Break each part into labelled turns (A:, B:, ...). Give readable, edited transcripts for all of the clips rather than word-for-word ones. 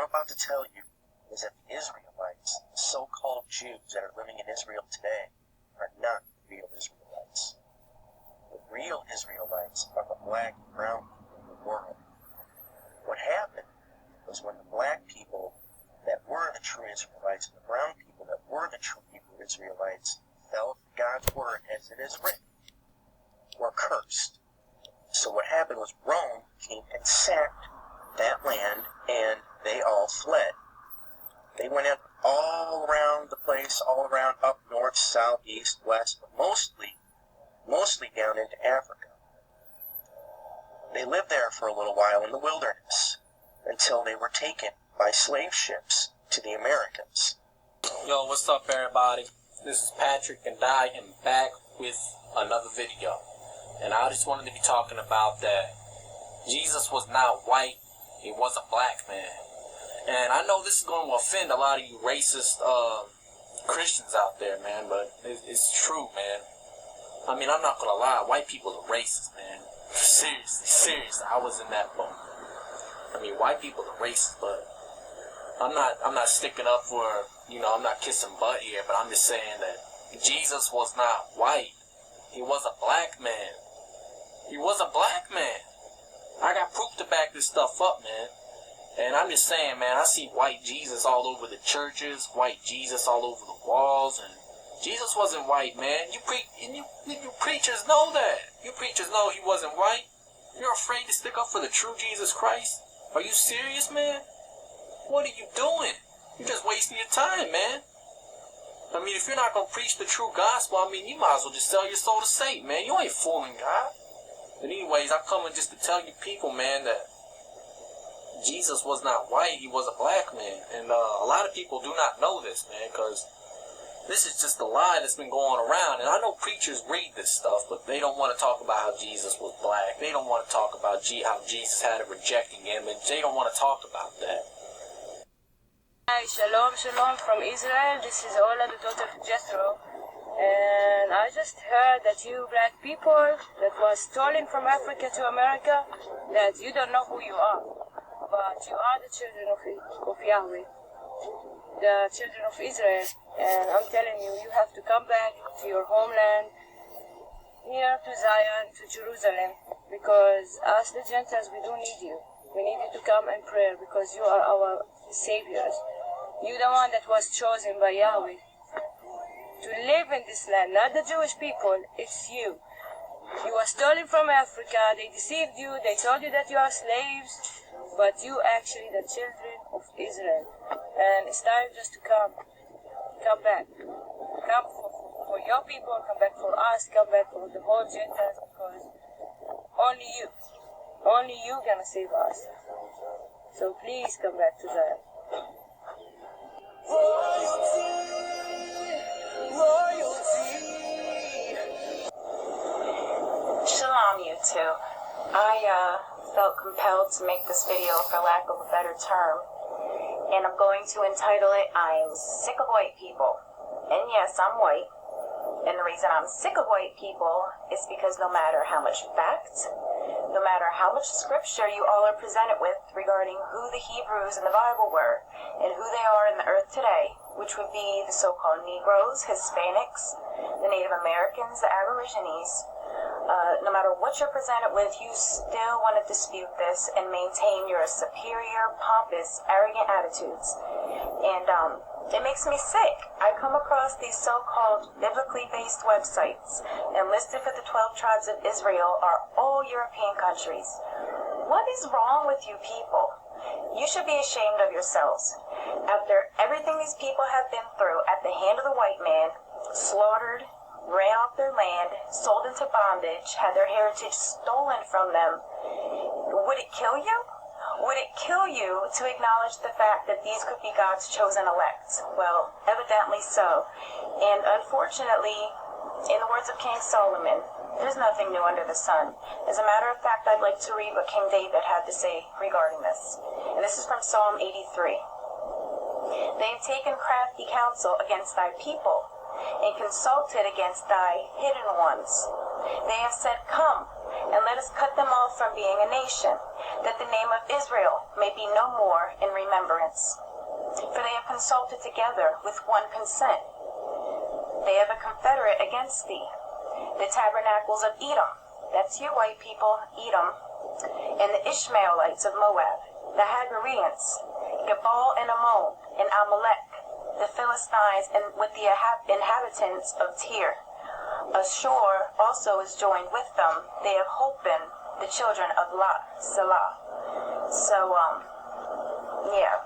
A: I'm about to tell you is that the Israelites, the so-called Jews that are living in Israel today, are not the real Israelites. The real Israelites are the black and brown people in the world. What happened was when the black people that were the true Israelites and the brown people that were the true Hebrew Israelites fell to God's word as it is written, were cursed. So what happened was Rome came and sacked that land, and they all fled. They went in all around the place, all around up north, south, east, west, but mostly down into Africa. They lived there for a little while in the wilderness until they were taken by slave ships to the Americans.
B: Yo, what's up everybody? This is Patrick and I am back with another video. And I just wanted to be talking about that Jesus was not white, he was a black man. And I know this is going to offend a lot of you racist Christians out there, man, but it's true, man. I mean, I'm not going to lie, white people are racist, man. Seriously, I was in that boat. I mean, white people are racist, but I'm not sticking up for, I'm not kissing butt here, but I'm just saying that Jesus was not white. He was a black man. He was a black man. I got proof to back this stuff up, man. And I'm just saying, man, I see white Jesus all over the churches, white Jesus all over the walls, and Jesus wasn't white, man. You preachers know that. You preachers know he wasn't white. You're afraid to stick up for the true Jesus Christ? Are you serious, man? What are you doing? You're just wasting your time, man. I mean, if you're not going to preach the true gospel, I mean, you might as well just sell your soul to Satan, man. You ain't fooling God. But anyways, I'm coming just to tell you people, man, that Jesus was not white, he was a black man. And a lot of people do not know this, man, because this is just a lie that's been going around. And I know preachers read this stuff, but they don't want to talk about how Jesus was black. They don't want to talk about how Jesus had a rejecting image. They don't want to talk about that.
C: Hi, shalom from Israel. This is Ola, the daughter of Jethro. And I just heard that you black people that was stolen from Africa to America, that you don't know who you are. But you are the children of Yahweh, the children of Israel. And I'm telling you, you have to come back to your homeland, here to Zion, to Jerusalem, because us the Gentiles, we do need you. We need you to come and pray, because you are our saviors. You're the one that was chosen by Yahweh to live in this land, not the Jewish people, it's you. You were stolen from Africa, they deceived you, they told you that you are slaves, but you actually the children of Israel. And it's time just to come back. Come for your people, come back for us, come back for the whole Gentiles, because only you gonna save us. So please come back to Zion.
D: Royalty. Shalom, you two. I felt compelled to make this video for lack of a better term, and I'm going to entitle it, I'm Sick of White People. And yes, I'm white, and the reason I'm sick of white people is because no matter how much fact, no matter how much scripture you all are presented with regarding who the Hebrews in the Bible were, and who they are in the earth today, which would be the so-called Negroes, Hispanics, the Native Americans, the Aborigines, no matter what you're presented with, you still want to dispute this and maintain your superior, pompous, arrogant attitudes. And it makes me sick. I come across these so-called biblically based websites, and listed for the 12 tribes of Israel are all European countries. What is wrong with you people? You should be ashamed of yourselves. After everything these people have been through at the hand of the white man, slaughtered, ran off their land, sold into bondage, had their heritage stolen from them, would it kill you? Would it kill you to acknowledge the fact that these could be God's chosen elect? Well, evidently so. And unfortunately, in the words of King Solomon, there's nothing new under the sun. As a matter of fact, I'd like to read what King David had to say regarding this. And this is from Psalm 83. They have taken crafty counsel against thy people, and consulted against thy hidden ones. They have said, Come, and let us cut them off from being a nation, that the name of Israel may be no more in remembrance. For they have consulted together with one consent. They have a confederate against thee, the tabernacles of Edom, that's you white people, Edom, and the Ishmaelites of Moab, the Hagareans, Gebal and Ammon, and Amalek, the Philistines, and with the inhabitants of Tyre. Ashur also is joined with them. They have holpen the children of Lot, Salah. So, yeah.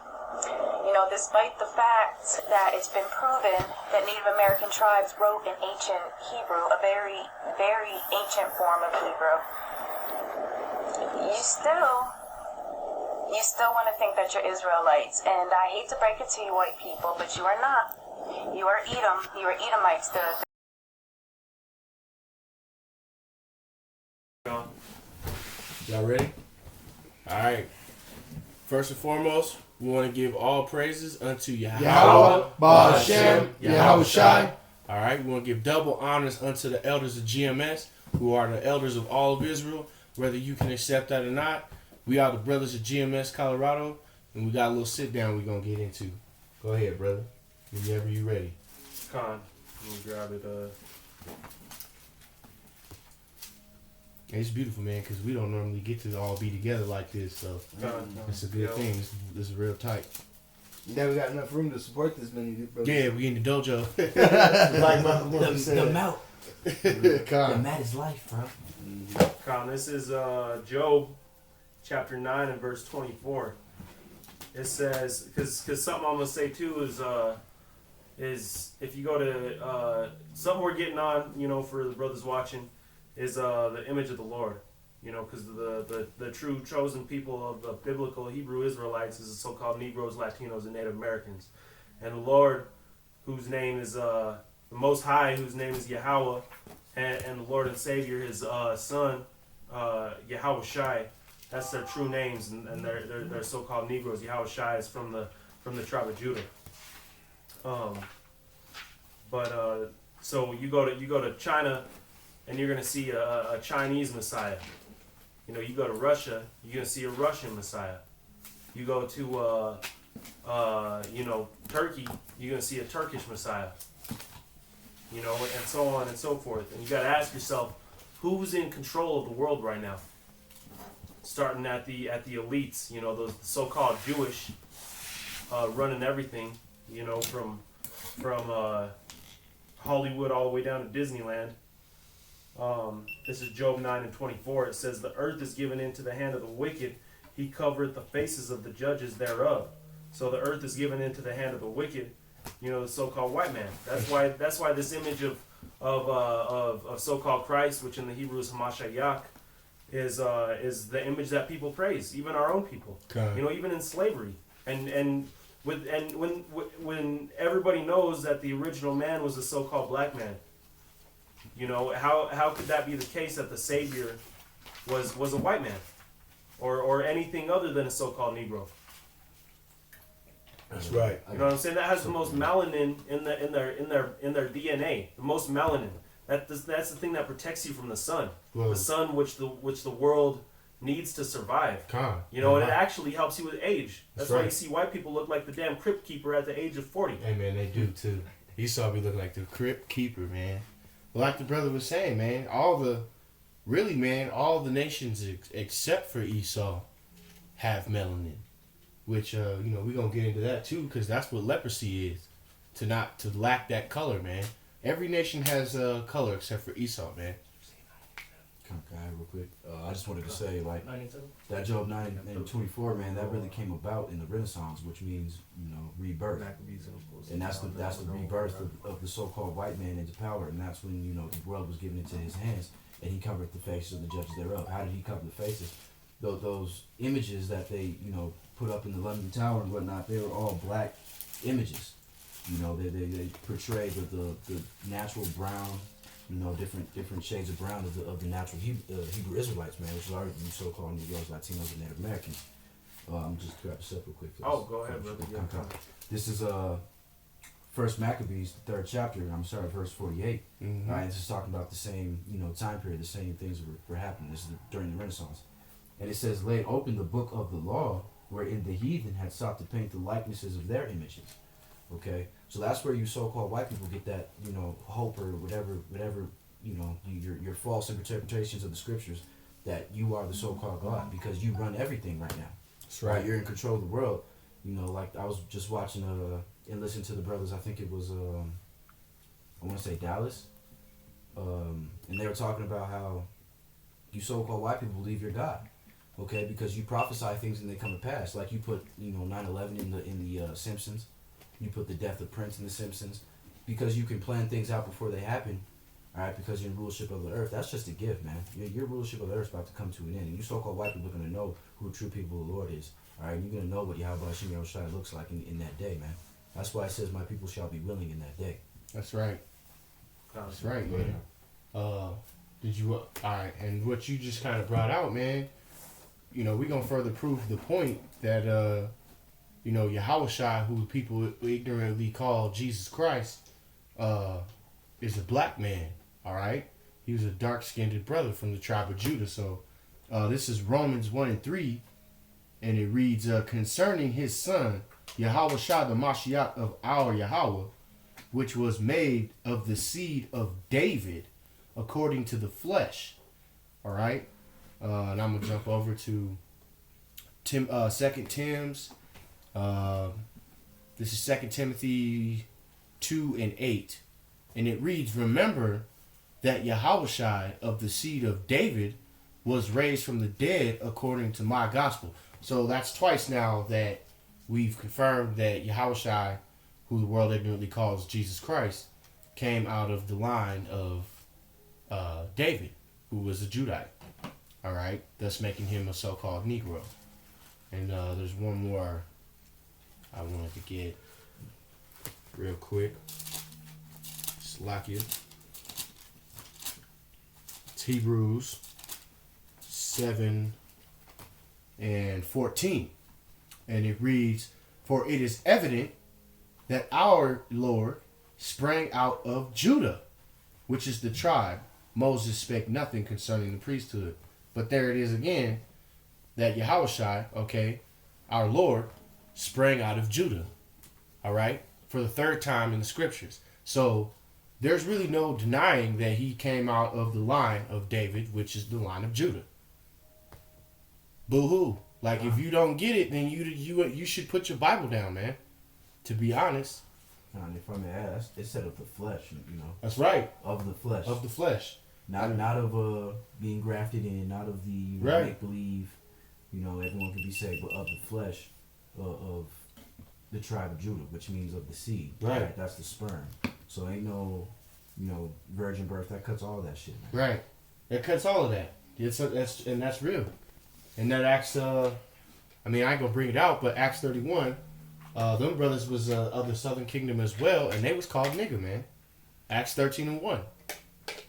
D: You know, despite the fact that it's been proven that Native American tribes wrote in ancient Hebrew, a very, very ancient form of Hebrew, you still want to think that you're Israelites. And I hate to break it to you white people, but you are not. You are Edom. You are Edomites.
E: Y'all ready? Alright. First and foremost, we want to give all praises unto
F: YAHAWAH, SHAM, YAHAWASHI.
E: Alright, we want to give double honors unto the elders of GMS, who are the elders of all of Israel, whether you can accept that or not. We are the brothers of GMS Colorado, and we got a little sit down we're going to get into. Go ahead, brother. Whenever you ready.
F: Con, let me grab it.
E: It's beautiful, man, because we don't normally get to all be together like this, so it's a good thing. This is real tight.
G: Yeah, we got enough room to support this many brothers.
E: Yeah, we in the dojo.
G: Like Malcolm said.
B: The mount. The mat is life, bro.
F: Con, this is Job chapter 9 and verse 24. It says, because something I'm going to say too is if you go to, something we're getting on, you know, for the brothers watching, is the image of the Lord, you know, because the true chosen people of the biblical Hebrew Israelites is the so-called Negroes, Latinos, and Native Americans. And the Lord, whose name is the Most High, whose name is YAHAWAH, and the Lord and Savior, his Son, YAHAWASHI, that's their true names, and they're so-called Negroes. YAHAWASHI is from the tribe of Judah. So you go to China, and you're going to see a Chinese Messiah. You know, you go to Russia, you're going to see a Russian Messiah. You go to, Turkey, you're going to see a Turkish Messiah. You know, and so on and so forth. And you got to ask yourself, who's in control of the world right now? Starting at the elites, you know, those so-called Jewish, running everything, you know, from Hollywood all the way down to Disneyland. This is Job 9 and 24. It says, the earth is given into the hand of the wicked. He covereth the faces of the judges thereof. So the earth is given into the hand of the wicked, you know, the so-called white man. That's why this image of so-called Christ, which in the Hebrew is Hamashiach, is the image that people praise, even our own people. Okay. You know, even in slavery. And when everybody knows that the original man was a so-called black man. You know, how could that be the case that the Savior was a white man, or anything other than a so-called Negro?
E: That's right.
F: You know what I'm saying? That has the most melanin in their DNA. The most melanin. That's the thing that protects you from the sun. Whoa. The sun which the world needs to survive. You know, and it actually helps you with age. That's why you see white people look like the damn crypt keeper at the age of 40.
E: Hey man, they do too. You saw me look like the crypt keeper, man. Like the brother was saying, man, all the nations except for Esau have melanin, which we're gonna get into that too, because that's what leprosy is, to lack that color, man. Every nation has a color except for Esau, man.
H: Can I real quick? I just wanted to say, like, that Job 9 and 24, man, that really came about in the Renaissance, which means, rebirth. And that's the rebirth of the so-called white man into power. And that's when, the world was given into his hands, and he covered the faces of the judges thereof. How did he cover the faces? Those images that they, put up in the London Tower and whatnot, they were all black images. They portrayed the natural brown, different shades of brown of the natural Hebrew Israelites, man, which are the so-called Negroes, Latinos, and Native Americans. I'm just grab a sip real quick.
F: Oh, go ahead, brother.
H: This is 1 First Maccabees, the 3rd chapter, verse 48.
E: Mm-hmm.
H: Right, it's just talking about the same, time period, the same things were happening. This is during the Renaissance. And it says, laid open the book of the law, wherein the heathen had sought to paint the likenesses of their images. Okay? So that's where you so-called white people get that, hope or whatever, your false interpretations of the scriptures that you are the so-called God because you run everything right now.
E: That's right.
H: You're in control of the world. Like I was just watching and listening to the brothers, I think it was, I want to say Dallas. And they were talking about how you so-called white people believe you're God. Okay, because you prophesy things and they come to pass. Like you put, 9/11 in the Simpsons. You put the death of Prince in the Simpsons. Because you can plan things out before they happen. All right, because you're in rulership of the earth. That's just a gift, man. Your rulership of the earth is about to come to an end. And you so-called white people are going to know who the true people of the Lord is. All right, you're going to know what YAHAWASHI looks like in that day, man. That's why it says my people shall be willing in that day.
E: That's right. That's right, man. All right, and what you just kind of brought out, man, we're going to further prove the point that, YAHAWASHI, who people ignorantly call Jesus Christ, is a black man, all right? He was a dark-skinned brother from the tribe of Judah. So this is Romans 1:3, and it reads, concerning his son, YAHAWASHI, the Mashiach of our Yahweh, which was made of the seed of David, according to the flesh. All right? And I'm going to jump over to 2 Tim's. This is 2 Timothy 2:8. And it reads, remember that YAHAWASHI of the seed of David was raised from the dead according to my gospel. So that's twice now that we've confirmed that YAHAWASHI, who the world ignorantly calls Jesus Christ, came out of the line of David, who was a Judite. All right, thus making him a so-called Negro. And there's one more I wanted to get real quick. Slakia. It's Hebrews 7:14. And it reads, for it is evident that our Lord sprang out of Judah, which is the tribe. Moses spake nothing concerning the priesthood. But there it is again, that YAHAWASHI, okay, our Lord, sprang out of Judah. All right? For the 3rd time in the scriptures. So there's really no denying that he came out of the line of David, which is the line of Judah. Boo-hoo. Like, if you don't get it, then you should put your Bible down, man. To be honest.
H: And if I may ask, it said of the flesh,
E: That's right.
H: Of the flesh.
E: Of the flesh.
H: Not of being grafted in, not of the make-believe, everyone can be saved, but of the flesh of the tribe of Judah, which means of the seed.
E: Right.
H: That's the sperm. So ain't no, virgin birth. That cuts all that shit, man.
E: Right. It cuts all of that. That's real. And that Acts, I ain't gonna bring it out, but Acts 31, them brothers was of the southern kingdom as well, and they was called nigger, man. Acts 13:1.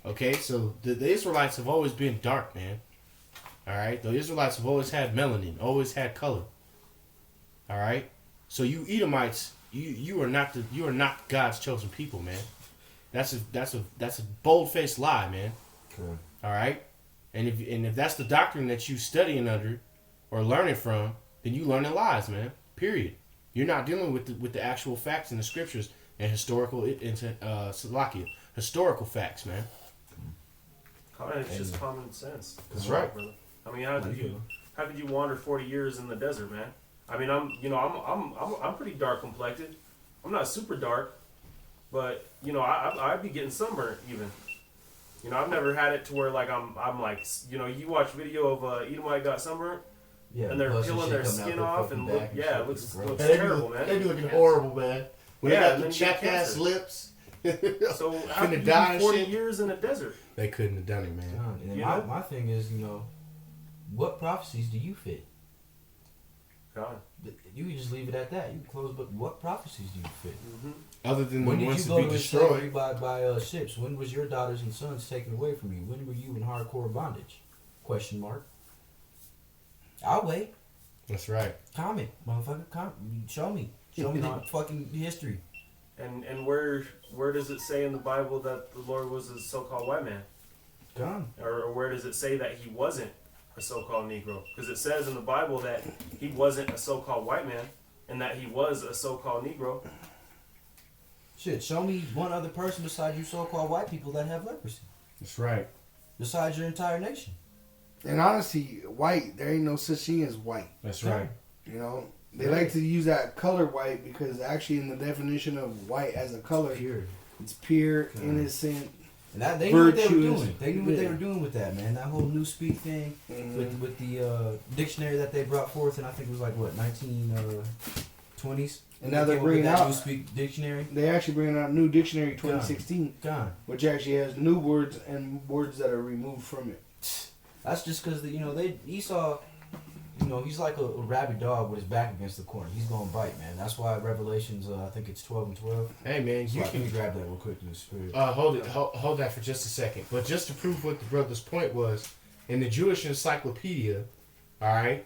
E: Okay, so the Israelites have always been dark, man. All right, the Israelites have always had melanin, always had color. All right, so you Edomites, you are not God's chosen people, man. That's a bold-faced lie, man.
H: Okay.
E: All right, and if that's the doctrine that you studying under or learning from, then you learning lies, man. Period. You're not dealing with the actual facts in the scriptures and historical historical facts, man.
F: It's just common sense.
E: That's right,
F: brother. I mean, how could you wander 40 years in the desert, man? I mean, I'm pretty dark complected. I'm not super dark, but I'd be getting sunburned even. I've never had it to where like I'm like you watch video of Edomite got sunburned.
H: Yeah,
F: and they're peeling their skin off and it looks terrible, man.
G: They be looking horrible, man. When they got the chapped ass lips.
F: So how could you be 40 years in a desert?
E: They couldn't have done it, man.
H: And then my thing is, what prophecies do you fit?
F: God.
H: You can just leave it at that. You can close, but what prophecies do you fit?
F: Mm-hmm.
E: Other than the ones to be destroyed.
H: When did you go to slavery by ships? When was your daughters and sons taken away from you? When were you in hardcore bondage? Question mark. I'll wait.
E: That's right.
H: Comment, motherfucker. Show me. Show me the fucking history.
F: And where does it say in the Bible that the Lord was a so-called white man?
H: Gone.
F: Or where does it say that he wasn't a so-called Negro? Because it says in the Bible that he wasn't a so-called white man and that he was a so-called Negro.
H: Shit, show me one other person besides you so-called white people that have leprosy.
E: That's right.
H: Besides your entire nation.
G: And honestly, white, there ain't no such thing as white.
E: That's right.
G: You know, they like to use that color white because actually in the definition of white as a color, it's pure, innocent,
H: and that, they knew what they were
G: virtuous.
H: doing. They knew what they were doing with that, man. That whole new speak thing with the dictionary that they brought forth, and I think it was like, what, 1920s?
G: And now they're bringing out
H: New Speak Dictionary.
G: They actually bringing out a new dictionary 2016,
H: God.
G: which actually has new words and words that are removed from it.
H: That's just because Esau, he's like a rabid dog with his back against the corner. He's gonna bite, man. That's why Revelations, I think it's 12 and 12.
E: Hey man,
H: you can grab that real quick in the spirit.
E: Hold that for just a second. But just to prove what the brother's point was, in the Jewish Encyclopedia, all right,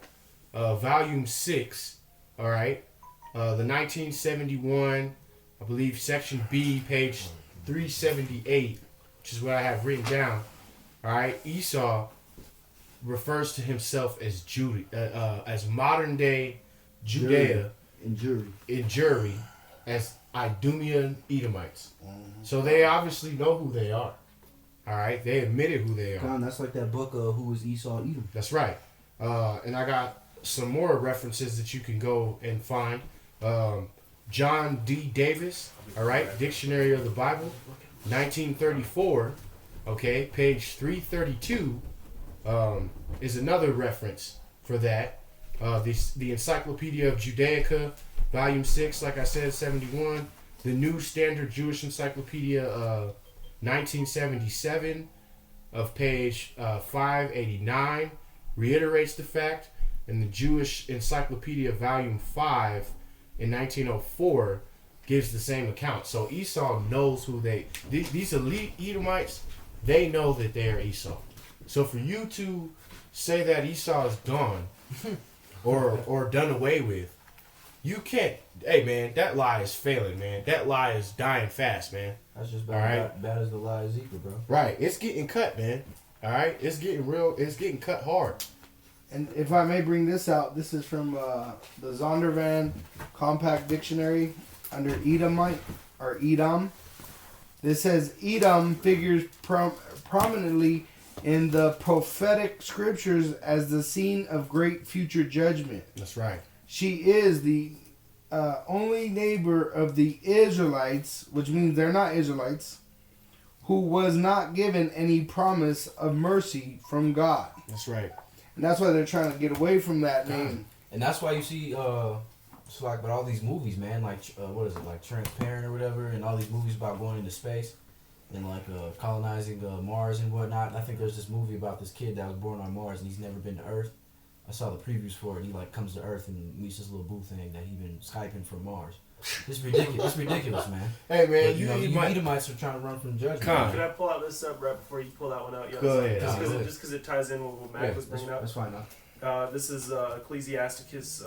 E: volume 6, all right. The 1971, I believe, section B, page 378, which is what I have written down. All right, Esau refers to himself as as modern day Judea
G: in
E: Jewry as Idumean Edomites. So they obviously know who they are. All right, they admitted who they are.
H: God, that's like that book, Who is Esau Edom?
E: That's right. And I got some more references that you can go and find. John D. Davis, all right, Dictionary of the Bible, 1934, okay, page 332, is another reference for that. The Encyclopedia of Judaica, volume 6, like I said, 71. The New Standard Jewish Encyclopedia, 1977, of page 589, reiterates the fact. And the Jewish Encyclopedia, volume 5, in 1904, gives the same account. So Esau knows who these elite Edomites, they know that they are Esau. So for you to say that Esau is gone or done away with, you can't. Hey man, that lie is failing, man. That lie is dying fast, man.
H: That's just bad as the lie is equal, bro.
E: Right, it's getting cut, man. All right, it's getting real. It's getting cut hard.
G: And if I may bring this out, this is from the Zondervan Compact Dictionary under Edomite, or Edom. This says, Edom figures prominently in the prophetic scriptures as the scene of great future judgment.
E: That's right.
G: She is the only neighbor of the Israelites, which means they're not Israelites, who was not given any promise of mercy from God.
E: That's right.
G: And that's why they're trying to get away from that name.
H: And that's why you see, it's like, but all these movies, man, like, what is it, like Transparent or whatever, and all these movies about going into space and like colonizing Mars and whatnot. I think there's this movie about this kid that was born on Mars and he's never been to Earth. I saw the previews for it. And he like comes to Earth and meets this little boo thing that he been Skyping from Mars. It's ridiculous. It's ridiculous, man.
E: Hey man,
H: but, you Edomites are trying to run from judgment.
F: Can I pull out this up right before you pull that one out?
E: Go ahead.
F: Just because it ties in with what Mac was bringing up.
H: That's fine now.
F: This is Ecclesiasticus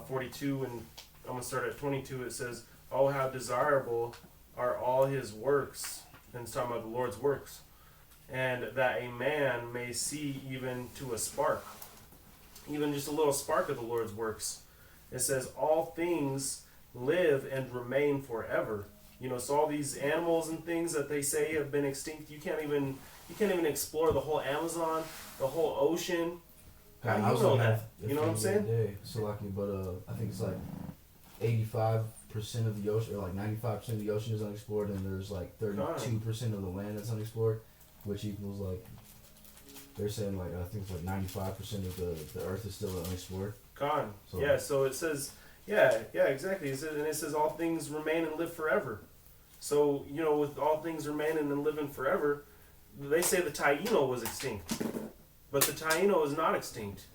F: 42, and I'm going to start at 22. It says, "Oh, how desirable are all his works," and it's talking about the Lord's works, "and that a man may see even to a spark," even just a little spark of the Lord's works. It says, "All things live and remain forever." You know, so all these animals and things that they say have been extinct, you can't even explore the whole Amazon, the whole ocean. How do you know that? You know what I'm saying?
H: So lucky, but I think it's like 85% of the ocean, or like 95% of the ocean is unexplored, and there's like 32% of the land that's unexplored, which equals like, they're saying like, I think it's like 95% of the earth is still unexplored.
F: So, yeah, so it says, yeah, exactly. It says all things remain and live forever. So, you know, with all things remaining and living forever, they say the Taino was extinct, but the Taino is not extinct.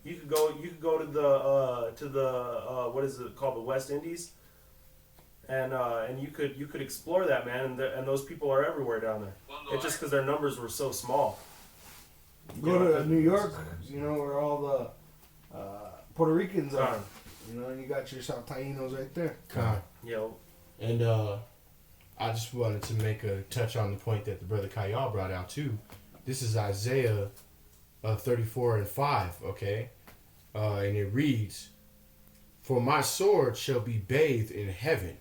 F: You could go to the what is it called, the West Indies, and you could explore that, man, and those people are everywhere down there. It's just because their numbers were so small.
G: Go to New York, you know, where all the Puerto Ricans are. You know, and you got your South Tainos right there.
F: You know,
E: And I just wanted to make a touch on the point that the brother Kayal brought out too. This is Isaiah 34:5, okay? And it reads, "For my sword shall be bathed in heaven.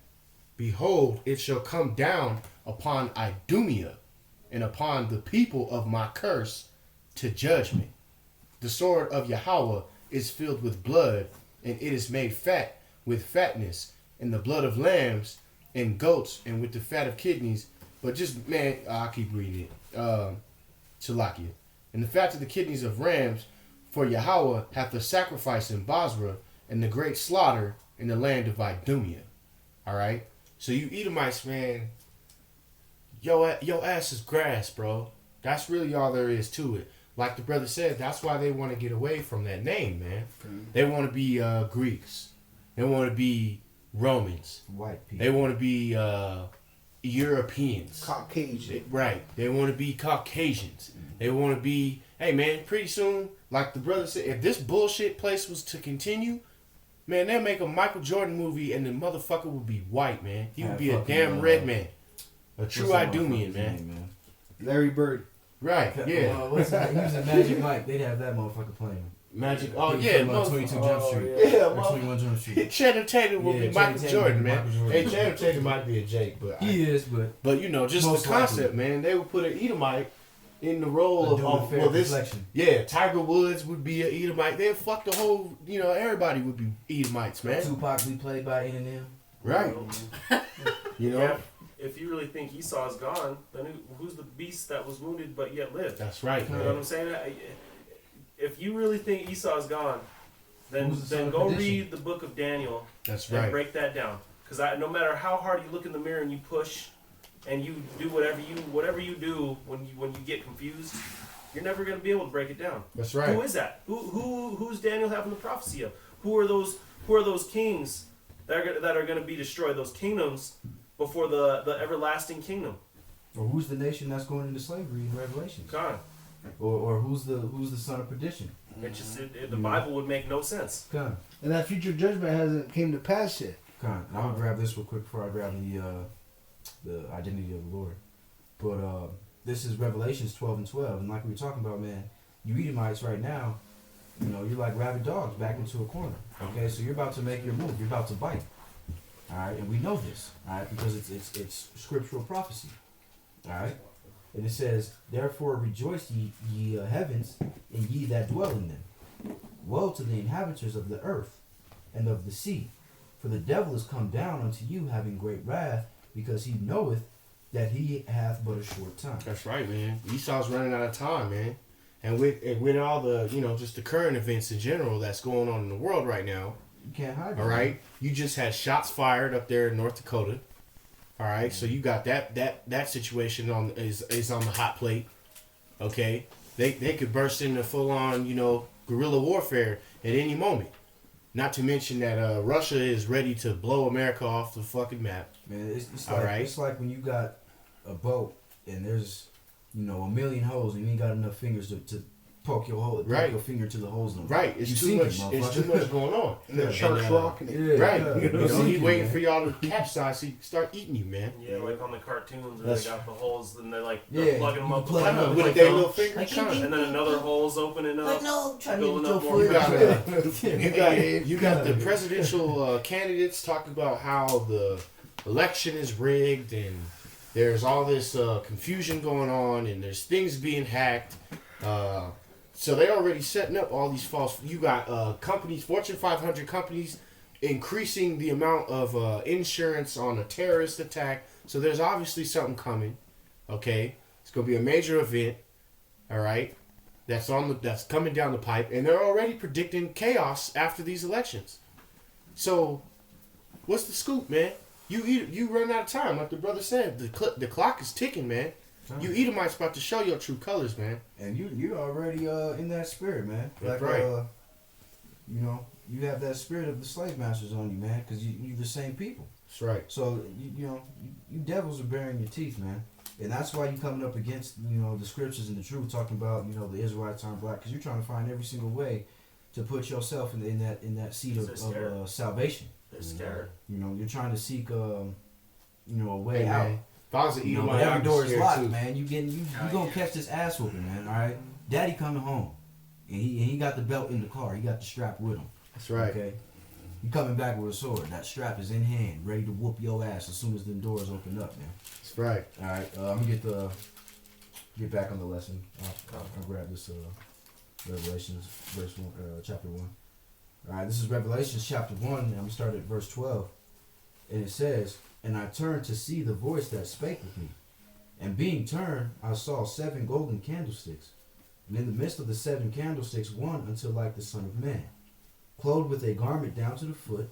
E: Behold, it shall come down upon Idumea and upon the people of my curse to judgment. The sword of Yahawah is filled with blood, and it is made fat with fatness, and the blood of lambs and goats, and with the fat of kidneys." But just, man, I'll keep reading it. Shalakia. "And the fat of the kidneys of rams, for Yahawah hath the sacrifice in Basra, and the great slaughter in the land of Idumea." All right? So you Edomites, man, your ass is grass, bro. That's really all there is to it. Like the brother said, that's why they want to get away from that name, man. They want to be Greeks. They want to be Romans.
H: White people.
E: They want to be Europeans.
G: Caucasian.
E: Right. They want to be Caucasians. They want to be, hey, man, pretty soon, like the brother said, if this bullshit place was to continue, man, they'll make a Michael Jordan movie and the motherfucker would be white, man. He would be a damn red man. A true Idumean, man.
G: Larry Bird.
E: Right, yeah.
H: What's that? He was a Magic Mike. They'd have that motherfucker playing.
E: Magic. Oh, yeah.
H: 22 Jump Street.
E: Yeah,
H: or 21 Jump Street.
E: Channing Tatum will be Michael Jordan, man.
H: Michael Jordan.
E: Hey, Channing Tatum might be a Jake, but
H: he is,
E: but you know, just
H: most
E: the concept, man. They would put an Edomite in the role of well, this.
H: Reflection.
E: Yeah, Tiger Woods would be an Edomite. They'd fuck the whole, you know, everybody would be Edomites, man.
H: Tupac be played by N&M.
E: Right. You know.
F: Yeah, if you really think Esau's gone, then who's the beast that was wounded but yet lived?
E: That's right,
F: You
E: man.
F: know what I'm saying? If you really think Esau's gone, then
H: Who's the son of
F: go
H: perdition?
F: read the book of Daniel.
E: That's
F: and
E: right.
F: break that down. Because no matter how hard you look in the mirror and you push, and you do whatever you do when you get confused, you're never going to be able to break it down.
E: That's right.
F: Who is that? Who's Daniel having the prophecy of? Who are those kings that are going to be destroyed? Those kingdoms before the everlasting kingdom.
H: Or who's the nation that's going into slavery in Revelation?
F: God.
H: Or who's the son of perdition?
F: The Bible would make no sense.
H: God.
G: And that future judgment hasn't came to pass yet.
H: God. I'm gonna grab this real quick before I grab the identity of the Lord. But this is Revelations 12:12, and like we were talking about, man, you Edomites right now, you know, you're like rabid dogs back into a corner. Okay, so you're about to make your move. You're about to bite. All right, and we know this, all right, because it's scriptural prophecy. All right, and it says, "Therefore rejoice ye heavens, and ye that dwell in them. Woe to the inhabitants of the earth and of the sea, for the devil is come down unto you, having great wrath, because he knoweth that he hath but a short time."
E: That's right, man. Esau's running out of time, man. And with all the, you know, just the current events in general that's going on in the world right now.
H: You can't hide it.
E: All right, you just had shots fired up there in North Dakota. All right, so you got that situation is on the hot plate. Okay, they could burst into full on, you know, guerrilla warfare at any moment. Not to mention that Russia is ready to blow America off the fucking map.
H: Man, it's
E: All
H: like
E: right.
H: it's like when you got a boat and there's, you know, a million holes and you ain't got enough fingers to poke your hole,
E: Right.
H: poke your finger to the holes in them.
E: Right, it's
H: You
E: too
H: sink
E: much.
H: it,
E: It's too
H: motherfucker.
E: much going on.
G: The shark's rocking it.
H: Yeah,
E: Right,
H: yeah.
E: you know,
H: Sink
E: he's
H: it,
E: waiting
H: man.
E: for y'all to capsize so he can start eating you, man.
F: Yeah, like on the cartoons where
E: That's-
F: they got the holes and they're like
H: Yeah,
F: plugging them
H: you
F: up
H: plug
F: with
H: them up
E: With
F: like
E: their
F: gum.
E: little finger,
H: Like,
E: shine.
F: And then another hole's opening up.
H: Like, no, trying to
F: Building
H: get
F: up
H: your
F: more
H: foot.
E: You got the presidential candidates talking about how the election is rigged and there's all this confusion going on and there's things being hacked. So they're already setting up all these false. You got companies, Fortune 500 companies, increasing the amount of insurance on a terrorist attack. So there's obviously something coming. Okay, it's gonna be a major event. All right, that's coming down the pipe, and they're already predicting chaos after these elections. So, what's the scoop, man? You run out of time, like the brother said. The clock is ticking, man. You Edomites about to show your true colors, man.
H: And you already in that spirit, man.
E: That's
H: Like
E: right.
H: you know, you have that spirit of the slave masters on you, man, because you're the same people.
E: That's right.
H: So you know, you devils are bearing your teeth, man, and that's why you coming up against, you know, the scriptures and the truth, talking about, you know, the Israelites aren't black, because you're trying to find every single way to put yourself in that seat of salvation.
F: They're scared.
H: You know, you're trying to seek a way
E: Hey,
H: out.
E: man. If I was an
H: You know,
E: Edomite,
H: but every
E: I'd be
H: door is
E: scared,
H: locked,
E: too.
H: man. You gonna catch this ass whooping, man. All right, Daddy coming home, and he got the belt in the car. He got the strap with him.
E: That's right.
H: Okay, you coming back with a sword. That strap is in hand, ready to whoop your ass as soon as the doors open up, man.
E: That's right.
H: All right, I'm gonna get back on the lesson. I'll grab this Revelations chapter 1. All right, this is Revelations chapter 1, and I'm gonna start at verse 12, and it says, "And I turned to see the voice that spake with me, and being turned, I saw 7 golden candlesticks, and in the midst of the 7 candlesticks one unto like the Son of Man, clothed with a garment down to the foot,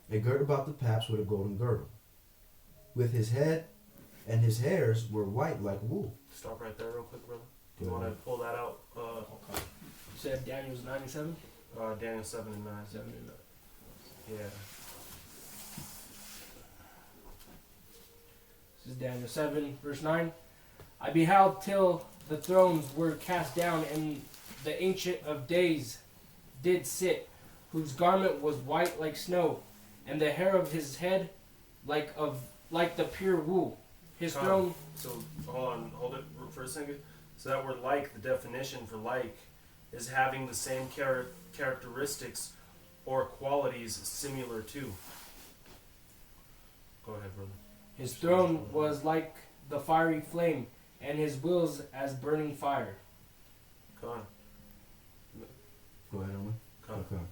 H: and girt about the paps with a golden girdle. With his head and his hairs were white like wool."
F: Stop right there real quick, brother.
H: Go
F: You want to
H: ahead.
F: pull that out?
G: You said Daniel's 97?
F: Daniel 7 and 9.
G: 7 and 9.
F: Yeah.
G: This is Daniel 7, verse 9. I beheld till the thrones were cast down, and the Ancient of Days did sit, whose garment was white like snow, and the hair of his head like the pure wool. His throne.
F: So hold it for a second. So that word "like," the definition for "like," is having the same characteristics or qualities similar to. Go ahead, brother.
G: His throne was like the fiery flame, and his wheels as burning fire.
F: Go on.
H: Go ahead, Owen.
F: Go on.
H: Okay.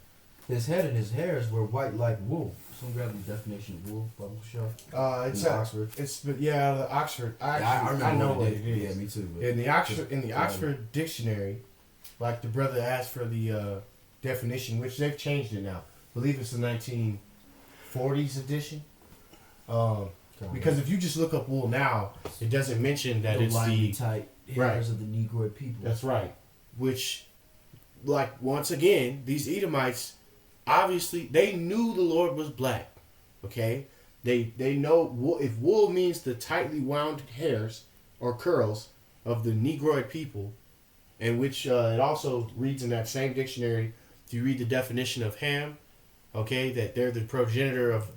H: His head and his hairs were white like wool. Someone grab the definition of wool, Bible show.
E: It's
H: In Oxford.
E: the Oxford.
H: I remember
E: know
H: what
E: what
H: it
E: it
H: is.
E: is.
H: Yeah, me too. But
E: In the Oxford dictionary, like the brother asked for the definition, which they've changed it now. I believe it's the 1940s edition. Because if you just look up wool now, it doesn't mention that
H: the
E: it's
H: lightly
E: the
H: tight hairs
E: right.
H: of the Negro people.
E: That's right. Which, like, once again, these Edomites, obviously, they knew the Lord was black. Okay? They know if wool means the tightly wound hairs or curls of the Negroid people, and which it also reads in that same dictionary, if you read the definition of Ham, okay, that they're the progenitor of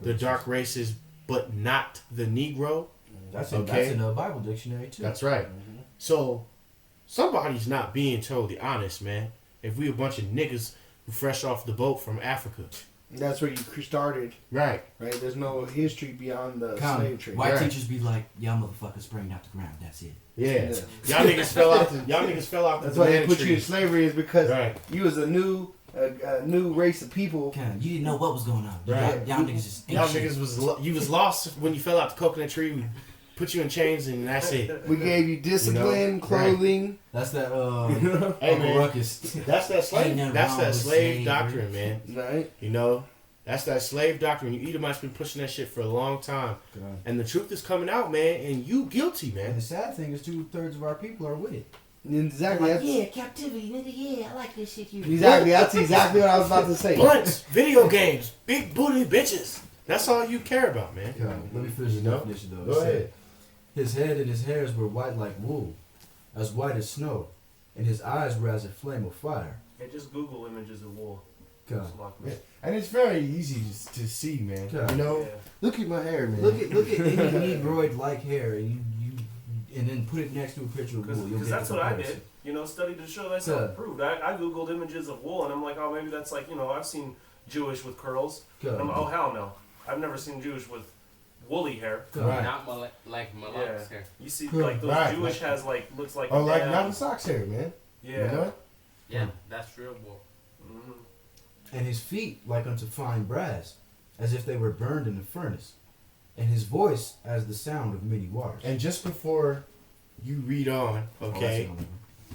E: the dark races, but not the Negro.
H: That's
E: okay.
H: in the Bible dictionary too.
E: That's right.
H: Mm-hmm.
E: So somebody's not being totally honest, man. If we a bunch of niggas who fresh off the boat from Africa.
G: That's where you started,
E: Right.
G: right? There's no history beyond the slave trade.
H: White
E: Right.
H: teachers be like, "Y'all motherfuckers sprang out the ground. That's it."
E: Yeah.
G: Yeah.
E: Y'all niggas fell out the
G: That's why they
E: banana
G: put you in
E: trees.
G: slavery, is because
E: Right.
G: you was a new race of people.
H: You didn't know what was going on.
E: Right.
H: Y'all niggas just ain't
E: Y'all
H: shit.
E: niggas you was lost when you fell out the coconut tree. We put you in chains and that's it.
G: We gave you discipline, clothing.
H: That's that
E: Hey,
H: Uncle
E: man.
H: Ruckus.
E: That's that slave.
H: Ain't nothing
E: That's
H: wrong
E: that
H: with
E: slave
H: slavery.
E: doctrine, man.
G: Right?
E: You know, that's that slave doctrine. You Edomites been pushing that shit for a long time, and the truth is coming out, man. And you guilty,
H: And
E: man.
H: the sad thing is 2/3 of our people are with it.
G: Exactly.
H: Like,
G: That's,
H: yeah, captivity, nigga. Yeah, I like this shit here.
G: exactly. That's exactly what I was about to say.
E: Blunts, video games, big booty bitches. That's all you care about, man.
H: Let me finish the
E: You know?
H: definition though.
E: Go
H: It said,
E: ahead.
H: "His head and his hairs were white like wool, as white as snow, and his eyes were as a flame of fire."
F: Hey, just Google images of wool.
H: God.
F: Just lock me.
E: Yeah. And it's very easy to see, man.
H: Yeah.
E: You know,
F: Yeah.
E: look at my hair, man.
H: Look at any Negroid like hair, and you and then put it next to a picture of wool. You'll
F: Because
H: get
F: that's
H: the
F: what I
H: comparison.
F: did. You know, study to show thyself approved. I Googled images of wool, and I'm like, oh, maybe that's like, I've seen Jewish with curls.
H: Good.
F: And I'm like, oh, hell no. I've never seen Jewish with woolly hair.
E: Right.
B: Not like Malak's hair.
F: You see,
E: Good.
F: like, those
E: Right.
F: Jewish has, like, looks like
E: Or
F: a
E: like
F: dam.
E: Mountain Socks hair, man.
F: Yeah.
E: You know?
B: Yeah, that's real wool.
F: Mhm.
H: And his feet like unto fine brass, as if they were burned in the furnace, and his voice as the sound of many waters.
E: And just before you read on, okay.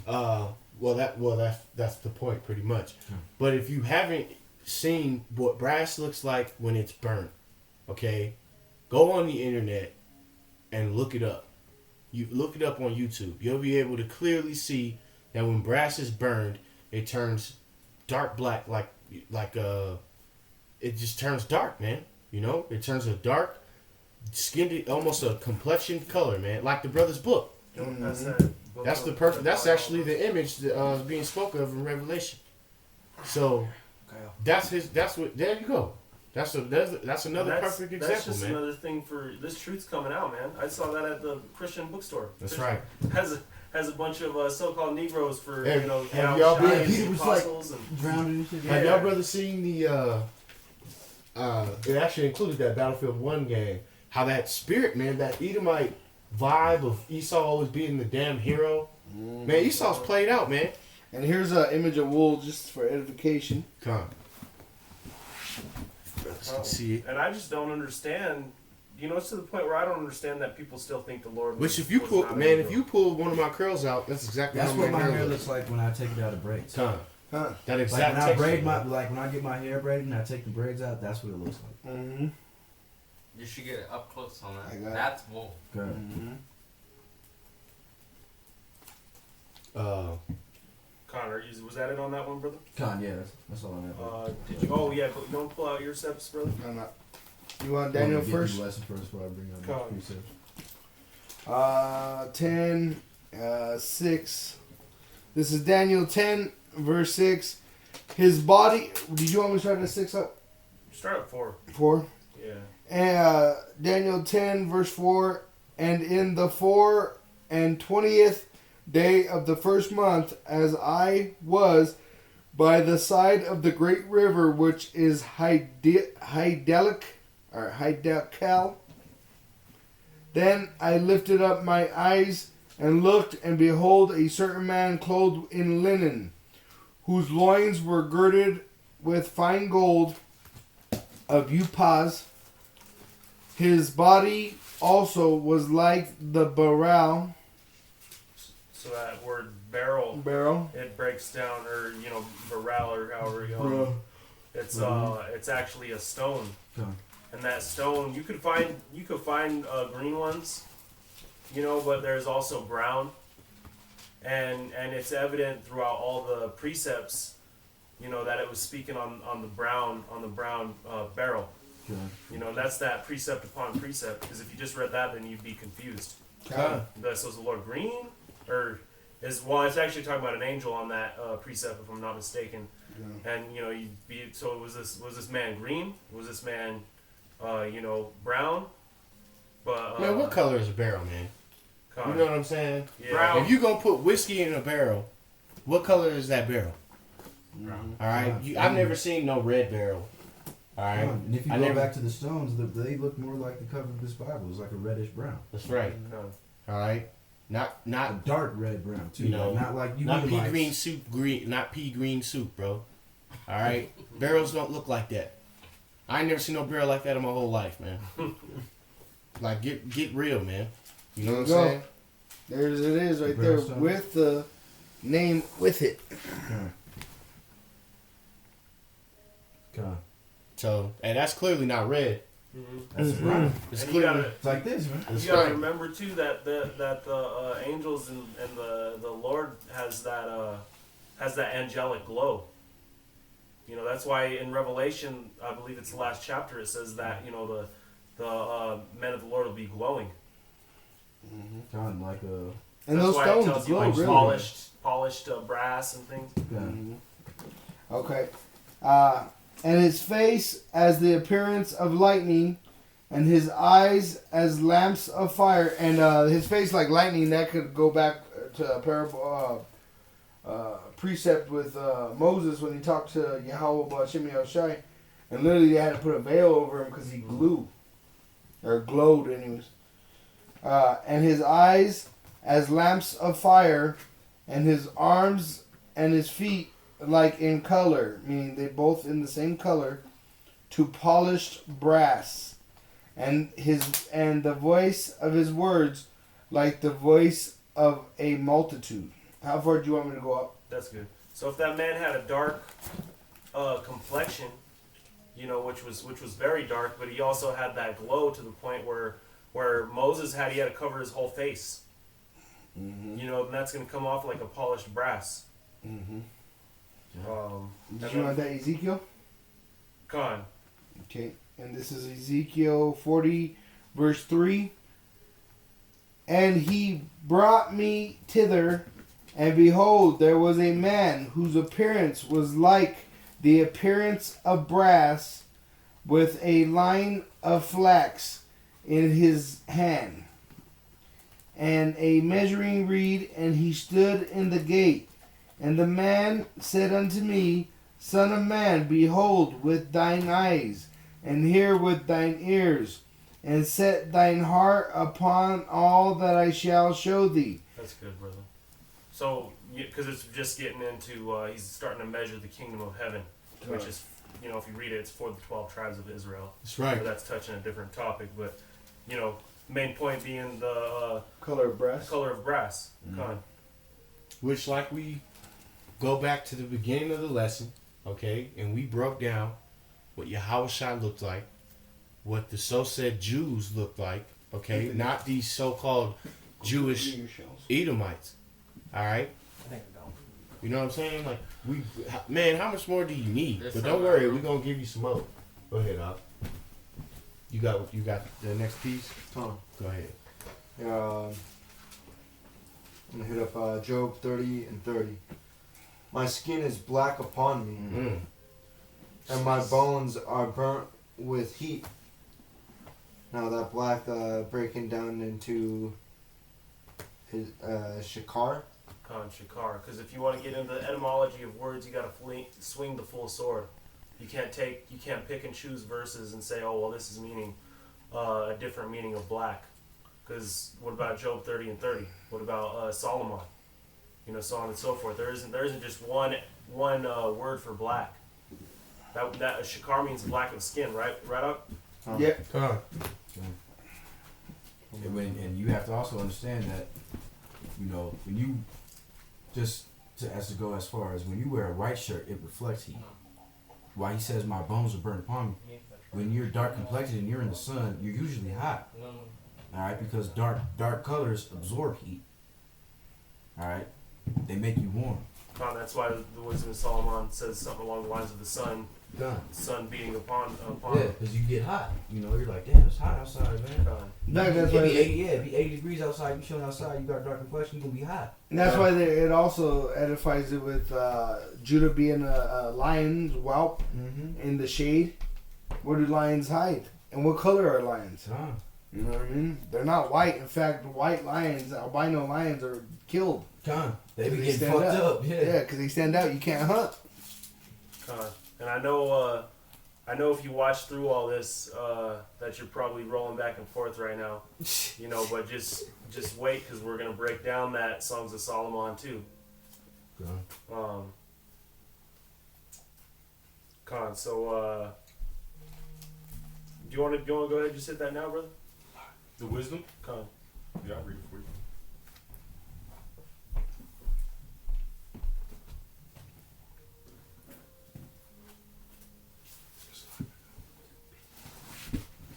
E: That's the point, pretty much. But if you haven't seen what brass looks like when it's burnt, okay, go on the internet and look it up. You look it up on YouTube. You'll be able to clearly see that when brass is burned, it turns dark black, it just turns dark, man. You know, it turns a dark, skinned, almost a complexion color, man, like the brother's book.
F: That's
E: That's the perfect. That's actually the image that is being spoken of in Revelation. So that's his. That's what. There you go. That's another perfect example,
F: That's just
E: man.
F: another thing for this truth's coming out, man. I saw that at the Christian bookstore.
E: That's right.
F: Has a bunch of so-called Negroes for
E: Have
F: YAHAWASHI
E: y'all been-
F: and
G: Peter was
F: apostles
G: like drowning and shit.
E: Have y'all brothers seen the? It actually included that Battlefield 1 game. How that spirit, man, that Edomite vibe of Esau always being the damn hero. Man, Esau's played out, man.
G: And here's an image of wool just for edification.
E: Come on. Brothers can see it.
F: And I just don't understand. You know, it's to the point where I don't understand that people still think the Lord.
E: Which if you
F: was
E: pull,
F: not
E: man,
F: Negro.
E: if you pull one of my curls out, that's exactly
H: That's
E: how
H: what my hair
E: looks.
H: looks like when I take it out of braids.
E: That
H: Like
E: exact
H: when I
E: texture,
H: braid
E: man.
H: when I get my hair braided and I take the braids out, that's what it looks like.
G: Mm-hmm.
I: You should get it up close on
G: I
I: that.
G: got it.
I: That's wool.
H: Good.
F: Connor, was that it on that one, brother?
H: Con, yeah, that's all I have.
F: Did you? Oh yeah, but you don't pull out your steps, brother.
G: No, no. You want Daniel
H: Get
G: first?
H: the lesson first before I bring out
F: Con.
H: my precepts.
G: 10, 6. This is Daniel 10, verse 6. His body. Did you want me to start at 6 up?
F: Start at 4.
G: 4.
F: Yeah.
G: And Daniel 10, verse 4. And in the 24th day of the first month, as I was by the side of the great river, which is Hiddekel, then I lifted up my eyes and looked, and behold, a certain man clothed in linen, whose loins were girded with fine gold of Uphaz. His body also was like the beryl.
F: So that word barrel, it breaks down, or beryl, or however you know. It's actually a stone.
H: Okay.
F: And that stone, you could find green ones, but there's also brown, and it's evident throughout all the precepts, that it was speaking on the brown barrel.
H: Okay.
F: And that's that precept upon precept, because if you just read that, then you'd be confused.
G: Okay.
F: So is the Lord green, or it's actually talking about an angel on that precept, if I'm not mistaken.
G: Yeah.
F: And so was this man green? Was this man brown? But
E: Man, what color is a barrel, man? You know what I'm saying?
F: Yeah.
I: Brown.
E: If you gonna put whiskey in a barrel, what color is that barrel?
I: Brown.
E: All right, I've never seen no red barrel. All right,
H: And if you
E: I
H: go
E: never-
H: back to the stones, they look more like the cover of this Bible. It's like a reddish brown.
E: That's right. All right,
H: A
E: not
H: dark red brown too.
E: You know,
H: not like you
E: not pea
H: Edomites.
E: green soup green, not pea green soup, bro. All right, barrels don't look like that. I ain't never seen no barrel like that in my whole life, man. Like get real, man. You know what I'm
G: There you go.
E: saying?
G: There's it is right
H: The
G: there
H: brownstone.
G: with the name with it.
H: Okay.
E: So, and that's clearly not red.
H: That's brown.
E: It's
F: And you
E: clearly.
F: gotta,
H: It's like this, man.
E: That's
F: you gotta
E: right.
F: remember too that the angels and the Lord has that angelic glow. That's why in Revelation, I believe it's the last chapter, it says that the men of the Lord will be glowing.
H: Kind of like a.
G: And
F: That's
G: those
F: why it
G: stones
F: tells you
G: glow
F: like
G: really.
F: polished brass and things.
G: Okay. And his face as the appearance of lightning, and his eyes as lamps of fire. And his face like lightning, that could go back to a parable, precept with Moses when he talked to YAHAWASHI. And literally they had to put a veil over him because he glowed. Or glowed anyways. And his eyes as lamps of fire, and his arms and his feet like in color, meaning they both in the same color, to polished brass, and the voice of his words like the voice of a multitude. How far do you want me to go up?
F: That's good. So if that man had a dark complexion, which was very dark, but he also had that glow to the point where Moses had to cover his whole face. And that's going to come off like a polished brass.
G: Did you want that Ezekiel?
F: Con.
G: Okay, and this is Ezekiel 40, verse 3. And he brought me thither, and behold, there was a man whose appearance was like the appearance of brass, with a line of flax in his hand, and a measuring reed, and he stood in the gate. And the man said unto me, Son of man, behold with thine eyes, and hear with thine ears, and set thine heart upon all that I shall show thee.
F: That's good, brother. So, because it's just getting into, he's starting to measure the kingdom of heaven, which is, you know, if you read it, it's for the 12 tribes of Israel.
E: That's right.
F: So that's touching a different topic, but, you know, main point being the
G: Color of brass.
F: color of brass.
E: Which, like we go back to the beginning of the lesson, okay, and we broke down what YAHAWASHI looked like, what the so-said Jews looked like, okay, not these so-called Jewish Edomites, all right? You know what I'm saying? Like, man, how much more do you need? But don't worry, we're going to give you some more. Go ahead, Op. You got the next piece?
J: Tom.
E: Go ahead.
J: I'm going to hit up Job 30 and 30. My skin is black upon me, and my bones are burnt with heat. Now that black breaking down into his shakar.
F: Shakar. Because if you want to get into the etymology of words, you got to swing the full sword. You can't pick and choose verses and say, oh, well, this is meaning a different meaning of black. Because what about Job 30 and 30? What about Solomon? You know, so on and so forth. There isn't just one word for black. That shakar means black of skin, right? Right up.
G: Yep.
E: Come on.
H: And you have to also understand that, you know, when you as to go as far as when you wear a white shirt, it reflects heat. Why he says my bones are burnt upon me. When you're dark complected and you're in the sun, you're usually hot. All right, because dark colors absorb heat. All right, they make you warm.
F: That's why the wisdom of Solomon says something along the lines of the sun beating upon.
H: Yeah, because you get hot. You know, you're like, damn, it's hot outside, man.
G: That's why
H: it'd be 80 degrees outside. You chilling outside, you got dark complexion, you're gonna be hot.
G: That's why it also edifies it with Judah being a lion's whelp in the shade. Where do lions hide? And what color are lions? You know what I mean? They're not white. In fact, white lions, albino lions, are killed.
H: They be getting fucked up.
G: Yeah, because they stand out. You can't hunt.
F: And I know if you watch through all this, that you're probably rolling back and forth right now. You know, but just wait, because we're gonna break down that Songs of Solomon too. So do you want to go ahead and just hit that now, brother?
K: The wisdom?
F: Con.
K: Yeah, I'll read it for you.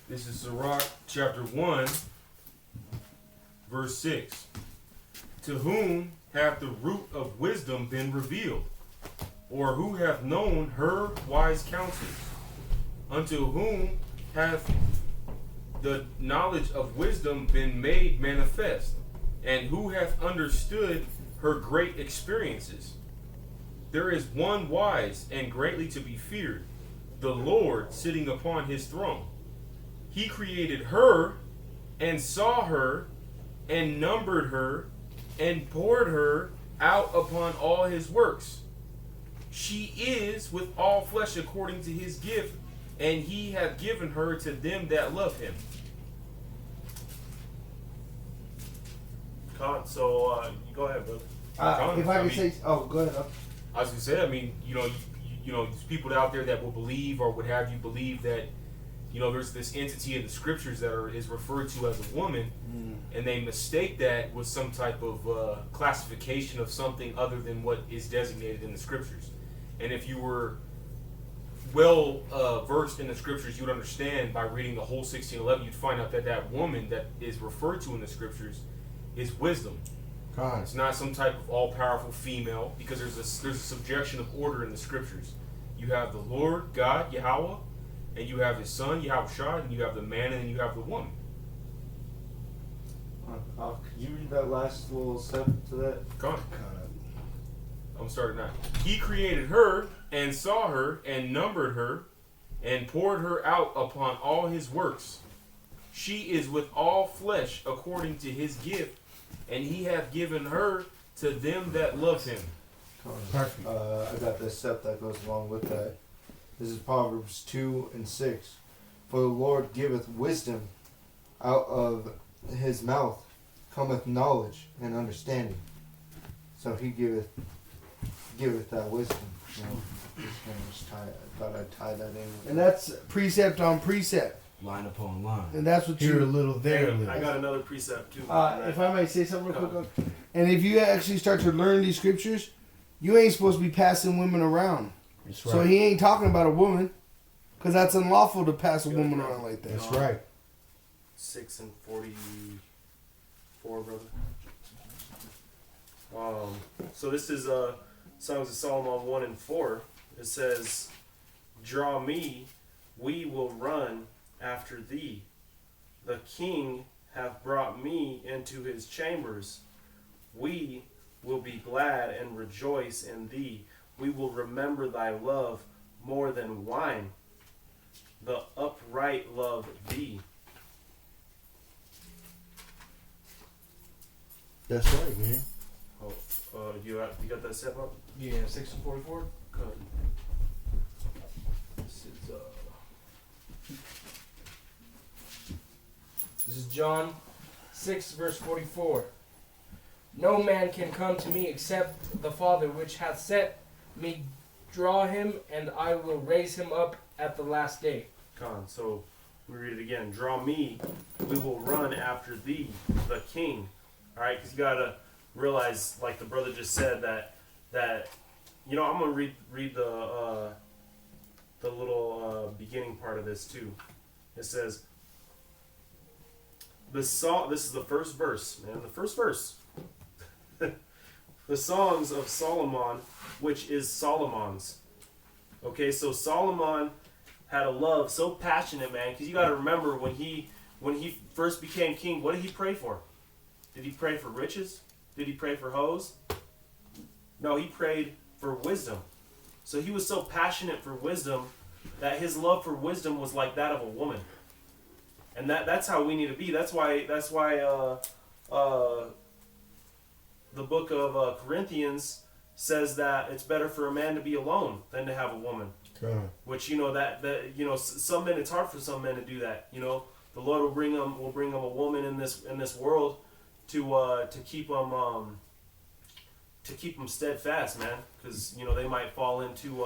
K: This is Sirach chapter 1, verse 6. To whom hath the root of wisdom been revealed? Or who hath known her wise counsels? Unto whom hath the knowledge of wisdom been made manifest? And who hath understood her great experiences? There is one wise and greatly to be feared, the Lord sitting upon his throne. He created her and saw her and numbered her and poured her out upon all his works. She is with all flesh according to his gift, and he hath given her to them that love him.
F: So you go ahead, brother.
G: If I can say, go ahead.
K: I was gonna say, I mean, you know, there's people out there that will believe or would have you believe that, you know, there's this entity in the scriptures that is referred to as a woman, and they mistake that with some type of classification of something other than what is designated in the scriptures. And if you were well versed in the scriptures, you would understand by reading the whole 1611, you'd find out that that woman that is referred to in the scriptures is wisdom. It's not some type of all-powerful female, because there's a subjection of order in the scriptures. You have the Lord God, Yahweh, and you have his son, YAHAWASHI, and you have the man, and then you have the woman.
J: Could you read that last little step to that?
K: I'm starting now. He created her and saw her and numbered her and poured her out upon all his works. She is with all flesh according to his gift, and he hath given her to them that love him.
E: Perfect.
J: I got this step that goes along with that. This is Proverbs 2 and 6. For the Lord giveth wisdom, out of his mouth cometh knowledge and understanding. So he giveth that wisdom. You know, I thought I'd tie that in.
G: And that's precept on precept.
H: Line upon line.
G: And that's what
E: Here a
G: you.
E: little, there a
F: Hey,
E: little.
F: I got another precept too.
G: If I may say something real quick. And if you actually start to learn these scriptures, you ain't supposed to be passing women around.
E: That's right.
G: So he ain't talking about a woman, because that's unlawful to pass a woman around like that.
E: That's right.
F: 6 and 44, brother. So this is Songs of Solomon 1 and 4. It says, "Draw me, we will run after thee. The king hath brought me into his chambers. We will be glad and rejoice in thee. We will remember thy love more than wine. The upright love thee."
E: That's right, man.
F: You got that set up?
G: Yeah, 6 and 44.
F: Good.
L: This is John 6, verse 44. No man can come to me except the Father which hath sent me draw him, and I will raise him up at the last day.
F: So we read it again. "Draw me, we will run after thee, the king." All right, because you gotta realize, like the brother just said, that I'm gonna read the little beginning part of this too. It says, this is the first verse, man. The first verse. The songs of Solomon, which is Solomon's. Okay, so Solomon had a love so passionate, man, because you got to remember when he first became king, what did he pray for? Did he pray for riches? Did he pray for hoes? No, he prayed for wisdom. So he was so passionate for wisdom that his love for wisdom was like that of a woman. And that's how we need to be. That's why the book of Corinthians says that it's better for a man to be alone than to have a woman.
E: God.
F: Which some men, it's hard for some men to do that. The Lord will bring them a woman in this world to keep them steadfast, man, because they might fall into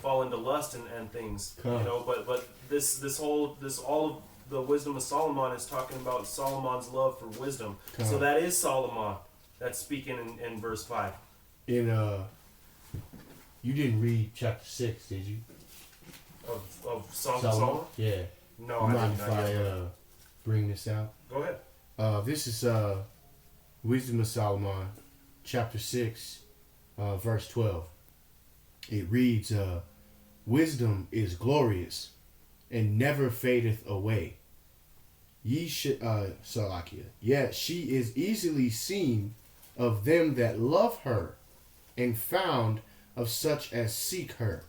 F: lust and things. But all of the wisdom of Solomon is talking about Solomon's love for wisdom. So that is Solomon that's speaking in verse 5.
E: You didn't read chapter 6, did you?
F: Of Song of Solomon?
E: Yeah.
F: No,
E: you
F: I
E: mind
F: didn't.
E: if I bring this out?
F: Go ahead.
E: This is Wisdom of Solomon, chapter 6, verse 12. It reads, "Wisdom is glorious and never fadeth away. Yet she is easily seen of them that love her, and found of such as seek her.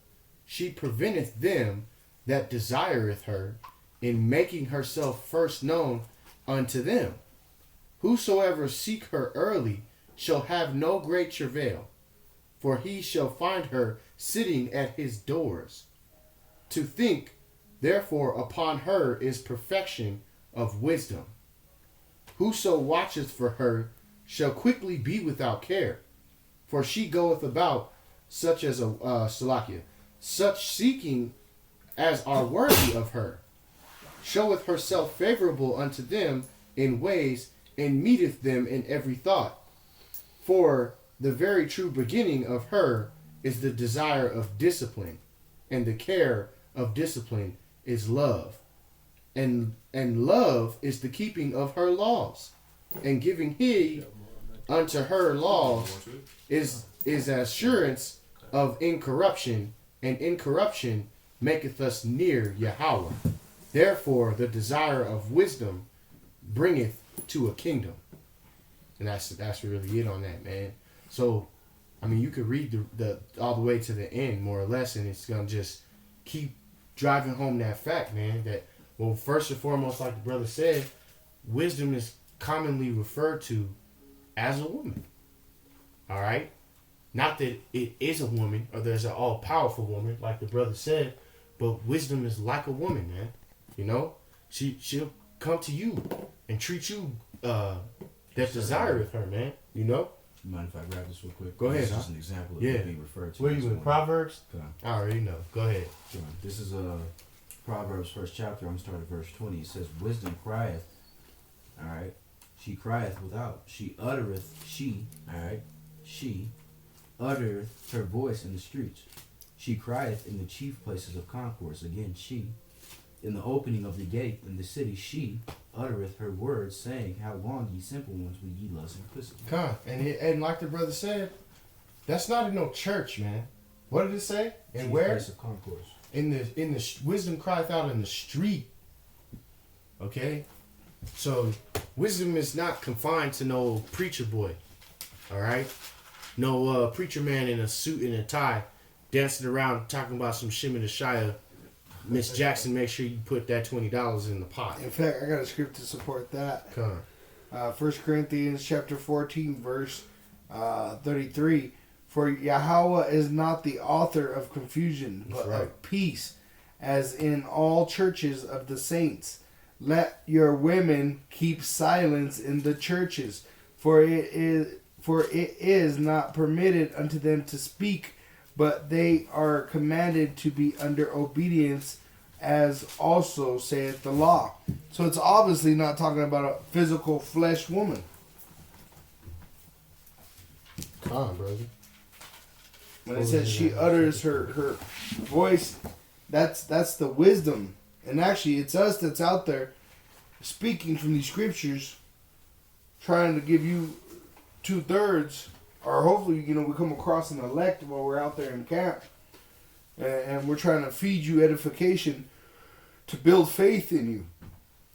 E: She preventeth them that desireth her, in making herself first known unto them. Whosoever seek her early shall have no great travail, for he shall find her sitting at his doors. To think, therefore, upon her is perfection of wisdom. Whoso watcheth for her shall quickly be without care, for she goeth about such as such seeking as are worthy of her, showeth herself favorable unto them in ways, and meeteth them in every thought. For the very true beginning of her is the desire of discipline, and the care of discipline is love. And love is the keeping of her laws, and giving heed unto her laws is assurance of incorruption, and incorruption maketh us near Yahawah. Therefore the desire of wisdom bringeth to a kingdom." And that's really it on that, man. So, I mean, you could read the all the way to the end, more or less, and it's gonna just keep driving home that fact, man, that, well, first and foremost, like the brother said, wisdom is commonly referred to as a woman. All right? Not that it is a woman or there's an all-powerful woman, like the brother said, but wisdom is like a woman, man. You know? She'll come to you and treat you that desireth her, man. You know?
H: You mind if I grab this real quick?
E: Go ahead.
H: This is just an example of it being referred to.
E: What are you in, Proverbs?
H: Okay.
E: I already know. Go ahead.
H: This is Proverbs 1st chapter. I'm starting at verse 20. It says, wisdom crieth, all right? She crieth without. She uttereth, all right? She uttereth her voice in the streets. She crieth in the chief places of concourse. Again, she. In the opening of the gate in the city, she uttereth her words, saying, how long, ye simple ones, will ye lust simplicity?
E: Come. And like the brother said, that's not in no church, man. What did it say? And
H: Chief
E: where?
H: place of concourse.
E: In the wisdom crieth out in the street. Okay? So wisdom is not confined to no preacher boy. All right? No preacher man in a suit and a tie dancing around talking about some Shimon the Shia. Miss Jackson, make sure you put that $20 in the pot.
G: In fact, I got a script to support that.
E: Come on.
G: 1 Corinthians chapter 14, verse 33. For YAHAWAH is not the author of confusion, but of peace, as in all churches of the saints. Let your women keep silence in the churches, for it is not permitted unto them to speak, but they are commanded to be under obedience, as also saith the law. So it's obviously not talking about a physical flesh woman.
E: Come on, brother.
G: When it says she utters her voice, that's the wisdom. And actually, it's us that's out there speaking from these scriptures, trying to give you 2/3, or hopefully, we come across an elect while we're out there in camp. And we're trying to feed you edification to build faith in you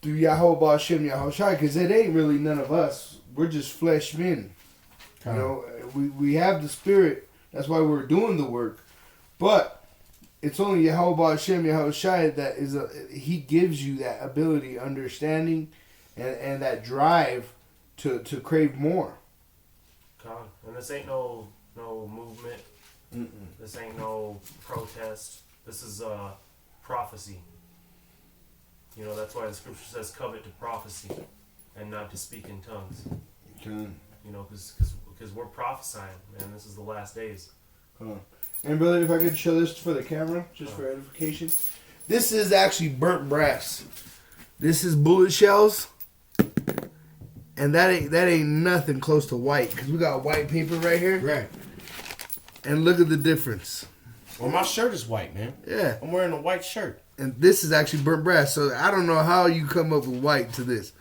G: through YAHAWAH, SHAM, YAHAWASHI, because it ain't really none of us. We're just flesh men. We have the spirit. That's why we're doing the work. But it's only YAHAWAH, SHAM, YAHAWASHI that he gives you that ability, understanding, and that drive to crave more.
F: And this ain't no movement. This ain't no protest. This is prophecy. That's why the scripture says covet to prophecy and not to speak in tongues. Because we're prophesying, man. This is the last days.
G: And brother, if I could show this for the camera, just for edification. This is actually burnt brass. This is bullet shells. And that ain't nothing close to white, because we got white paper right here.
E: Right.
G: And look at the difference.
E: Well, my shirt is white, man.
G: Yeah.
E: I'm wearing a white shirt.
G: And this is actually burnt brass, so I don't know how you come up with white to this.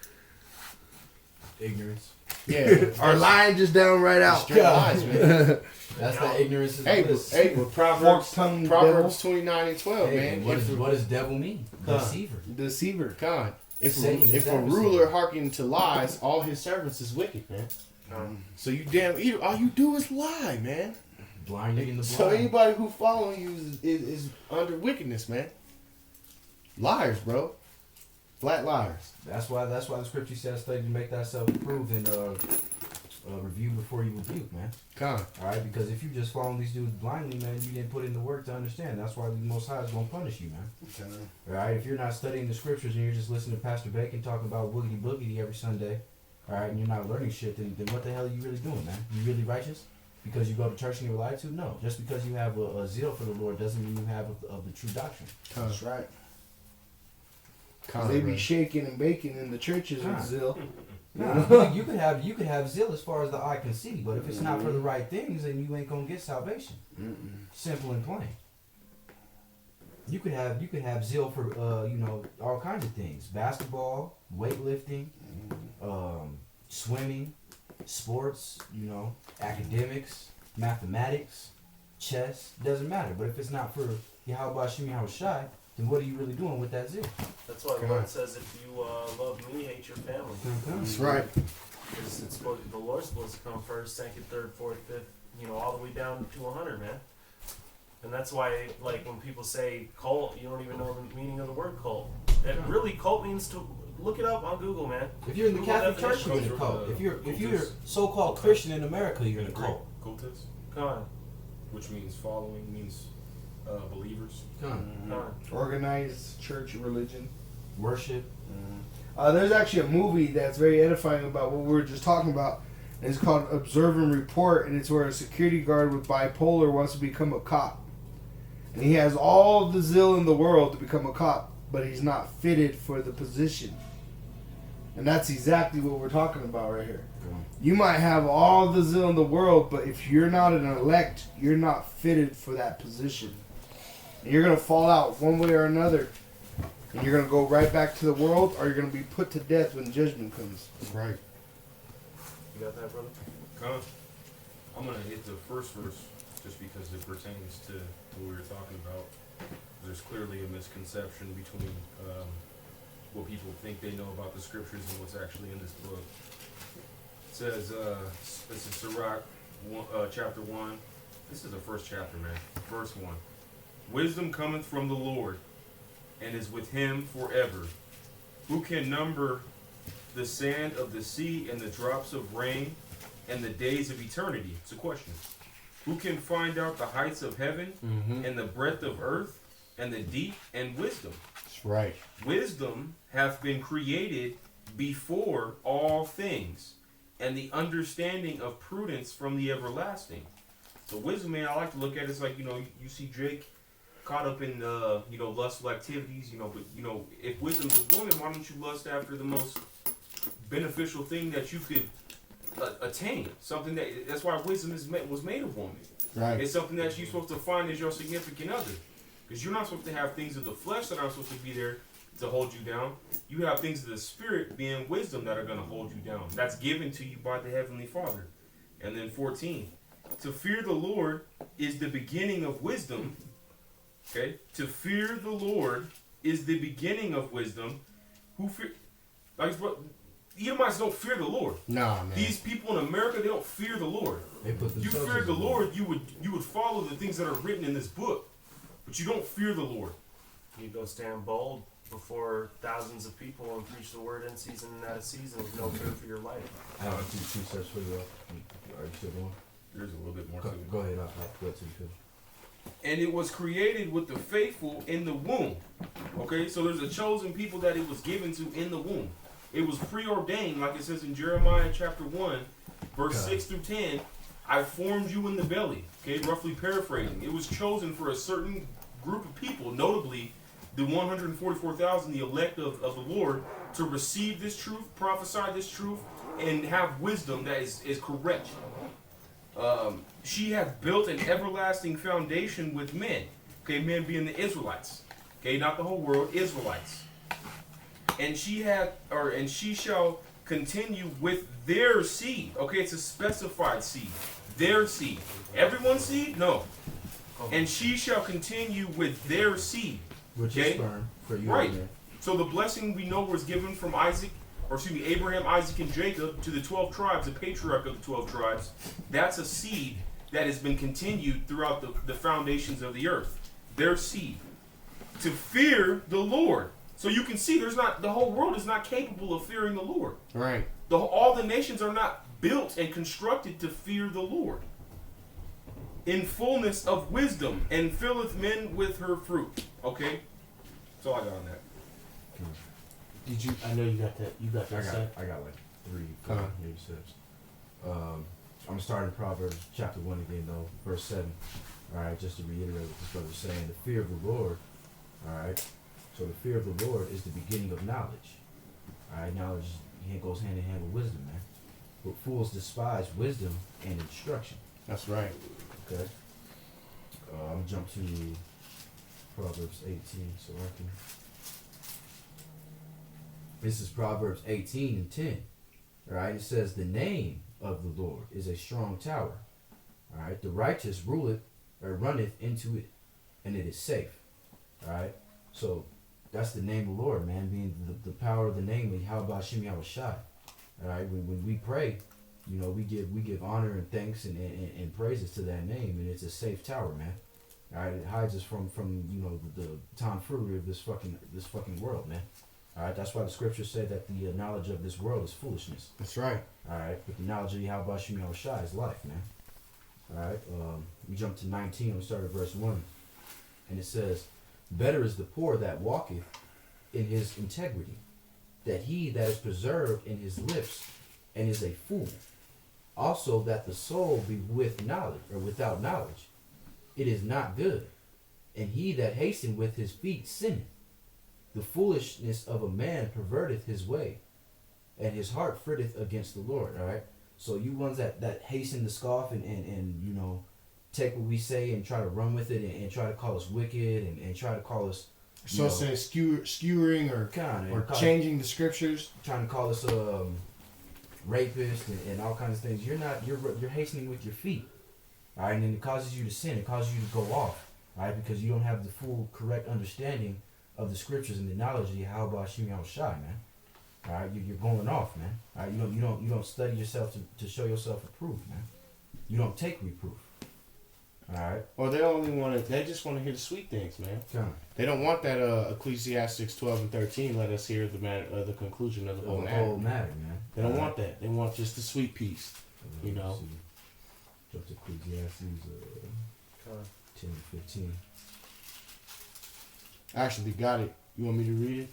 H: Ignorance.
E: Yeah.
G: Our line just down right out.
E: Straight lines, man.
H: That's the ignorance of
E: with Proverbs 29:12, man.
H: What does devil mean?
G: Deceiver.
E: God. If a ruler hearken to lies, all his servants is wicked, man. So all you do is lie, man.
H: Blinding the blind.
E: So anybody who following you is under wickedness, man. Liars, bro. Flat liars.
H: That's why the scripture says study to make thyself approved and review before you rebuke, man. Alright, because if you just following these dudes blindly, man, you didn't put in the work to understand. That's why the Most High is going to punish you, man. Alright, if you're not studying the scriptures and you're just listening to Pastor Bacon talking about boogity boogity every Sunday, alright, and you're not learning shit, then what the hell are you really doing, man? You really righteous? Because you go to church and you're lied to? No. Just because you have a zeal for the Lord doesn't mean you have of the true doctrine.
G: That's right. They be shaking and baking in the churches with zeal.
H: No, you could have zeal as far as the eye can see, but if it's not for the right things, then you ain't gonna get salvation. Simple and plain. You could have zeal for all kinds of things: basketball, weightlifting, swimming, sports, academics, mathematics, chess. Doesn't matter. But if it's not for YAHAWAH, SHAM, YAHAWASHI, then what are you really doing with that zeal?
F: That's why the Lord says, if you love me, hate your family.
E: That's right.
F: Because the Lord's supposed to come first, second, third, fourth, fifth, all the way down to 100, man. And that's why, like, when people say cult, you don't even know the meaning of the word cult. It really, cult means to look it up on Google, man.
H: If you're in the
F: Google
H: Catholic Church,
F: definition.
H: you're in a cult. If you're so-called Christian in America, you're in a cult.
K: Cultus,
F: Come on.
K: which means following, means believers.
F: Come on.
G: Organized church religion.
H: Worship.
G: There's actually a movie that's very edifying about what we were just talking about. And it's called Observe and Report, and it's where a security guard with bipolar wants to become a cop. And he has all the zeal in the world to become a cop, but he's not fitted for the position. And that's exactly what we're talking about right here. You might have all the zeal in the world, but if you're not an elect, you're not fitted for that position. And you're going to fall out one way or another. And you're going to go right back to the world, or you're going to be put to death when judgment comes.
E: Right.
F: You got that, brother?
K: Come. I'm gonna hit the first verse just because it pertains to what we were talking about. There's clearly a misconception between what people think they know about the scriptures and what's actually in this book. It says, this is Sirach, chapter 1. This is the first chapter, man. Verse 1. Wisdom cometh from the Lord, and is with him forever. Who can number the sand of the sea and the drops of rain and the days of eternity? It's a question. Who can find out the heights of heaven and the breadth of earth and the deep and wisdom?
E: That's right.
K: Wisdom hath been created before all things, and the understanding of prudence from the everlasting. So wisdom, man, I like to look at it as like, you see Jake caught up in, lustful activities, but, if wisdom's a woman, why don't you lust after the most beneficial thing that you could attain? Something that's why wisdom was made of woman.
E: Right.
K: It's something that you're supposed to find as your significant other. Because you're not supposed to have things of the flesh that are supposed to be there to hold you down. You have things of the spirit, being wisdom, that are going to hold you down. That's given to you by the Heavenly Father. And then 14. To fear the Lord is the beginning of wisdom. Okay? To fear the Lord is the beginning of wisdom. Who fear... Edomites don't fear the Lord.
E: Nah, man.
K: These people in America, they don't fear the Lord. You feared the Lord, you would follow the things that are written in this book, but you don't fear the Lord.
F: You go stand bold before thousands of people and preach the word in season and out of season with no fear for your life.
H: I have two steps for you. Are you still going?
K: There's a little bit more to it.
H: Go ahead. I'll go to you.
K: And it was created with the faithful in the womb. Okay, so there's a chosen people that it was given to in the womb. It was preordained, like it says in Jeremiah chapter 1, verse 6 through 10. I formed you in the belly. Okay, roughly paraphrasing. It was chosen for a certain group of people, notably the 144,000, the elect of the Lord, to receive this truth, prophesy this truth, and have wisdom that is correct. She hath built an everlasting foundation with men. Okay, men being the Israelites. Okay, not the whole world, Israelites. And she shall continue with their seed. Okay, it's a specified seed. Their seed. Everyone's seed? No. And she shall continue with their seed.
H: Which is sperm for you.
K: Right. So the blessing we know was given from Abraham, Isaac, and Jacob to the 12 tribes, the patriarch of the 12 tribes. That's a seed that has been continued throughout the foundations of the earth. Their seed. To fear the Lord. So you can see the whole world is not capable of fearing the Lord.
E: Right.
K: All the nations are not built and constructed to fear the Lord. In fullness of wisdom, and filleth men with her fruit. Okay? That's all I got on that.
E: Did you? I know you got that. You got that.
H: I got like 3, 4, maybe 6. I'm starting Proverbs chapter 1 again though, verse 7. All right, just to reiterate what this brother's saying, the fear of the Lord. All right. So the fear of the Lord is the beginning of knowledge. All right, knowledge goes hand in hand with wisdom, man. But fools despise wisdom and instruction.
E: That's right.
H: Okay. I'm gonna jump to Proverbs 18, so I can. This is Proverbs 18 and 10. All right, it says the name of the Lord is a strong tower. All right, the righteous runneth into it, and it is safe. All right, so that's the name of the Lord, man, being the power of the name of YAHAWASHI. All right, when we pray, we give honor and thanks and praises to that name, and it's a safe tower, man. All right, it hides us from you know the tomfoolery of this fucking world, man. All right, that's why the scriptures say that the knowledge of this world is foolishness.
E: That's right.
H: All right, but the knowledge of YAHAWASHI is life, man. All right, we jump to 19. We start at verse 1, and it says, "Better is the poor that walketh in his integrity, that he that is preserved in his lips, and is a fool. Also that the soul be with knowledge or without knowledge, it is not good. And he that hasten with his feet sinneth. The foolishness of a man perverteth his way, and his heart fritteth against the Lord." All right. So you ones that hasten to scoff and you know take what we say and try to run with it and try to call us wicked and try to call us
E: say skewering or changing the scriptures,
H: trying to call us rapist and all kinds of things. You're hastening with your feet. All right, and then it causes you to sin. It causes you to go off. All right, because you don't have the full correct understanding of the scriptures and the knowledge of YAHAWASHI, man. All right, you're going off, man. All right, you don't study yourself to show yourself approved, man. You don't take reproof. All right.
E: Or they just want to hear the sweet things, man.
H: Okay.
E: They don't want that Ecclesiastes 12 and 13. Let us hear the conclusion of the whole matter.
H: Man.
E: They don't want that. They want just the sweet piece. You know.
H: Jump to Ecclesiastes 10 and 15.
E: Actually, got it. You want me to read it?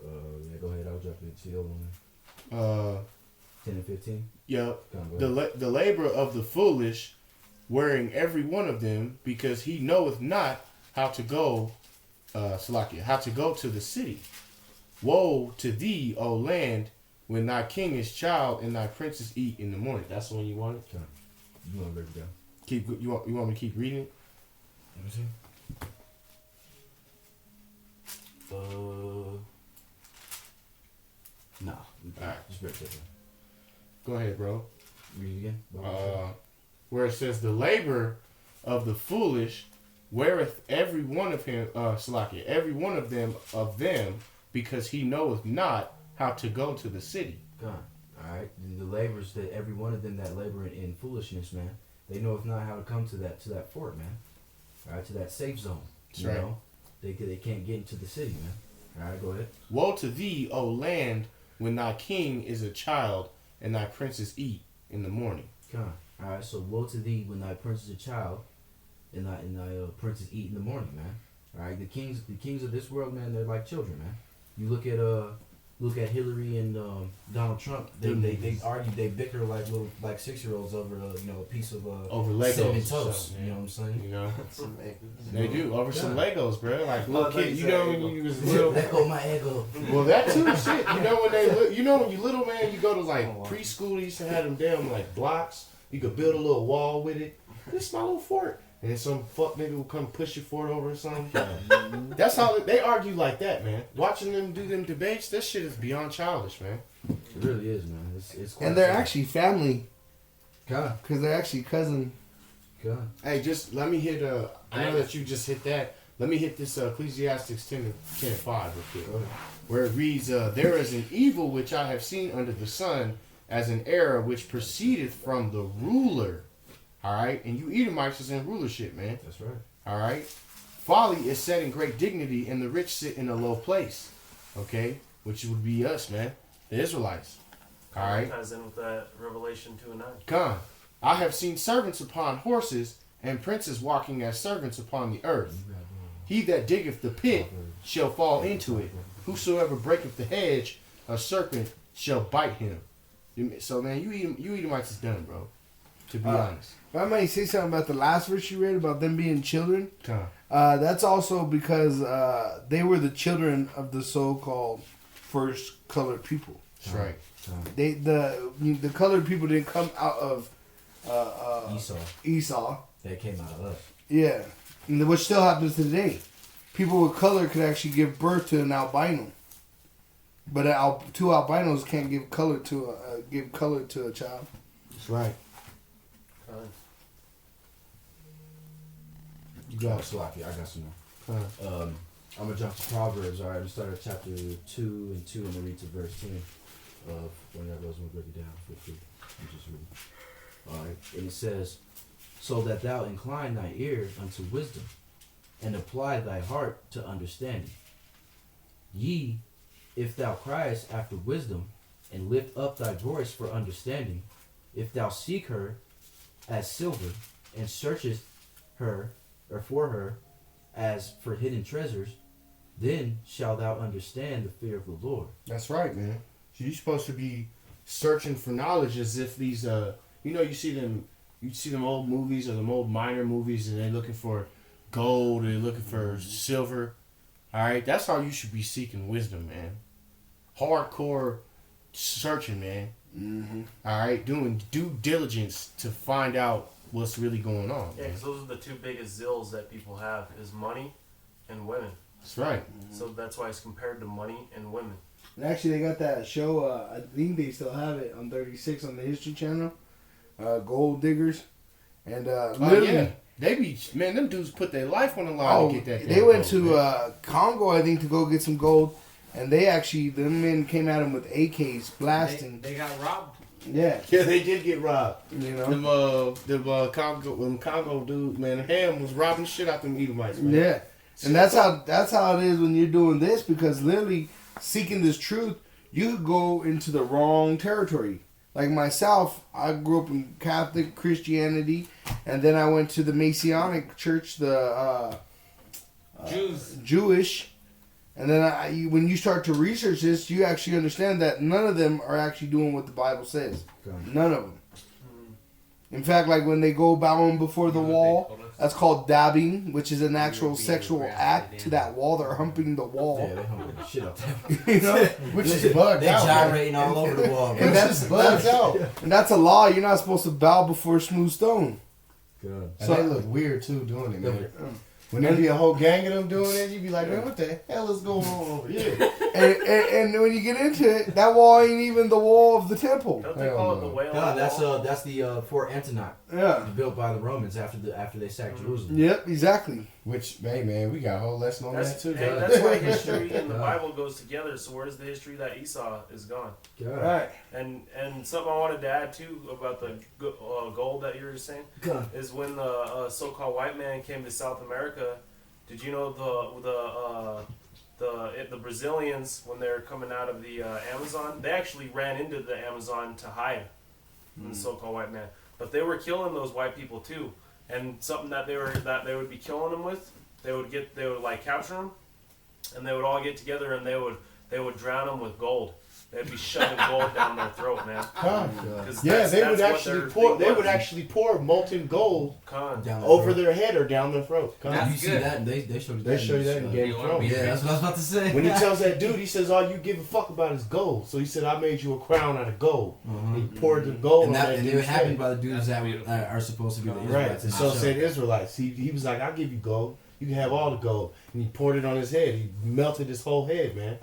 H: Yeah, go ahead. I'll jump into the other one. 10 and 15.
E: Yep. The labor of the foolish, wearing every one of them, because he knoweth not how to go, how to go to the city. Woe to thee, O land, when thy king is child and thy princes eat in the morning. That's the one you wanted?
H: Okay. You want to break it down?
E: You want me to keep reading it?
H: Let me see. Nah.
E: Alright.
H: Just break it down.
E: Go ahead, bro.
H: Read it again.
E: Where it says, the labor of the foolish weareth every one of him, every one of them, because he knoweth not how to go to the city.
H: God. Alright. The labors that every one of them that labor in foolishness, man, they knoweth not how to come to that fort, man. Alright, to that safe zone.
E: That's right.
H: Know? They can't get into the city, man. Alright, go ahead.
E: Woe to thee, O land, when thy king is a child and thy princes eat in the morning.
H: God. Alright, so woe to thee when thy prince is a child and thy princes eat in the morning, man. Alright, the kings of this world, man, they're like children, man. You look at Hillary and Donald Trump. They argue, they bicker like 6-year-olds over a piece of
E: over Legos
H: cinnamon toast. You know what I'm saying?
E: You know, they do over some Legos, bro. Like little kids, when you was little.
H: Let go my ego.
E: Well, that too, shit. When you little, man, you go to like preschool. They used to have them damn like blocks. You could build a little wall with it. This is my little fort. And some fuck nigga will come push your fort over or something. That's how they argue like that, man. Watching them do them debates, that shit is beyond childish, man.
H: It really is, man. It's quite
G: and they're actually family.
H: God.
G: Because they're actually cousin.
H: God.
E: Hey, just let me hit, I know that you just hit that. Let me hit this Ecclesiastes 10 and 5 real quick. Where it reads, there is an evil which I have seen under the sun, as an error which proceedeth from the ruler. All right, and you Edomites is in rulership, man.
H: That's right.
E: All right, folly is set in great dignity, and the rich sit in a low place. Okay, which would be us, man, the Israelites. All right.
F: Ties in with that Revelation 2 and 9.
E: Come, I have seen servants upon horses, and princes walking as servants upon the earth. He that diggeth the pit shall fall into it. Whosoever breaketh the hedge, a serpent shall bite him. So, man, you Edomites is done, bro. To be honest.
G: If I might say something about the last verse you read about them being children,
E: Come.
G: That's also because they were the children of the so-called first colored people.
E: That's right.
G: The colored people didn't come out of Esau.
H: They came out of us.
G: Yeah, and which still happens today. People with color could actually give birth to an albino, but two albinos can't give color to a child.
E: That's right.
H: You got Slocky. I got some more. I'm gonna jump to Proverbs. All right, we start at chapter 2 and 2, and then read to verse 10. When y'all goes, we'll break it down. Feel free. I'm just reading. All right, and it says, so that thou incline thy ear unto wisdom, and apply thy heart to understanding. Ye, if thou criest after wisdom, and lift up thy voice for understanding, if thou seek her as silver, and searchest her, or for her, as for hidden treasures, then shalt thou understand the fear of the Lord.
E: That's right, man. So you're supposed to be searching for knowledge as if these, you see them old movies or them old miner movies, and they're looking for gold, and they're looking for silver. All right, that's how you should be seeking wisdom, man. Hardcore searching, man.
G: Mm-hmm.
E: All right, doing due diligence to find out what's really going on.
F: Yeah, because those are the two biggest zills that people have is money and women.
E: That's right.
F: So that's why it's compared to money and women.
G: And actually, they got that show. I think they still have it on 36 on the History Channel. Gold Diggers, and literally,
E: them dudes put their life on the line to get that.
G: They went to Congo, I think, to go get some gold, and them men came at them with AKs blasting.
L: They got robbed.
G: Yeah,
E: they did get robbed.
G: You know,
E: them Congo dudes, man, Ham was robbing shit out them Edomites, man.
G: Yeah, and that's how it is when you're doing this, because literally seeking this truth, you could go into the wrong territory. Like myself, I grew up in Catholic Christianity, and then I went to the Messianic church, the Jewish, and then when you start to research this, you actually understand that none of them are actually doing what the Bible says. None of them. In fact, like when they go bowing before the wall, that's called dabbing, which is an actual sexual act to that wall. They're humping the wall.
H: Yeah, they're humping the shit up
G: you know,
E: which is bugged
H: They're
E: out.
H: gyrating all over the wall.
G: And that's bugged out. And that's a law. You're not supposed to bow before smooth stone.
E: Good.
G: So
E: they look weird too doing it, man. When there be a whole gang of them doing it, you be like, man, what the hell is going on over here?
G: and when you get into it, that wall ain't even the wall of the temple.
F: Don't they call it the whale?
H: No, that's the Fort Antioch.
G: Yeah,
H: built by the Romans after they sacked Jerusalem.
G: Yep, exactly.
E: Which, hey man, we got a whole lesson on that too.
F: Hey, that's why history and the Bible goes together. So where's the history that Esau is gone?
G: Right.
F: And something I wanted to add too about the gold that you were saying is when the so-called white man came to South America. Did you know the Brazilians, when they're coming out of the Amazon, they actually ran into the Amazon to hide from the so-called white man. But they were killing those white people too. And something that they would be killing them with, they would like capture them, and they would all get together and they would drown them with gold. They'd be shoving gold down their throat, man.
E: Yeah, they would actually pour molten gold over their head or down their throat.
H: You see that? And they showed you that.
E: They show you that in Game of Thrones.
H: Yeah, that's what I was about to say.
E: When he tells that dude, he says, "All you give a fuck about is gold." So he said, "I made you a crown out of gold." He poured the gold on that.
H: And it happened by the dudes that are supposed to be the Israelites.
E: Right. And so said Israelites. He was like, "I'll give you gold. You can have all the gold." And he poured it on his head. He melted his whole head, man.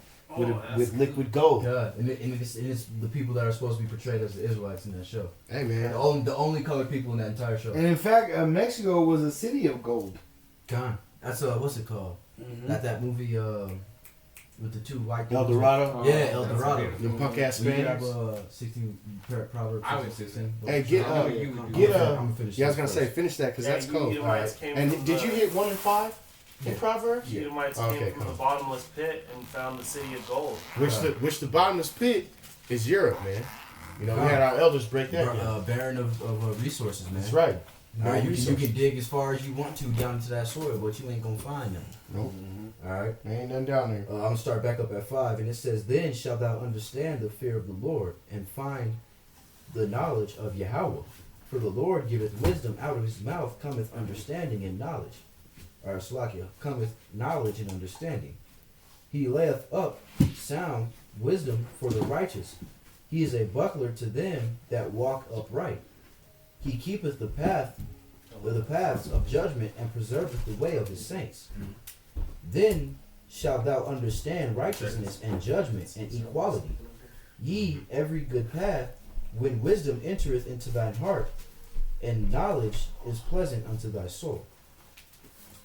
E: With liquid gold.
H: God. And it's the people that are supposed to be portrayed as the Israelites in that show.
E: Hey, man.
H: The only colored people in that entire show.
G: And in fact, Mexico was a city of gold.
H: God. That's what's it called?
G: Mm-hmm.
H: That movie with the two white
E: El Dorado?
H: Yeah, El Dorado.
E: The punk ass Spaniards.
H: 16 Proverbs.
I: I was 16.
E: Hey, I was gonna say finish that because that's cool. And did you hit 1 and 5? In Proverbs?
F: The Edomites came from the bottomless pit and found the city of gold.
E: Which the bottomless pit is Europe, man. You know, we had our elders break that down.
H: Barren of resources, man.
E: That's right.
H: You can dig as far as you want to down into that soil, but you ain't gonna find them.
E: Nope.
H: Alright?
E: There ain't nothing down there.
H: I'm gonna start back up at 5, and it says, "Then shalt thou understand the fear of the Lord, and find the knowledge of YAHAWAH. For the Lord giveth wisdom, out of his mouth cometh understanding and knowledge." Or Slakia, cometh knowledge and understanding. He layeth up sound wisdom for the righteous. He is a buckler to them that walk upright. He keepeth the paths of judgment, and preserveth the way of his saints. Then shalt thou understand righteousness and judgment and equality. Ye every good path, when wisdom entereth into thine heart, and knowledge is pleasant unto thy soul.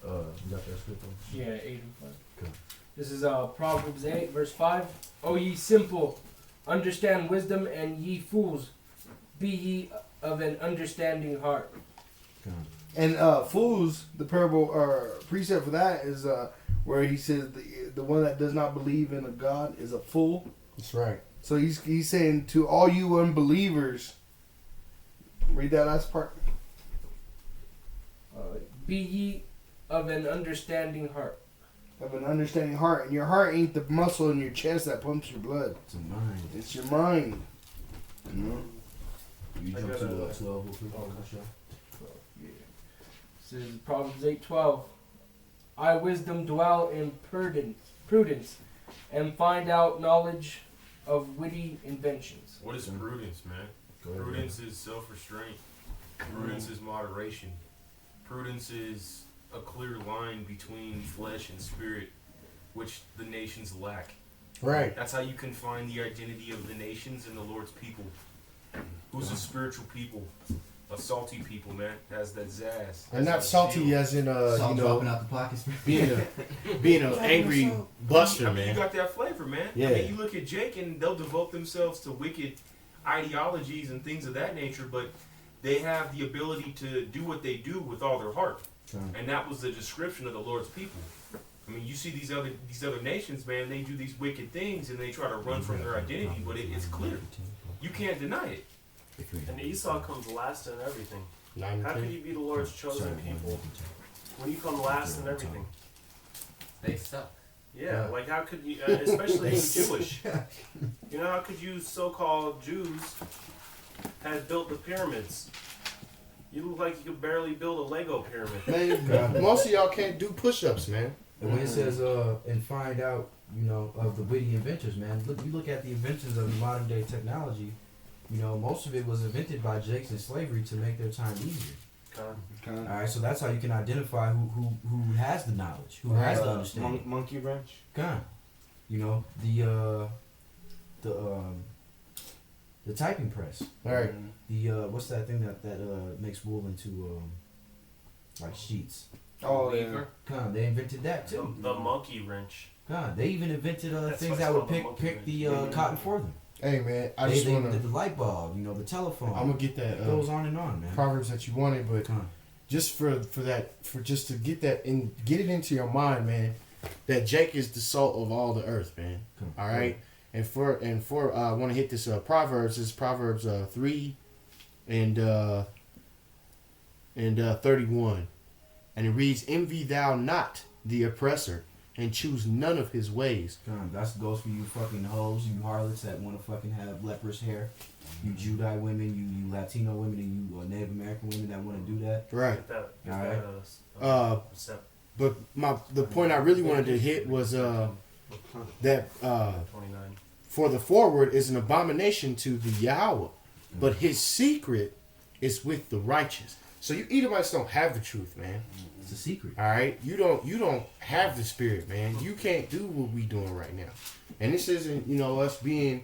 H: You got that script on?
L: Yeah, 8 and 5.
H: Okay.
L: This is Proverbs 8, verse 5. O ye simple, understand wisdom, and ye fools, be ye of an understanding heart.
G: And fools, the parable or precept for that is where he says the one that does not believe in a God is a fool.
E: That's right.
G: So he's saying to all you unbelievers. Read that last part.
L: Be ye of an understanding heart.
G: Of an understanding heart, and your heart ain't the muscle in your chest that pumps your blood.
H: It's a mind.
G: It's your mind. You know.
H: You jump to the 12.
L: This is Proverbs 8:12. I wisdom dwell in prudence, and find out knowledge of witty inventions.
K: What is prudence, man? Prudence is self-restraint. Prudence is moderation. Prudence is a clear line between flesh and spirit, which the nations lack.
E: Right.
K: That's how you can find the identity of the nations and the Lord's people. Who's a spiritual people? A salty people, man. Has that zazz.
E: And not salty as in
H: Salt
E: you know,
H: dropping out the pockets.
E: being an angry buster,
K: I mean, you
E: man.
K: got that flavor, man.
E: Yeah.
K: I mean, you look at Jake and they'll devote themselves to wicked ideologies and things of that nature, but they have the ability to do what they do with all their heart. And that was the description of the Lord's people. I mean, you see these other nations, man, they do these wicked things and they try to run from their identity, but it's clear. You can't deny it.
F: And Esau comes last in everything.
E: 9
F: How
E: and 10.
F: could you be the Lord's chosen people when you come last in everything?
I: They suck.
F: Yeah, like how could you, especially if you're Jewish, you know, how could you so-called Jews had built the pyramids? You look like you could barely build a Lego pyramid.
E: Man, most of y'all can't do push-ups, man.
H: And when it says, and find out, you know, of the witty inventors, man, you look at the inventions of modern day technology, you know, most of it was invented by Jakes in slavery to make their time easier. Alright, so that's how you can identify who has the knowledge, who has the understanding.
J: Monkey wrench.
H: You know, the typing press.
E: Right.
H: The what's that thing that makes wool into like sheets?
G: Oh yeah.
H: They invented that too.
F: The monkey wrench.
H: They even invented
F: That's
H: things
F: what's
H: that would
F: called
H: pick
F: the
H: the cotton for them.
E: Hey man, I
H: They
E: just want
H: did
E: to.
H: the light bulb, you know, the telephone.
E: I'm gonna get that.
H: It goes on and on, man.
E: Proverbs that you wanted, but just for just to get that and get it into your mind, man. That Jake is the salt of all the earth, man. All right, and for I want to hit this Proverbs. Is Proverbs 3 and 31, and it reads, "Envy thou not the oppressor, and choose none of his ways."
H: That goes for you fucking hoes, you harlots that want to fucking have leprous hair, you Judite women, you Latino women, and you Native American women that want to do that.
E: Right.
H: Alright.
E: But the point I really wanted to hit was that for the forward is an abomination to the Yahawah, but his secret is with the righteous. So you Edomites don't have the truth, man.
H: It's a secret.
E: All right, you don't have the spirit, man. You can't do what we doing right now, and this isn't us being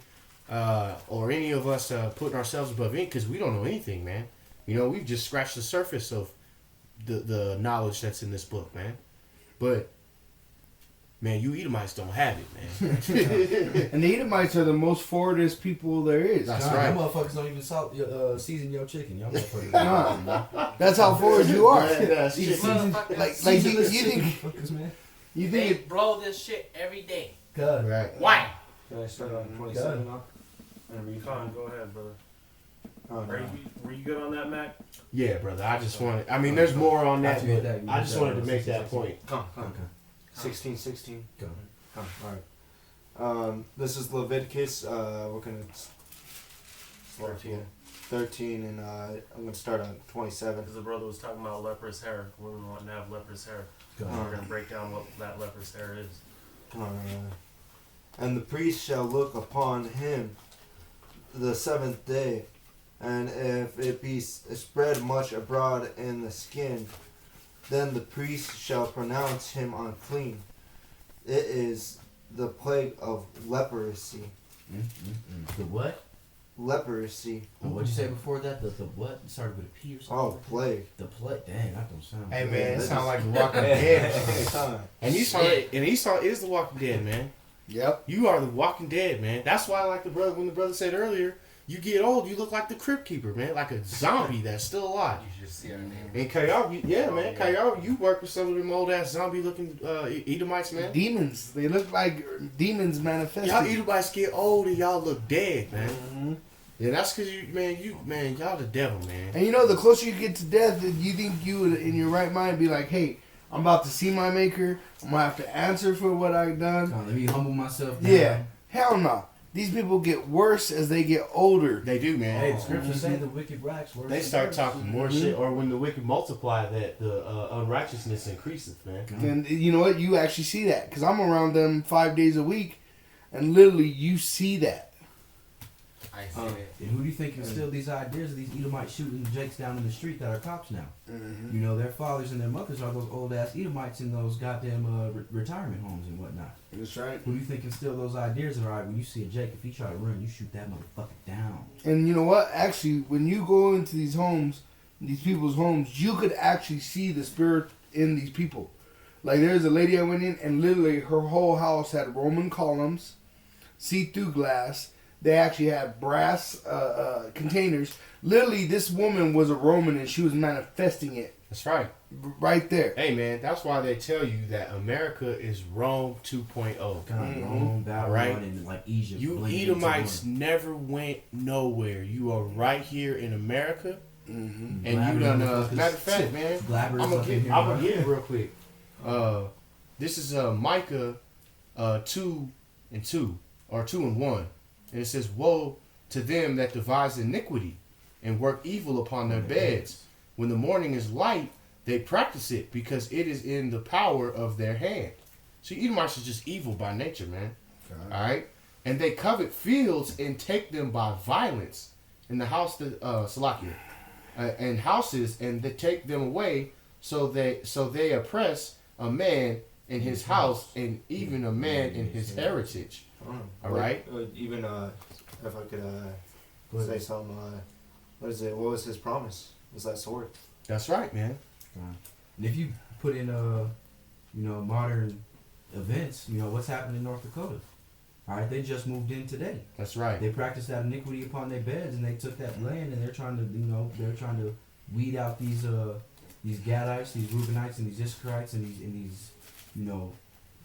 E: or any of us putting ourselves above it, because we don't know anything, man. We've just scratched the surface of the knowledge that's in this book, man. But man, you Edomites don't have it, man.
G: And the Edomites are the most forwardest people there is.
E: That's right.
H: Y'all motherfuckers don't even season your chicken. Y'all motherfuckers.
G: That's how forward you are.
B: You think they blow this shit every day.
H: Good.
E: Right.
B: Why?
J: Can I start on 27 now?
F: Con, go ahead, brother. Were you good on that, Mac?
E: Yeah, brother. I just wanted. I mean, there's more on that, but I just wanted to make that point.
J: Come. 16. Alright. This is Leviticus. We're going to 13 and I'm going to start on 27.
F: Because the brother was talking about leprous hair. Women wanting to have leprous hair. We're going to break down what that leprous hair is.
J: And the priest shall look upon him the 7th day, and if it be spread much abroad in the skin, then the priest shall pronounce him unclean. It is the plague of leprosy.
H: The what?
J: Leprosy.
H: What'd you say before that? The what? It started with a P or something?
J: Oh, plague.
H: The plague. Dang, that don't sound.
E: Hey man, it sounds like The Walking Dead. And Esau is The Walking Dead, man.
G: Yep.
E: You are The Walking Dead, man. That's why, like when the brother said earlier, you get old, you look like the Crypt Keeper, man, like a zombie that's still alive.
I: You should see our name.
E: And Kayar, Kayar, you work with some of them old ass zombie looking Edomites, man.
G: Demons. They look like demons manifesting.
E: Y'all Edomites get old and y'all look dead, man. Mm-hmm. Yeah, that's because y'all the devil, man.
G: And you know, the closer you get to death, you think you would, in your right mind, be like, hey, I'm about to see my maker. I'm going to have to answer for what I've done.
H: Let me humble myself down.
G: Yeah. Hell no. These people get worse as they get older.
E: They do, man.
H: Hey, the scriptures say the wicked wax worse.
E: They start talking more shit, or when the wicked multiply, that the unrighteousness increases, man.
G: And you know what? You actually see that. Because I'm around them 5 days a week, and literally you see that.
I: I see it.
H: And who do you think instilled these ideas of these Edomites shooting Jakes down in the street that are cops now?
G: Mm-hmm.
H: You know, their fathers and their mothers are those old ass Edomites in those goddamn retirement homes and whatnot.
G: That's right.
H: Who do you think instilled those ideas of, all right, when you see a Jake, if he try to run, you shoot that motherfucker down?
G: And you know what? Actually, when you go into these homes, these people's homes, you could actually see the spirit in these people. Like, there's a lady I went in, and literally her whole house had Roman columns, see-through glass. They actually had brass containers. Literally, this woman was a Roman, and she was manifesting it.
E: That's right.
G: Right there.
E: Hey, man, that's why they tell you that America is Rome 2.0.
H: Rome, Babylon,
E: right?
H: And like Egypt.
E: You Edomites never went nowhere. You are right here in America. Mm-hmm. And you done, matter of fact, man, I'm going to get it real quick. This is Micah 2:2, or 2:1. And it says, woe to them that devise iniquity and work evil upon their beds. When the morning is light, they practice it because it is in the power of their hand. See, Edomites is just evil by nature, man. Okay. All right? And they covet fields and take them by violence in the house, and houses, and they take them away. So they oppress a man in his house and even a man in his heritage. All right.
J: Even if I could say something, what is it? What was his promise? Was that sword?
E: That's right, man.
H: And if you put in modern events, what's happening in North Dakota. All right, they just moved in today.
E: That's right.
H: They practiced that iniquity upon their beds, and they took that land, and they're trying to weed out these Gadites, these Reubenites, and these Issacharites, and these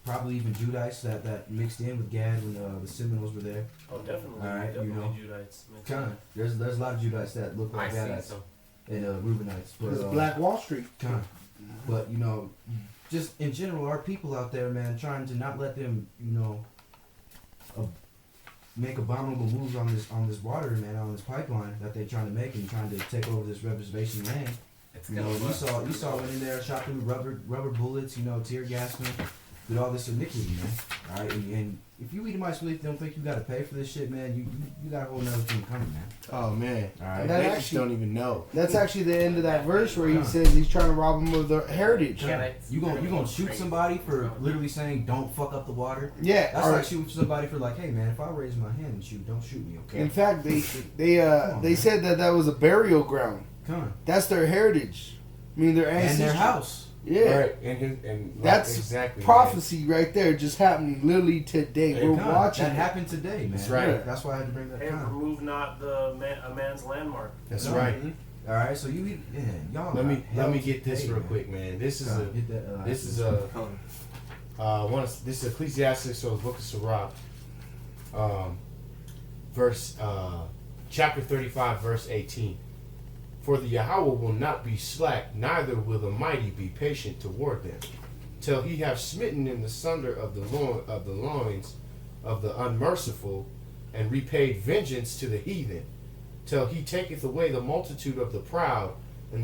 H: probably even Judites that mixed in with Gad when the Seminoles were there.
F: Oh, definitely.
H: All right,
F: definitely Judites.
H: Kind of. There's a lot of Judites that look like Gadites and Reubenites. But
G: it's Black Wall Street.
H: Kind of. But just in general, our people out there, man, trying to not let them, make abominable moves on this water, man, on this pipeline that they're trying to make and trying to take over this reservation land. You saw went in there, shot them with rubber bullets, tear gas them, did all this iniquity, man. All right, and if you Edomites really don't think you got to pay for this shit, man, you got a whole nother thing coming, man.
E: Oh man,
H: all right.
E: They just don't even know.
G: That's actually the end of that verse where he says he's trying to rob them of their heritage.
H: You gonna shoot somebody for literally saying don't fuck up the water?
G: Yeah,
H: that's like shooting somebody for like, hey man, if I raise my hand and shoot, don't shoot me, okay?
G: In fact, they said that was a burial ground. That's their heritage. I mean, their ancestry.
H: And their house.
G: Yeah.
E: Right. And
G: that's
E: exactly
G: prophecy right there, just happening literally today. We're watching.
H: That happened today, man.
E: That's right.
H: That's why I had to bring that
F: up. And remove not a man's landmark.
E: That's right.
H: All right, so y'all.
E: Let me get this real quick, man. This is Ecclesiastes, so Book of Sirach, chapter 35, verse 18. For the Yahawah will not be slack, neither will the mighty be patient toward them, till he have smitten in the sunder of the loins of the unmerciful, and repaid vengeance to the heathen, till he taketh away the multitude of the proud, and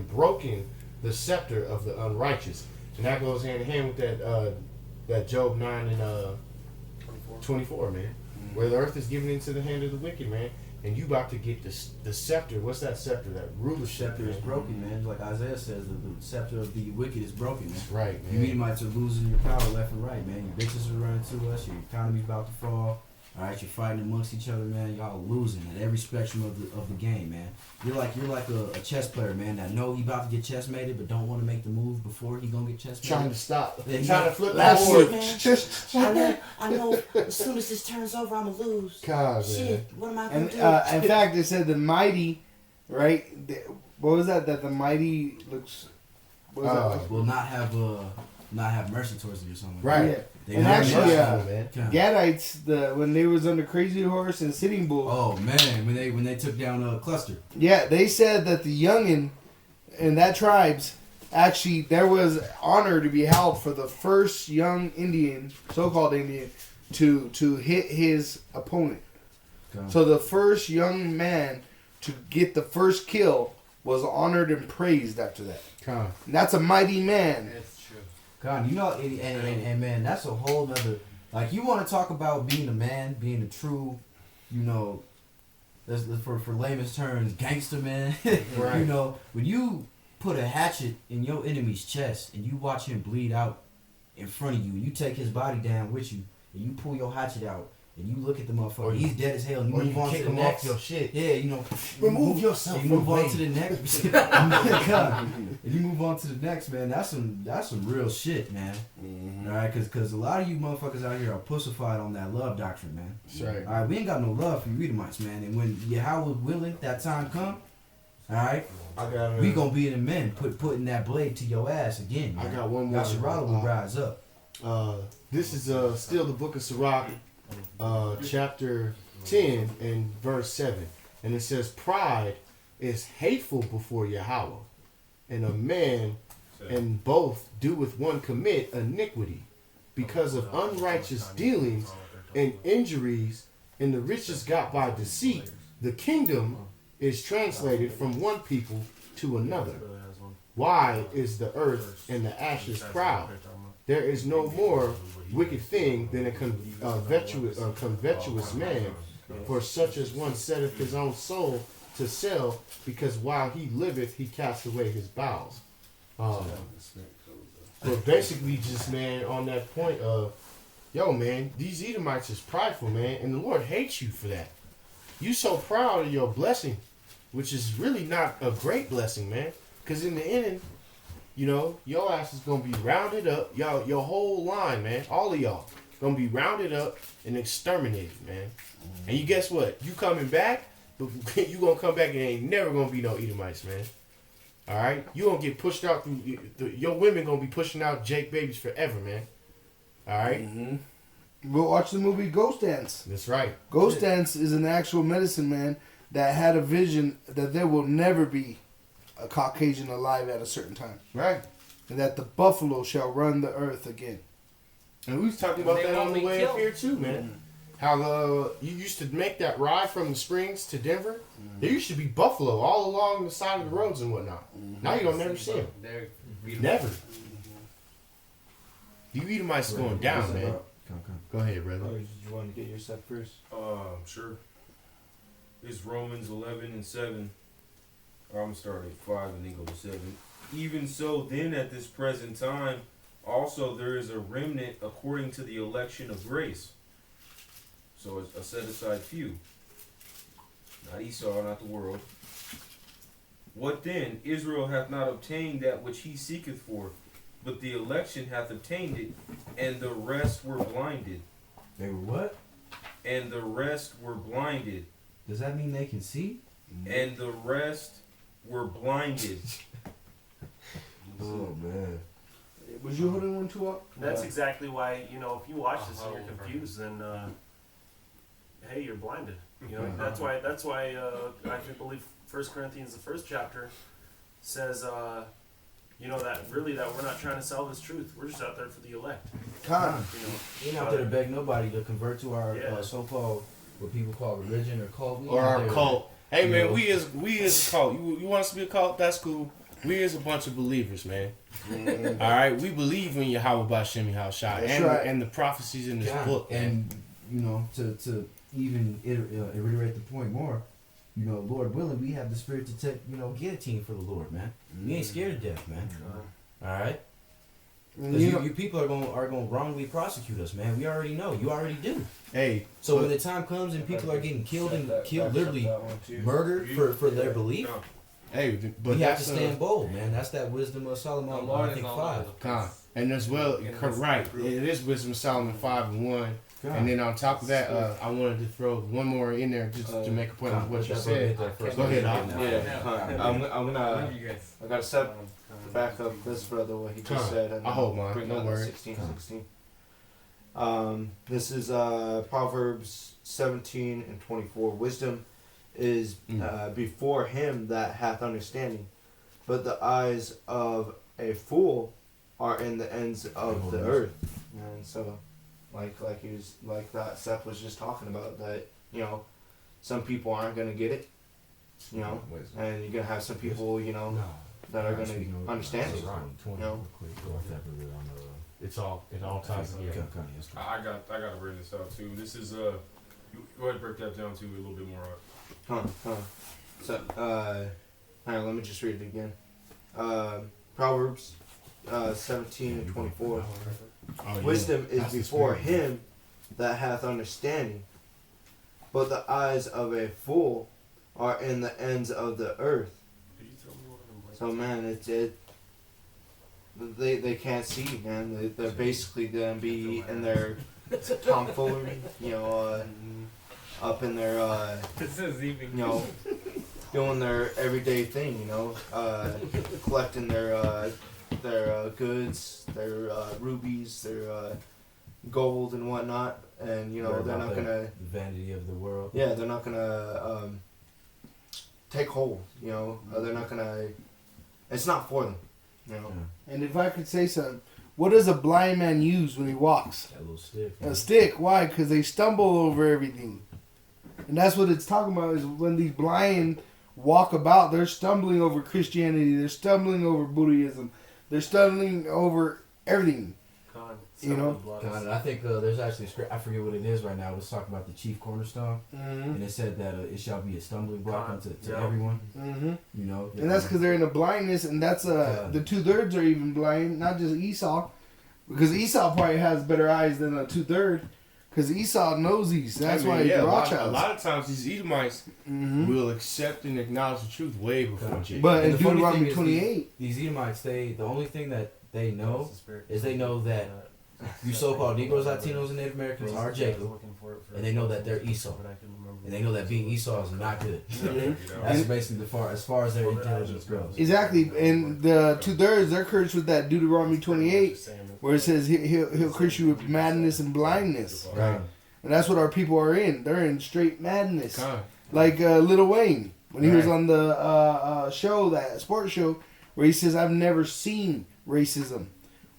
E: broken the scepter of the unrighteous. And that goes hand in hand with that Job 9 and 24, man, where the earth is given into the hand of the wicked, man. And you about to get the scepter. What's that scepter? That rulership.
H: Scepter is broken, man. Like Isaiah says, the scepter of the wicked is broken, man.
E: That's right, man.
H: You Edomites are losing your power left and right, man. Your bitches are running to us. Your economy's about to fall. All right, you're fighting amongst each other, man. Y'all losing at every spectrum of the game, man. You're like a chess player, man, that know he about to get chessmated, but don't want to make the move before he gonna get chessmated.
M: Trying to stop.
H: Yeah,
M: Trying to flip
H: last
M: the board.
H: man. I know. As soon as this turns over, I'ma lose.
M: God,
H: shit.
M: Man.
H: What am I gonna do?
G: In fact, it said the mighty, right? What was that? That the mighty looks. What was that like?
H: Will not have mercy towards you or something.
M: Right.
G: Yeah.
H: They
G: And
H: not
G: actually,
H: merciful,
G: Gadites, when they was under Crazy Horse and Sitting Bull.
H: Oh man, when they took down Cluster.
G: Yeah, they said that the youngin in that tribes actually there was honor to be held for the first young Indian, so-called Indian, to hit his opponent.
H: Okay.
G: So the first young man to get the first kill was honored and praised after that.
M: God.
G: And that's a mighty man.
I: That's true.
H: God, you know, and man, that's a whole nother. Like, you want to talk about being a man, being a true, you know, for layman's terms, gangster man.
M: Right.
H: You know, when you put a hatchet in your enemy's chest and you watch him bleed out in front of you, and you take his body down with you, and you pull your hatchet out, and you look at the motherfucker, he's dead as hell, and you move on to the next.
M: Off your shit.
H: Yeah, you know,
M: Remove yourself.
H: You move on to the next. God. And you move on to the next, man. That's some real shit, man.
M: Mm-hmm.
H: All right, cause a lot of you motherfuckers out here are pussified on that love doctrine, man.
M: That's right.
H: All right, we ain't got no love for you Edomites, man. And when Yahweh willing, that time come, all right, we gonna be the men putting that blade to your ass again. Man.
M: I got one more.
H: Yasharala will rise up.
M: This is still the book of Sirach, chapter 10 and verse 7. And it says, pride is hateful before Yahweh, and a man and both do with one commit iniquity, because of unrighteous dealings and injuries, and the riches got by deceit. The kingdom is translated from one people to another. Why is the earth and the ashes proud? There is no more wicked thing than a covetous man, for such as one setteth his own soul to sell, because while he liveth he casts away his bowels. But basically, just, man, on that point of, yo, man, these Edomites is prideful, man, and the Lord hates you for that. You so proud of your blessing, which is really not a great blessing, man, because in the end, you know, your ass is gonna be rounded up, y'all, your whole line, man, all of y'all, gonna be rounded up and exterminated, man. And you guess what? You coming back, but you gonna come back and ain't never gonna be no Edomites, man. All right, you gonna get pushed out through. Your women gonna be pushing out Jake babies forever, man. All right.
G: Mm-hmm. Go watch the movie Ghost Dance.
M: That's right.
G: Ghost Dance is an actual medicine man that had a vision that there will never be a Caucasian alive at a certain time.
M: Right.
G: And that the buffalo shall run the earth again.
M: And we was talking about that on the way up here too, man. Mm-hmm. How you used to make that ride from the Springs to Denver. Mm-hmm. There used to be buffalo all along the side of the roads and whatnot. Mm-hmm. Now you don't never see them. Never. You Edomites going down, man. Go ahead, brother.
J: Oh, you want to get your stuff first?
K: Sure. It's Romans 11 and 7. I'm going to start at 5 and then go to 7. Even so, then at this present time, also there is a remnant according to the election of grace. So it's a set aside few. Not Esau, not the world. What then? Israel hath not obtained that which he seeketh for, but the election hath obtained it, and the rest were blinded.
H: They were what?
K: And the rest were blinded.
H: Does that mean they can see?
K: And the rest were blinded.
H: Oh, man.
G: Was you holding one too up?
F: That's exactly why, you know, if you watch this and you're confused, then hey, you're blinded. You know, that's why I can believe 1 Corinthians, the first chapter, says, you know, that we're not trying to sell this truth. We're just out there for the elect.
G: Con.
F: You know,
H: we ain't out there to beg nobody to convert to our so-called, what people call religion or cult.
M: Or our cult. Hey, man, we as a cult. You want us to be a cult? That's cool. We is a bunch of believers, man. All right, we believe in YAHAWASHI and the prophecies in this book, man.
H: And you know, to even reiterate the point more, you know, Lord willing, we have the spirit to take, you know, guillotine for the Lord, man. We ain't scared of death, man. All right. Because you people are going to wrongly prosecute us, man. We already know. You already do.
E: Hey.
H: So when the time comes and people are getting killed, literally murdered for their belief,
E: hey, but
H: we have to stand bold, man. That's that wisdom of Solomon, I think 5.
E: And as well, right, it is wisdom of Solomon 5:1. And then on top of that, I wanted to throw one more in there just to make a point of what you said. Go ahead,
J: I gotta set back up this brother what he just said. And
E: I hold mine.
J: bring
E: No
J: out
E: worries.
J: 16:16. This is Proverbs 17:24. Wisdom is before him that hath understanding, but the eyes of a fool are in the ends of the earth. And so, like that Seth was just talking about, that some people aren't gonna get it, and you're gonna have some people that are gonna understand it.
M: It all ties together.
K: I gotta bring this out too. This is go ahead and break that down to a little bit more.
J: So alright, let me just read it again. Proverbs 17:24. Wisdom is before him that hath understanding, but the eyes of a fool are in the ends of the earth. So man, they can't see, man. They're basically gonna be in their tomfoolery, up in their doing their everyday thing, collecting their goods, their rubies, their gold and whatnot, and they're not gonna
H: the vanity of the world.
J: Yeah, they're not gonna take hold. They're not gonna. It's not for them.
G: And if I could say something, what does a blind man use when he walks?
H: That little stick.
G: A stick. Why? Because they stumble over everything. And that's what it's talking about, is when these blind walk about, they're stumbling over Christianity, they're stumbling over Buddhism, they're stumbling over everything.
H: God, I think there's actually a script, I forget what it is right now, it's talking about the chief cornerstone, and it said that it shall be a stumbling block unto everyone.
G: And that's because they're in a blindness, and that's the 2/3 are even blind, not just Esau, because Esau probably has better eyes than a 2/3, because Esau knows these. That's why he's Rothschild.
E: A lot of times these Edomites will accept and acknowledge the truth way before Jesus.
G: But in Deuteronomy 28,
H: these Edomites, the only thing that they know is they know that you so-called Negroes, Latinos, and Native Americans are Jacob, and they know that they're Esau, and they know that being Esau is not good. That's basically as far as their intelligence goes.
G: Exactly, and the 2/3 they're cursed with that Deuteronomy 28, where it says he'll curse you with madness and blindness.
E: Right.
G: And that's what our people are in. They're in straight madness. Like Lil Wayne, when he was on the show, that sports show, where he says, "I've never seen racism."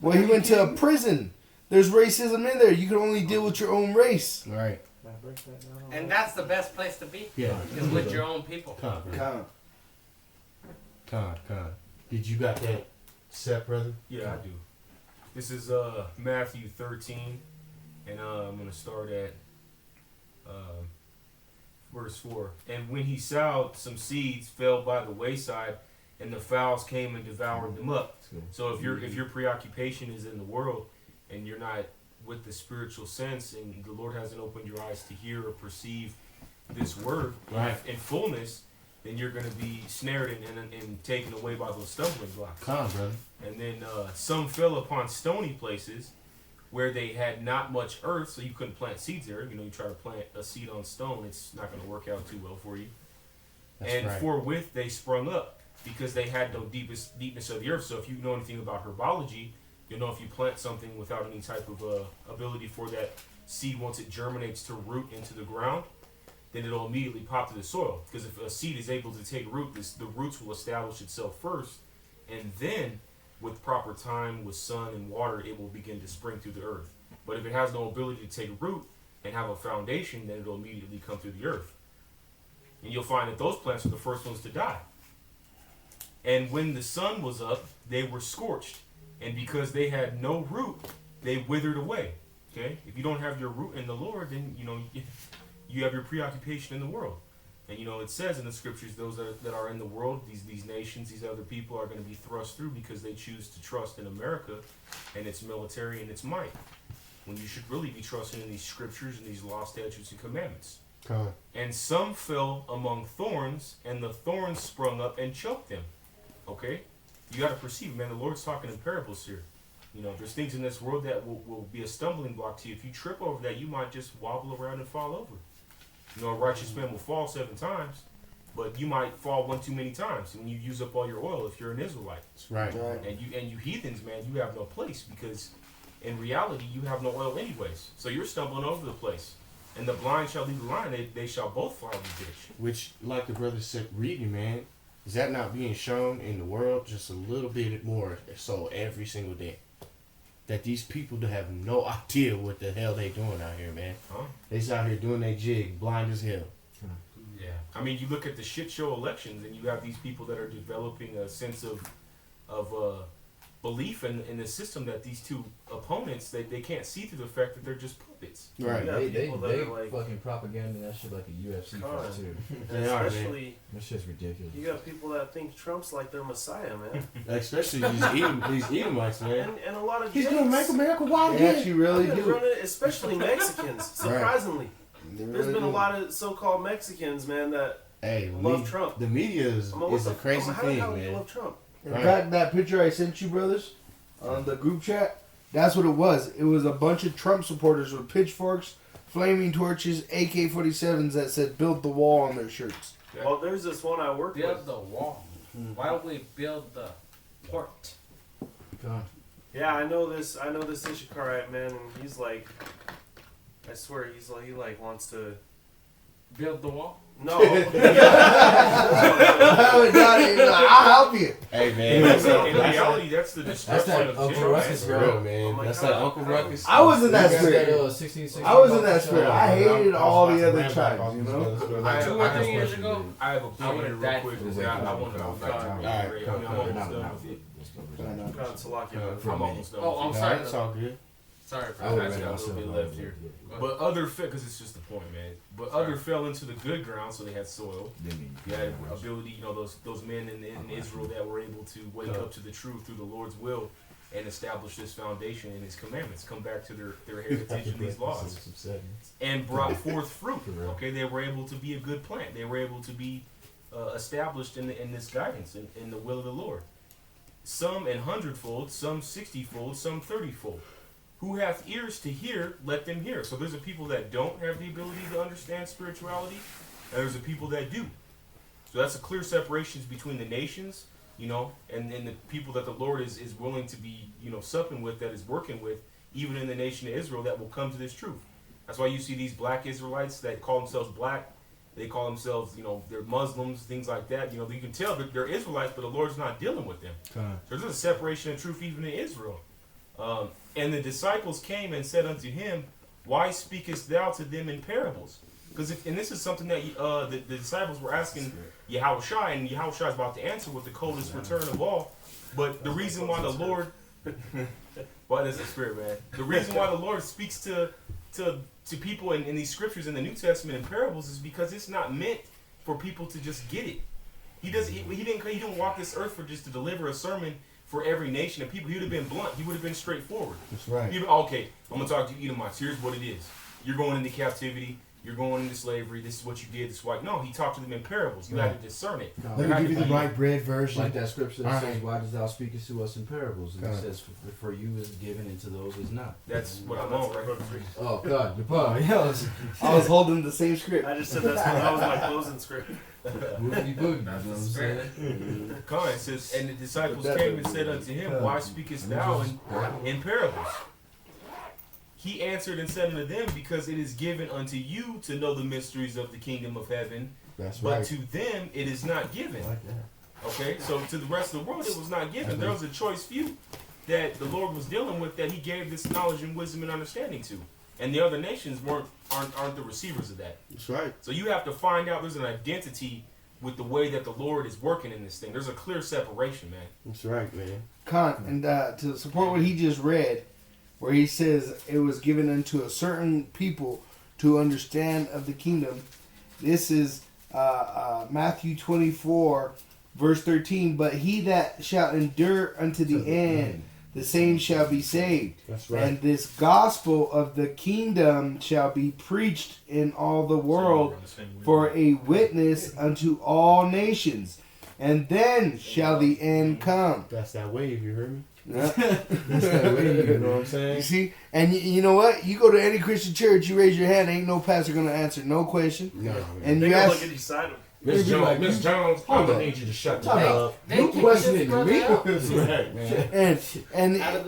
G: Well, he went to a prison. There's racism in there. You can only deal with your own race.
E: Right.
L: And that's the best place to be.
E: Yeah.
L: Is with your own people.
E: Con. Did you got that set, brother?
K: Yeah, I do. This is Matthew 13, and I'm going to start at verse 4. And when he sowed, some seeds fell by the wayside, and the fowls came and devoured them up. So if your preoccupation is in the world, and you're not with the spiritual sense, and the Lord hasn't opened your eyes to hear or perceive this word in fullness, then you're going to be snared and taken away by those stumbling blocks.
E: Come on, brother.
K: And then some fell upon stony places where they had not much earth, so you couldn't plant seeds there. You try to plant a seed on stone, it's not going to work out too well for you. Forthwith they sprung up, because they had no deepness of the earth. So if you know anything about herbology, you'll know if you plant something without any type of ability for that seed, once it germinates, to root into the ground, then it'll immediately pop to the soil. Because if a seed is able to take root, the roots will establish itself first, and then with proper time, with sun and water, it will begin to spring through the earth. But if it has no ability to take root and have a foundation, then it'll immediately come through the earth. And you'll find that those plants are the first ones to die. And when the sun was up, they were scorched. And because they had no root, they withered away. Okay? If you don't have your root in the Lord, then you have your preoccupation in the world. And it says in the scriptures, those that are in the world, these nations, these other people are going to be thrust through because they choose to trust in America and its military and its might, when you should really be trusting in these scriptures and these law, statutes, and commandments. And some fell among thorns, and the thorns sprung up and choked them. Okay? You got to perceive, man, the Lord's talking in parables here. There's things in this world that will be a stumbling block to you. If you trip over that, you might just wobble around and fall over. A righteous man will fall 7 times, but you might fall 1 too many times when you use up all your oil if you're an Israelite.
M: That's right.
K: And you heathens, man, you have no place, because in reality you have no oil anyways. So you're stumbling over the place. And the blind shall lead the blind; they shall both fall in the ditch.
M: Which, like the brother said, reading, man, is that not being shown in the world just a little bit more so every single day? That these people have no idea what the hell they doing out here, man. They just out here doing their jig, blind as hell.
K: Yeah. I mean, you look at the shit show elections, and you have these people that are developing a sense of belief in the system that these two opponents, they can't see through the fact that they're just puppets.
H: Right. They like, fucking propaganda that shit like a UFC fight too.
F: They are, man.
H: That shit's ridiculous.
F: You got people that think Trump's like their messiah, man.
M: Especially these Edomites, man.
F: And a lot of
G: He's gonna make America wild again. They actually really do.
F: Especially Mexicans, surprisingly.
G: Really
F: There's been a lot of so-called Mexicans, man, that love Trump.
M: The media is a crazy thing,
F: how
M: man.
F: You love Trump?
G: In fact, that picture I sent you, brothers, on the group chat, that's what it was. It was a bunch of Trump supporters with pitchforks, flaming torches, AK-47s that said "Build the Wall" on their shirts.
F: Well, there's this one I work with.
L: Build the wall. Why don't we build the port?
F: Yeah, I know this Ishikarite man, and he's like, I swear, he wants to
L: build the wall.
F: No.
G: I'll help you.
M: Hey, man.
K: In reality, that's the destruction of
H: Uncle Ruckus,
M: bro, man. That's like Uncle Ruckus.
G: I was in that spirit. I was in that spirit. I hated all the other tribes, you know?
L: 2 or 3 years ago,
K: I have a point real quick. I want to go back. I'm almost done with it. I'm almost done.
L: Oh, I'm sorry.
M: It's all good.
L: Sorry for
K: I got a little bit left here. But other fell, because it's just the point, man. But other fell into the good ground, so they had soil. You had ability, those men in Israel that were able to wake up to the truth through the Lord's will and establish this foundation and His commandments, come back to their heritage and these laws, and brought forth fruit. Okay, they were able to be a good plant. They were able to be established in this guidance, in the will of the Lord. Some in 100-fold, some 60-fold, some 30-fold. Who hath ears to hear, let them hear. So there's a people that don't have the ability to understand spirituality, and there's a people that do. So that's a clear separation between the nations, and the people that the Lord is willing to be, supping with, that is working with, even in the nation of Israel, that will come to this truth. That's why you see these black Israelites that call themselves black. They call themselves, they're Muslims, things like that. You can tell that they're Israelites, but the Lord's not dealing with them. So there's a separation of truth even in Israel. And the disciples came and said unto him, Why speakest thou to them in parables? Because this is something that the disciples were asking YAHAWASHI, and YAHAWASHI is about to answer with the coldest return of all. But the reason why the Lord, why that's the spirit, man. The reason why the Lord speaks to people in these scriptures in the New Testament in parables is because it's not meant for people to just get it. He didn't walk this earth for just to deliver a sermon for every nation of people. He would have been blunt. He would have been straightforward.
M: That's right.
K: Okay, I'm going to talk to you Edomites. Here's what it is. You're going into captivity. You're going into slavery. This is what you did. This is why. No, he talked to them in parables. You had to discern it.
M: Let me give you the right bread version.
H: Like that scripture that says, Why dost thou speakest to us in parables? And it says, for you is given, and to those is not.
K: That's what I'm on, right?
H: Oh, God. Your part.
G: I was holding the same script.
F: I just said that was my closing script.
H: Boogie boogie. That's what I'm saying.
K: It says, and the disciples came and said unto him, Why speakest thou in parables? He answered and said unto them, Because it is given unto you to know the mysteries of the kingdom of heaven, but to them it is not given. Okay, so to the rest of the world it was not given. There was a choice few that the Lord was dealing with that He gave this knowledge and wisdom and understanding to, and the other nations aren't the receivers of that.
M: That's right.
K: So you have to find out there's an identity with the way that the Lord is working in this thing. There's a clear separation, man.
M: That's right, man.
G: And to support what he just read, where he says it was given unto a certain people to understand of the kingdom, this is Matthew 24, verse 13. But he that shall endure unto the end, the same shall be saved.
M: That's right.
G: And this gospel of the kingdom shall be preached in all the world for a witness unto all nations. And then shall the end come.
M: That's that wave, you heard me?
G: Yeah.
M: That's that wave, you know what I'm saying?
G: You see? And you know what? You go to any Christian church, you raise your hand, ain't no pastor going to answer no question.
M: No, man.
G: And
F: They
G: you
F: gonna
G: ask...
F: look at each side of them.
K: Miss Jones, Miss Jones, I'm
M: Hold
K: gonna
M: up.
K: need you to shut the
M: Time
K: hell
M: out.
K: up.
M: You questioning me?
K: That's right, man.
G: And
I: Out of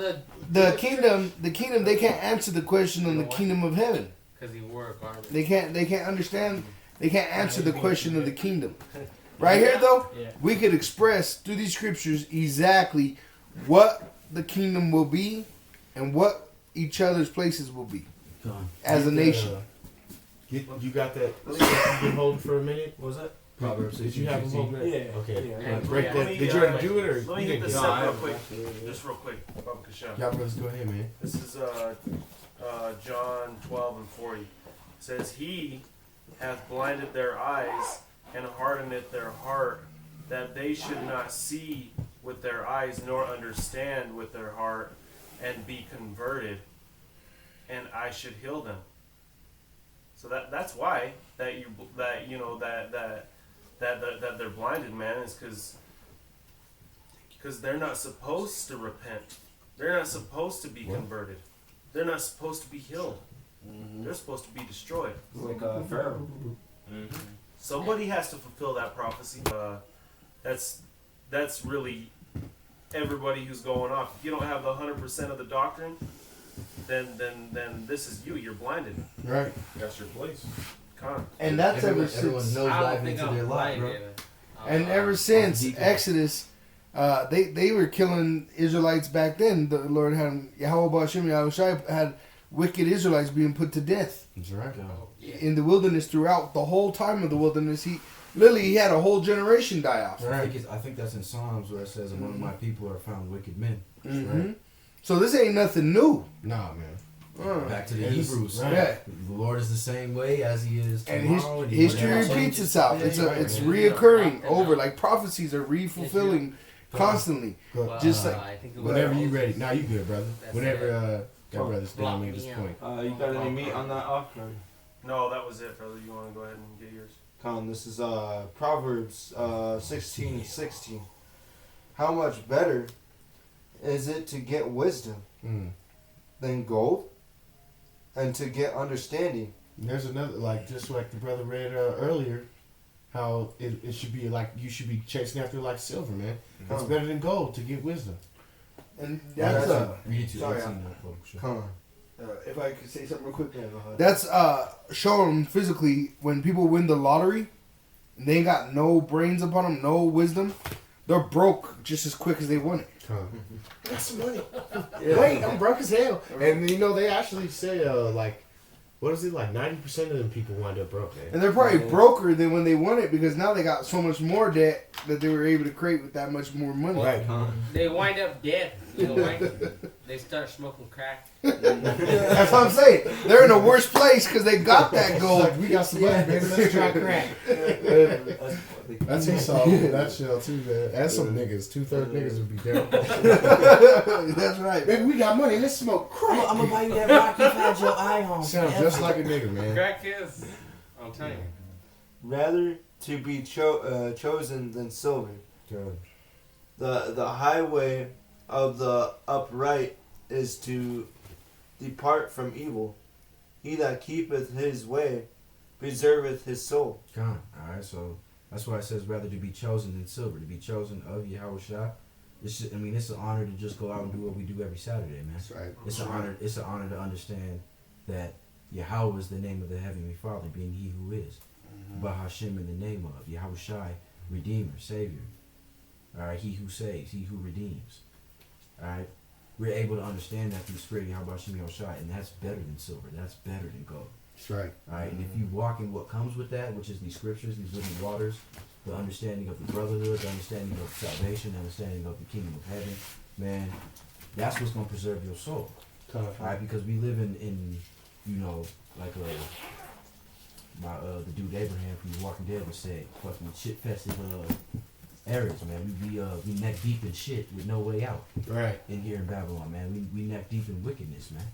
G: the kingdom, they can't answer the question on the kingdom of heaven.
I: because he wore a garment.
G: They can't understand. They can't answer the question of the kingdom. Right here, though, we could express through these scriptures exactly what the kingdom will be and what each other's places will be as a nation.
M: You got that? You been holding for a minute?
H: What was that? Proverbs.
M: Did you have them hold that?
F: Yeah.
M: Okay.
F: Yeah.
M: Break that.
F: Let me,
M: Did you already do it or
F: Let me
M: you
F: get
M: didn't
F: this
M: do it?
F: up real quick. Just real quick. Baba Kashan.
M: Y'all brothers, go ahead, man.
F: This is John 12 and 40. It says, He hath blinded their eyes and hardeneth their heart, that they should not see with their eyes nor understand with their heart and be converted, and I should heal them. So that's why that they're blinded, man, is because they're not supposed to repent. They're not supposed to be converted. They're not supposed to be healed. They're supposed to be destroyed.
J: Like Pharaoh.
F: Somebody has to fulfill that prophecy. That's really everybody who's going off. If you don't have the 100% of the doctrine, then this is you. You're blinded.
G: Right.
K: That's your place.
G: And that's
H: everyone
G: since
H: knows diving into their life, bro.
G: And ever since Exodus, they were killing Israelites back then. The Lord had YAHAWASHI had wicked Israelites being put to death.
M: That's right.
G: In the wilderness throughout the whole time of the wilderness. He had a whole generation die off.
H: Right. I think that's in Psalms where it says, "Among my people are found wicked men."
G: Right. So this ain't nothing new.
M: Nah, man.
H: Back to the Hebrews.
G: Right. Yeah.
H: The Lord is the same way as He is
G: And
H: tomorrow.
G: history repeats itself. It's reoccurring over. Like prophecies are re-fulfilling constantly. Just like
M: whenever you ready. Nah, you good, brother. Whenever got brothers down me at this point.
J: You got any meat on that offering?
F: No, that was it, brother. You want to go ahead and get yours?
J: Colin, this is Proverbs 16:16. How much better is it to get wisdom than gold, and to get understanding?
M: There's another, just like the brother read earlier, how it should be like you should be chasing after like silver, man. It's better than gold to get wisdom.
G: And that's
J: sorry, come on.
G: If I could say something real quick, that's showing physically when people win the lottery, and they ain't got no brains upon them, no wisdom, they're broke just as quick as they won it.
M: I got some money. Wait, I'm broke as hell. And they actually say what is it, like 90% of them people wind up broke, man.
G: And they're probably broker than when they won it because now they got so much more debt that they were able to create with that much more money.
M: Right.
I: They wind up dead. They start smoking crack.
G: That's what I'm saying. They're in a worse place because they got that gold.
M: We got some money, man. Let's try crack. That's Esau. That's shell too, man. And some niggas. 2/3 niggas would be down.
G: That's right.
M: Baby, we got money. Let's smoke crack.
H: I'm gonna buy you that rock you've had your eye on.
M: Sounds just like a nigga, man.
I: Crack is. I'm telling you.
J: Rather to be chosen than silver.
M: Good.
J: The highway of the upright is to depart from evil. He that keepeth his way preserveth his soul.
H: God. Alright, so that's why it says rather to be chosen than silver. To be chosen of YAHAWASHI. It's an honor to just go out and do what we do every Saturday, man.
G: That's right.
H: It's an honor to understand that Yahweh is the name of the Heavenly Father, being He who is. Bahashim in the name of YAHAWASHI, Redeemer, Savior. Alright, He who saves, He who redeems. Alright, we're able to understand that through the Spirit of YAHAWASHI, and that's better than silver. That's better than gold.
G: That's right.
H: Alright, and if you walk in what comes with that, which is these scriptures, these living waters, the understanding of the brotherhood, the understanding of salvation, the understanding of the kingdom of heaven, man, that's what's going to preserve your soul. Alright, because we live in the dude Abraham from The Walking Dead would say, fucking shit-fested areas, man. We neck deep in shit with no way out.
E: Right.
H: In here in Babylon, man. We neck deep in wickedness, man.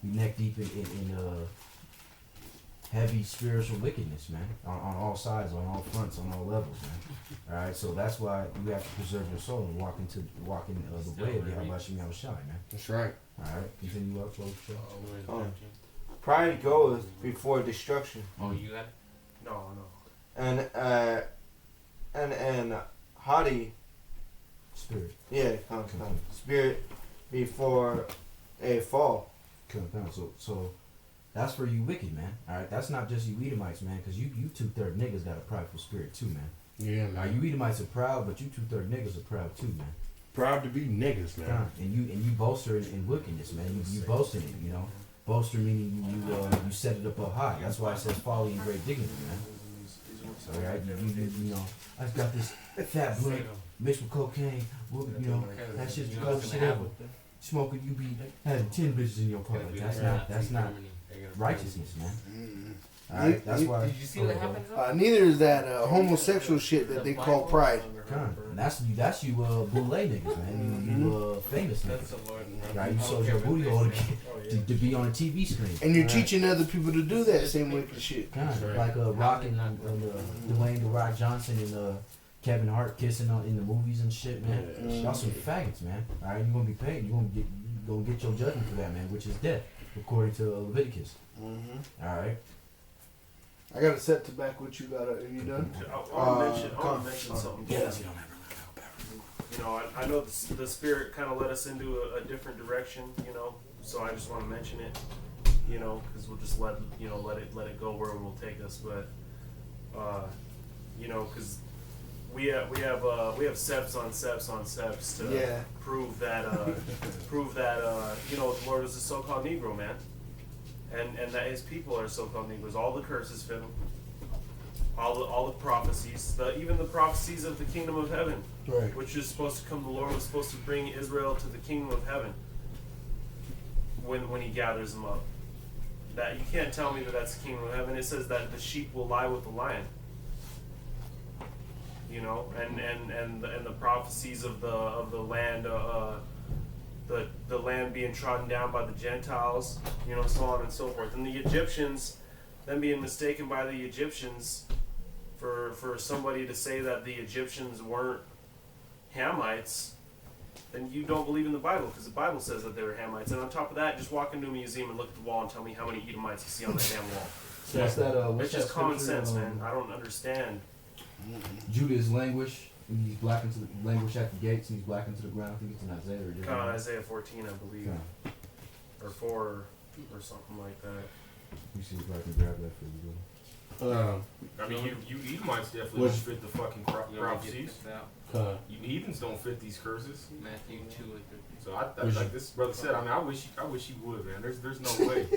H: We neck deep in heavy spiritual wickedness, man. On all sides, on all fronts, on all levels, man. Alright, so that's why you have to preserve your soul and walk in the way of YAHAWASHI, man.
E: That's right.
H: Alright, continue up, folks.
J: Pride goes before destruction.
I: Oh, you got it?
F: No.
J: And haughty
H: spirit.
J: Yeah, spirit before a fall.
H: So that's for you wicked, man. Alright, that's not just you Edomites, man, because you 2/3 niggas got a prideful spirit too, man.
E: Yeah, man.
H: You Edomites are proud, but you 2/3 niggas are proud too, man.
E: Proud to be niggas, man.
H: And you boaster in wickedness, man. You boast in it, you know. Boaster meaning you set it up high. That's why it says folly and great dignity, man. So right, you know, I've got this fat blood mixed with cocaine. You know, that shit's the coolest shit ever. Smoking, you be having 10 bitches in your pocket. That's not righteousness, man. Alright, that's why.
I: Did you see what happened?
G: Neither is that homosexual shit that they call pride.
H: And that's you boule niggas, man. You famous niggas. Right, you sold your booty hole to be on a TV screen.
G: And you're teaching other people to do that same wicked shit.
H: Like Rock and Dwayne The Rock Johnson and Kevin Hart kissing in the movies and shit, man. Y'all some faggots, man. Alright, you gonna be paid. You gonna get your judgment for that, man, which is death, according to Leviticus. Alright.
G: I got it set to back what you got. Are you done?
F: I want to mention something.
H: Yes.
F: You know, I know the Spirit kind of led us into a different direction, you know, so I just want to mention it, you know, because we'll just let it go where it will take us. But, you know, because we have steps on steps on steps to prove that you know, the Lord is a so-called Negro, man. And that his people are so-called Negroes. All the curses fit them. All the prophecies, even the prophecies of the kingdom of heaven,
E: right,
F: which is supposed to come. The Lord was supposed to bring Israel to the kingdom of heaven when He gathers them up. That you can't tell me that that's the kingdom of heaven. It says that the sheep will lie with the lion. You know, and the prophecies of the land. The land being trodden down by the Gentiles, you know, so on and so forth. And the Egyptians, them being mistaken by the Egyptians for somebody to say that the Egyptians weren't Hamites, then you don't believe in the Bible, because the Bible says that they were Hamites. And on top of that, just walk into a museum and look at the wall and tell me how many Edomites you see on that damn wall.
H: So
F: it's just common sense, man. I don't understand.
H: Judah is languish. And he's black into the language at the gates, and he's black into the ground. I think it's in Isaiah. Or
F: Isaiah 14, I believe, or 4, or something like that.
H: You see if I can grab that for you.
K: I mean, you Edomites definitely don't fit the fucking prophecies. You heathens don't fit these curses.
I: Matthew 2.
K: So I like this brother said. I mean, I wish you would, man. There's no way.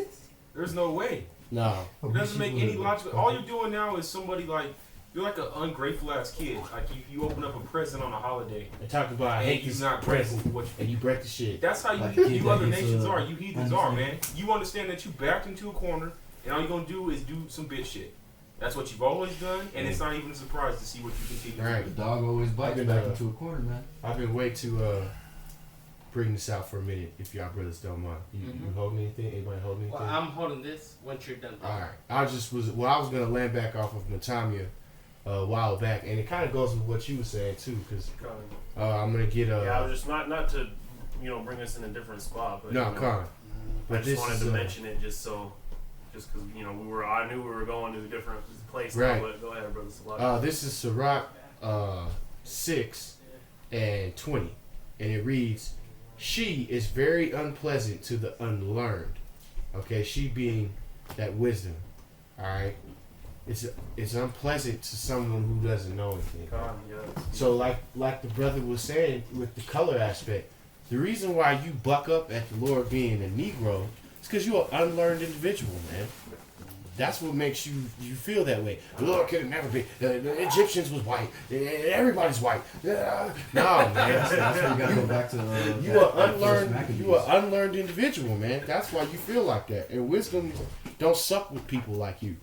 K: There's no way.
E: No.
K: It doesn't make any logical. All you're doing now is somebody like. You're like an ungrateful ass kid. Like you open up a present on a holiday.
E: And talk about I hate this
K: not
E: present,
K: for what
E: and you break the shit.
K: That's how you other nations are. You heathens are, man. You understand that you backed into a corner, and all you're gonna do is do some bitch shit. That's what you've always done, and it's not even a surprise to see what you continue to do.
H: The dog always bites back into a corner, man.
E: I've been waiting to bring this out for a minute, if y'all brothers don't mind. You holding anything? Anybody holding anything?
I: Well, I'm holding this once you're done.
E: All right. I was gonna land back off of Matanya a while back, and it kind of goes with what you were saying too, because I'm gonna get
F: I was just not to bring us in a different spot, but I just wanted to mention it just because I knew we were going to a different place.
E: Right.
F: Now, but go ahead, brother Salaki.
E: This is Sirach 6 and 20, and it reads, "She is very unpleasant to the unlearned." Okay, she being that wisdom. All right. It's unpleasant to someone who doesn't know anything. So like the brother was saying with the color aspect, the reason why you buck up at the Lord being a Negro is because you're an unlearned individual, man. That's what makes you feel that way. The Lord could have never been. The Egyptians was white. Everybody's white. No, man.
H: That's why you gotta go back to
E: you are unlearned individual, man. That's why you feel like that. And wisdom don't suck with people like you.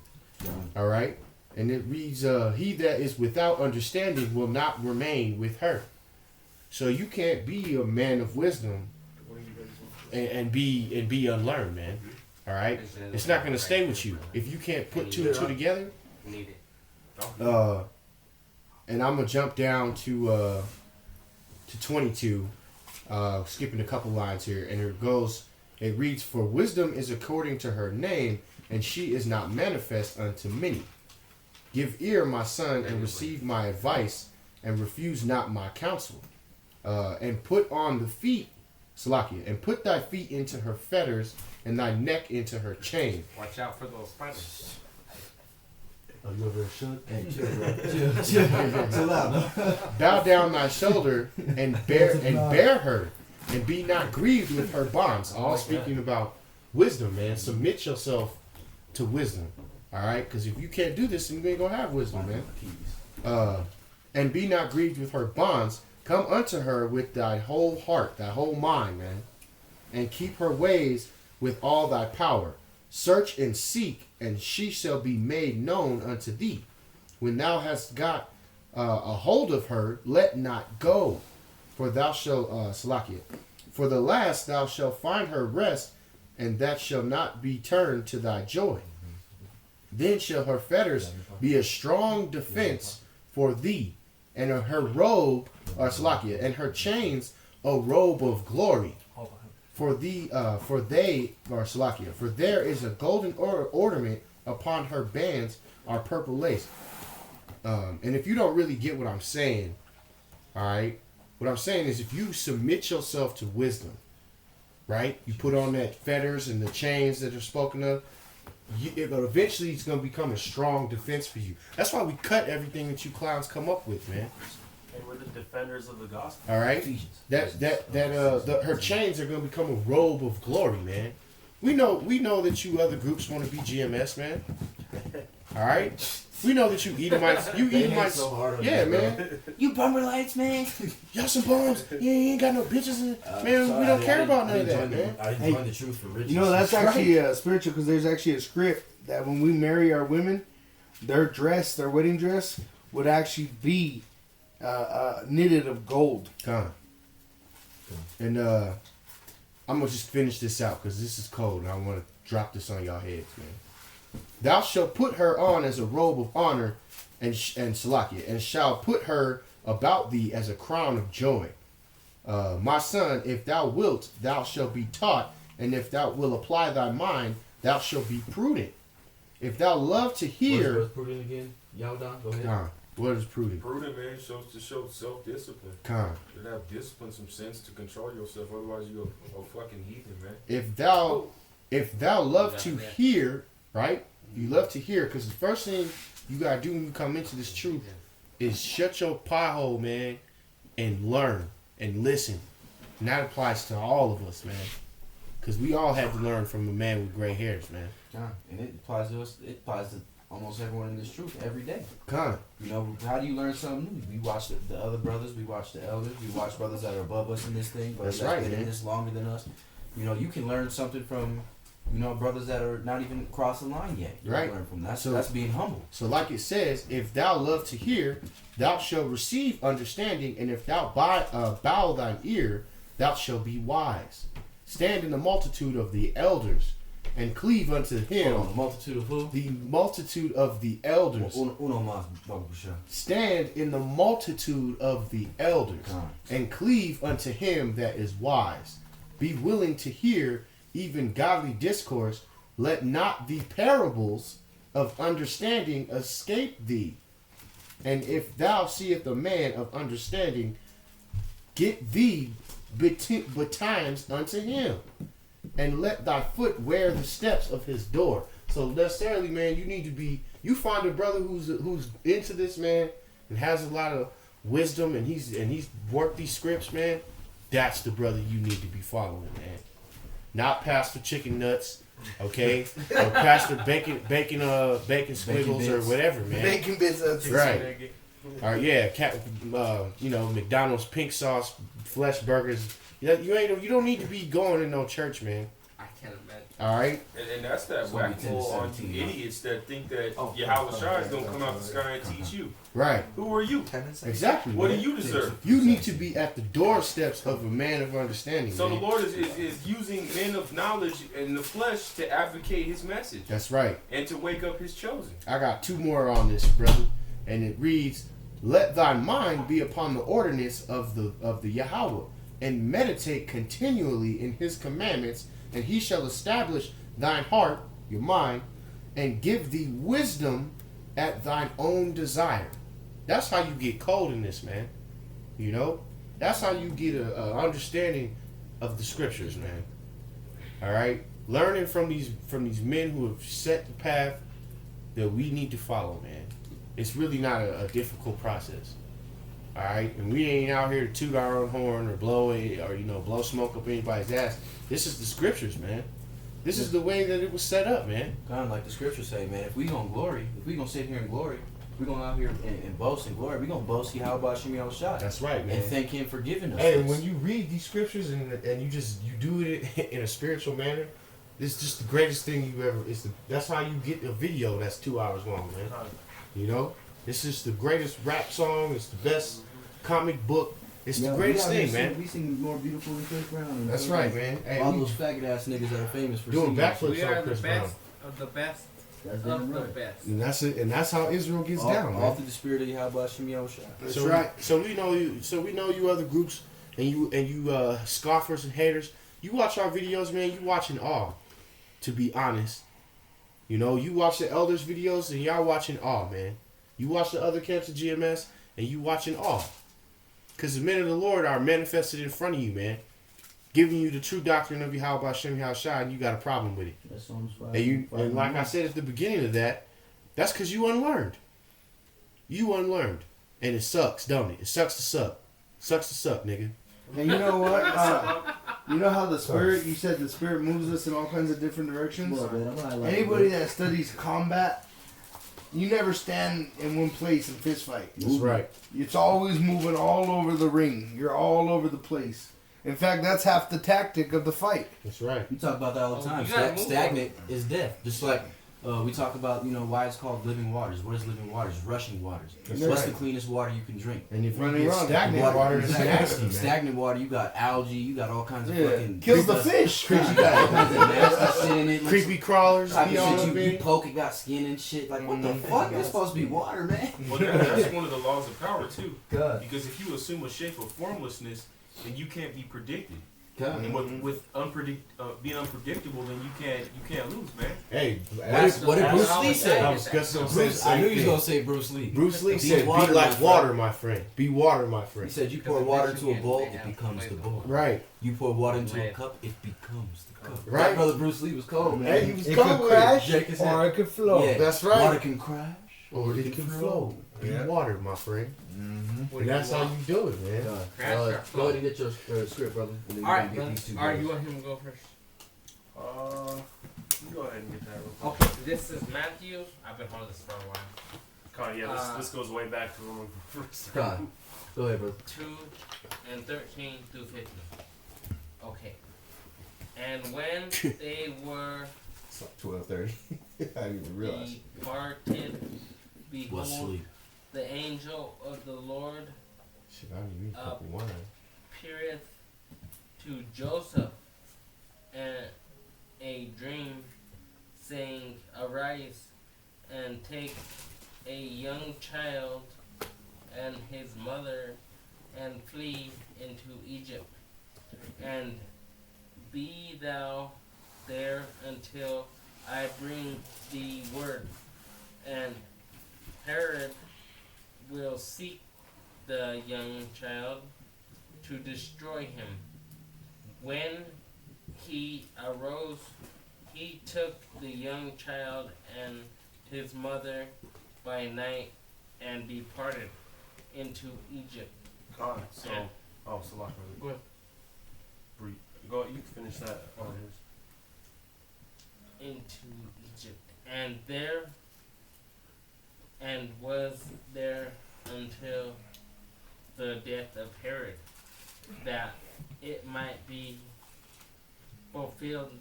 E: All right,
M: And it reads, he that is without understanding will not remain with her. So you can't be a man of wisdom and be unlearned, man. All right? It's not going to stay with you. If you can't put two and two together. And I'm going to jump down to 22, skipping a couple lines here. And it reads, for wisdom is according to her name, and she is not manifest unto many. Give ear, my son, and receive my advice, and refuse not my counsel. And put on the feet, Salakia, and put thy feet into her fetters, and thy neck into her chain.
I: Watch out for those spiders.
H: Oh, you over there shook? Hey, chill, bro. Chill out.
M: Bow down thy shoulder, and bear her, and be not grieved with her bonds. All speaking about wisdom, man. Submit yourself to wisdom. All right, because if you can't do this, then you ain't gonna have wisdom, man. And be not grieved with her bonds. Come unto her with thy whole heart, thy whole mind, man, and keep her ways with all thy power. Search and seek, and she shall be made known unto thee. When thou hast got a hold of her, let not go, for thou shalt Salakia. For the last thou shalt find her rest, and that shall not be turned to thy joy. Then shall her fetters be a strong defense for thee, and her robe, or Salakia, and her chains a robe of glory. For they, or Salakia, for there is a golden ornament upon her bands, are purple lace. And if you don't really get what I'm saying, all right, what I'm saying is if you submit yourself to wisdom, right, you put on that fetters and the chains that are spoken of, eventually it's going to become a strong defense for you. That's why we cut everything that you clowns come up with, man.
F: And we're the defenders of the gospel.
M: All right, her chains are going to become a robe of glory, man. We know that you other groups want to be GMS, man. All right, we know that you Edomites. Yeah, man.
H: You bummer lights, man.
M: Y'all some bums. You ain't got no bitches. Man, we don't care about none of that, man.
H: I didn't find the truth for riches.
G: You know, that's actually spiritual, because there's actually a script that when we marry our women, their dress, their wedding dress, would actually be knitted of gold.
M: And I'm gonna just finish this out because this is cold, and I want to drop this on y'all heads, man. Thou shalt put her on as a robe of honor, and Salakia, and shall put her about thee as a crown of joy. My son, if thou wilt, thou shalt be taught, and if thou wilt apply thy mind, thou shalt be prudent. If thou love to hear,
H: what's prudent again? Yahawadon, go ahead.
M: What is prudent?
K: Prudent, man, shows to show self-discipline. You have discipline, some sense to control yourself. Otherwise, you're a fucking heathen, man.
M: If thou love to hear, right? You love to hear, because the first thing you gotta do when you come into this truth is shut your pie hole, man, and learn and listen. And that applies to all of us, man, because we all had to learn from a man with gray hairs, man.
H: And it applies to us. It applies to almost everyone in this truth every day.
M: You
H: know, how do you learn something new? We watch the other brothers, we watch the elders, we watch brothers that are above us in this thing, brothers that have been in this longer than us. You know, you can learn something from, you know, brothers that are not even crossed the line yet. You can learn from that. So that's being humble.
M: So like it says, if thou love to hear, thou shalt receive understanding, and if thou bow thine ear, thou shalt be wise. Stand in the multitude of the elders, and cleave unto him.
H: The multitude of who?
M: The multitude of the elders. Stand in the multitude of the elders, and cleave unto him that is wise. Be willing to hear even godly discourse. Let not the parables of understanding escape thee. And if thou seest a man of understanding, get thee betimes unto him, and let thy foot wear the steps of his door. So necessarily, man, you find a brother who's into this, man, and has a lot of wisdom, and he's worked these scripts, man. That's the brother you need to be following, man. Not Pastor Chicken Nuts, okay, or Pastor Bacon Squiggles or whatever, man.
G: Bacon Bits,
M: right? Or yeah, McDonald's pink sauce flesh burgers. You don't need to be going in no church, man.
I: can't imagine.
M: All right.
K: And that's that
H: It's gonna be
K: whack-a-mole
H: 10 to
K: on
H: 17,
K: you idiots that think that Yahawashi is going to come out the sky and teach you.
M: Right.
K: Who are you?
M: Exactly.
K: What do
M: man.
K: you deserve?
M: You need to be at the doorsteps of a man of understanding.
K: So
M: man.
K: the Lord is using men of knowledge in the flesh to advocate his message.
M: That's right.
K: And to wake up his chosen.
M: I got two more on this, brother. And it reads, "Let thy mind be upon the ordinance of the Yahawah, and meditate continually in his commandments, and he shall establish thine heart," your mind, "and give thee wisdom at thine own desire." That's how you get cold in this, man. You know? That's how you get a understanding of the scriptures, man. All right? Learning from these men who have set the path that we need to follow, man. It's really not a difficult process. All right? And we ain't out here to toot our own horn or blow smoke up anybody's ass. This is the scriptures, man. This is the way that it was set up, man.
H: Kind of like the scriptures say, man. If we gonna sit here in glory, we gonna out here and boast in glory. We gonna boast YAHAWASHI.
M: That's right, man.
H: And thank him for giving us.
M: Hey,
H: this.
M: when you read these scriptures and you do it in a spiritual manner, it's just the greatest thing you ever. That's how you get a video that's 2 hours long, man. You know, it's just the greatest rap song. It's the best comic book. It's the greatest thing, man.
H: We sing more beautiful than Chris Brown.
M: That's right, man. Hey,
H: all those faggot ass niggas that are famous for
M: doing
H: singing.
M: backflips on Chris Brown.
I: Of the best.
H: That's
I: of the
H: right.
I: best.
M: And that's it. And that's how Israel gets down, man.
H: All through the spirit of YAHAWASHI.
M: That's right. So we know you. So we know you other groups and you scoffers and haters. You watch our videos, man. You watch in awe. To be honest, you know, you watch the elders' videos and y'all watching awe, man. You watch the other camps of GMS and you watching awe. Because the men of the Lord are manifested in front of you, man. Giving you the true doctrine of YAHAWASHI, and you got a problem with it.
H: That's Psalms 5.
M: And like I said at the beginning of that, that's because you unlearned. You unlearned. And it sucks, don't it? It sucks to suck. Sucks to suck, nigga.
G: And you know what? You know how the spirit, you said the spirit moves us in all kinds of different directions? Anybody that studies combat, you never stand in one place and fist fight.
M: That's right.
G: It's always moving all over the ring. You're all over the place. In fact, that's half the tactic of the fight.
M: That's right.
H: We talk about that all the time. Stagnant is death. Just like we talk about, why it's called living waters. What is living waters? Rushing waters. What's the cleanest water you can drink?
M: And if you get stagnant water, it's nasty, man.
H: Stagnant water, you got algae, you got all kinds of fucking...
G: Kills the fish.
H: You got all kinds of nasty shit in it.
M: Creepy crawlers.
H: You poke it, got skin and shit. Like, what the fuck? It's supposed to be water, man.
K: Well, that's one of the laws of power, too.
H: God.
K: Because if you assume a shape of formlessness, then you can't be predicted.
H: God.
K: And with being unpredictable, then you can't lose, man.
M: Hey,
H: what did Bruce Lee say?
M: I was just gonna say
H: I knew he was gonna say Bruce Lee.
M: Bruce Lee said, "Be like water, my friend. Be water, my friend."
H: He said, "You pour water into a bowl, it becomes the bowl.
M: Right.
H: You pour water into a cup, it becomes the cup."
M: Right.
H: That brother Bruce Lee was cold, man.
G: Hey, he was cold. It could crash or it could flow.
H: Yeah,
M: that's right.
H: Water can crash
M: or it can flow. Be water, my friend. And that's how you do it, man.
H: Go ahead and get your script, brother. And then
I: Alright,
H: get these two
I: you want him to go first?
K: You go ahead and get that real
I: quick. Okay, this is Matthew. I've been holding this for a while.
F: God, yeah, this goes way back to when we first
H: God. Go ahead, brother.
I: 2 and 13 through 15. Okay. And when they were
M: 12:30. I didn't even realize.
I: Departed, behold, the angel of the Lord appeareth to Joseph and a dream, saying, Arise and take a young child and his mother and flee into Egypt, and be thou there until I bring thee word. And Herod will seek the young child to destroy him. When he arose, he took the young child and his mother by night and departed into Egypt.
F: God, so like go ahead. Go, you can finish that on yours.
I: Into Egypt, and was there until the death of Herod, that it might be fulfilled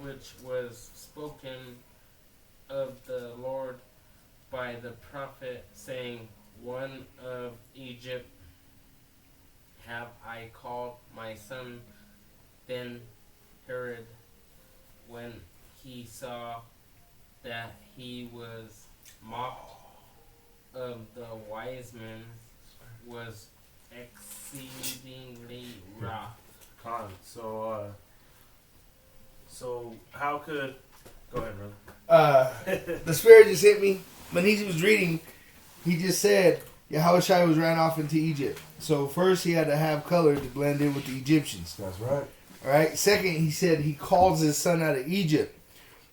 I: which was spoken of the Lord by the prophet, saying, One of Egypt have I called my son. Then Herod, when he saw that he was mocked of the wise men, was exceedingly wroth.
F: So how could... Go ahead, brother.
G: The Spirit just hit me. When he was reading, he just said YAHAWASHI was ran off into Egypt. So first he had to have color to blend in with the Egyptians.
H: That's right.
G: All right. Second, he said he calls his son out of Egypt.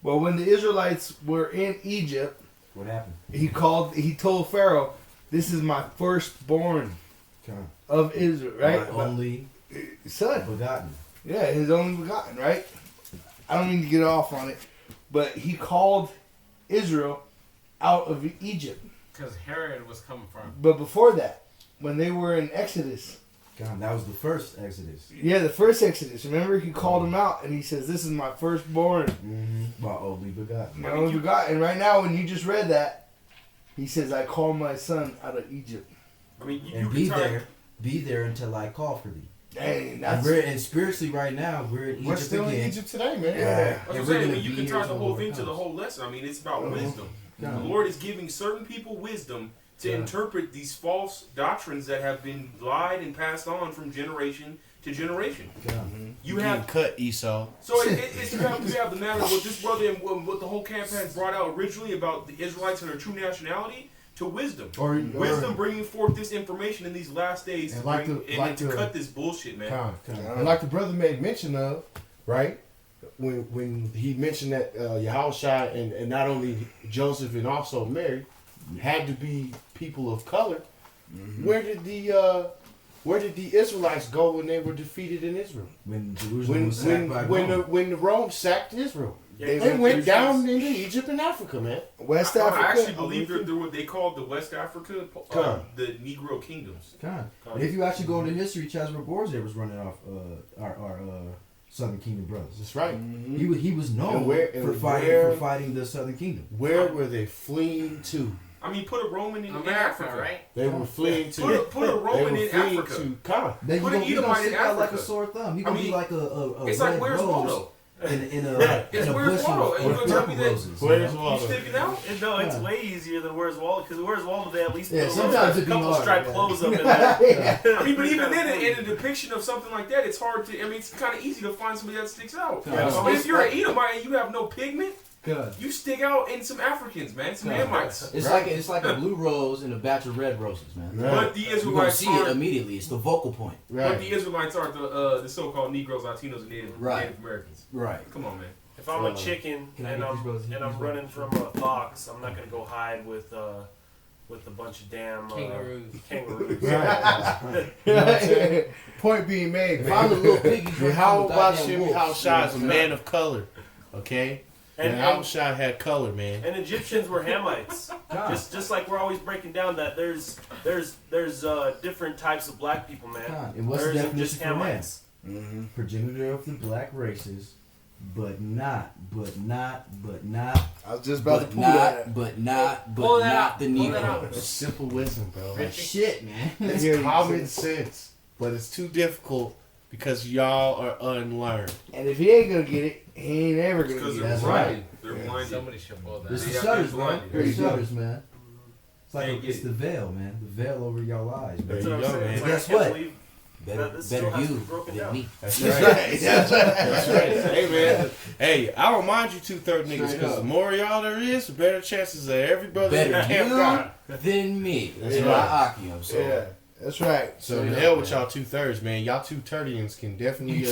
G: Well, when the Israelites were in Egypt,
H: what happened?
G: He told Pharaoh, "This is my firstborn of Israel." Right.
H: My only
G: son,
H: begotten.
G: Yeah, his only begotten. Right. I don't mean to get off on it, but he called Israel out of Egypt.
I: Because Herod was coming from.
G: But before that, when they were in Exodus.
H: God, that was the first Exodus.
G: Yeah, the first Exodus. Remember, he called him out and he says, "This is my firstborn."
H: My only begotten.
G: My only begotten. And right now, when you just read that, he says, "I call my son out of Egypt."
K: I mean,
H: and be there until I call for thee.
G: Dang,
H: and spiritually right now, we're in Egypt.
M: We're still
H: again.
M: in Egypt today, man.
H: Yeah.
K: That's what I'm saying. I mean, you can tie the whole thing to the whole lesson. I mean, it's about wisdom. The Lord is giving certain people wisdom to interpret these false doctrines that have been lied and passed on from generation to generation.
M: You have cut Esau.
K: So it's you have the matter of what this brother and what the whole campaign brought out originally about the Israelites and their true nationality to wisdom. Wisdom bringing forth this information in these last days to cut this bullshit, man.
M: And like the brother made mention of, right? When he mentioned that YAHAWASHI and not only Joseph and also Mary had to be people of color, where did the Israelites go when they were defeated in Israel?
H: When Jerusalem was sacked by Rome.
M: When the Rome sacked Israel. They went down into Egypt and Africa, man.
G: West Africa.
K: I actually believe they're what they called the West Africa, the Negro kingdoms.
H: If you actually go into history, Chazra Borgia was running off our Southern Kingdom brothers.
M: That's right.
H: He was known for fighting the Southern Kingdom.
M: Where were they fleeing to?
K: I mean, put a Roman in
I: America,
K: Africa,
I: right?
M: They were fleeing to.
K: Put a Roman in Africa.
H: Then
K: put an Edomite in Africa.
H: Like a sore thumb. He gonna be like a
K: it's
H: red
K: like where's
H: rose
K: Waldo?
H: in a
K: Where's Waldo? And you gonna tell me that
M: where's Waldo?
K: You sticking out?
F: No, it's way easier than Where's Waldo, because Where's Waldo they at least put
H: sometimes
F: a couple striped clothes up in there.
K: I mean, but even then, in a depiction of something like that, it's hard to. I mean, it's kind of easy to find somebody that sticks out. But if you're an Edomite and you have no pigment, you stick out in some Africans, man, some Hamites.
H: It's like a blue rose and a batch of red roses, man.
K: But the Israelites
H: see it immediately. It's the focal point.
K: But the Israelites aren't the so-called Negroes, Latinos, and Native Americans.
H: Right.
K: Come on, man.
F: If I'm a chicken and I'm running from a fox, I'm not gonna go hide with a bunch of damn kangaroos.
G: Right. Point being made.
H: If I'm a little piggy,
M: YAHAWASHI is a man of color, okay? And YAHAWASHI had color, man.
F: And Egyptians were Hamites. just like we're always breaking down that there's different types of black people, man.
H: And what's the definition
F: just
H: for
F: Hamites?
H: Progenitor of the black races, but not.
G: I was just about to pull that.
H: But not the Negro.
M: It's simple wisdom, bro.
H: That's shit, man.
M: It's common sense, but it's too difficult because y'all are unlearned.
G: And if he ain't gonna get it, he ain't ever gonna get it.
H: That's right.
K: They're blinded.
I: Somebody should pull that.
H: It's the shutters, man. It's the shutters, man. It's like it's the veil, man. The veil over y'all eyes.
M: There you go, man.
H: Guess what? Better you than me.
M: That's right. That's right. Hey, man. Hey, I don't mind you 2/3 niggas because the more y'all there is, the better chances of every brother in the camp got
H: than me.
M: That's
H: right. Akin, so.
G: Yeah, that's right.
M: So the hell with y'all 2/3, man. Y'all 2/30s can definitely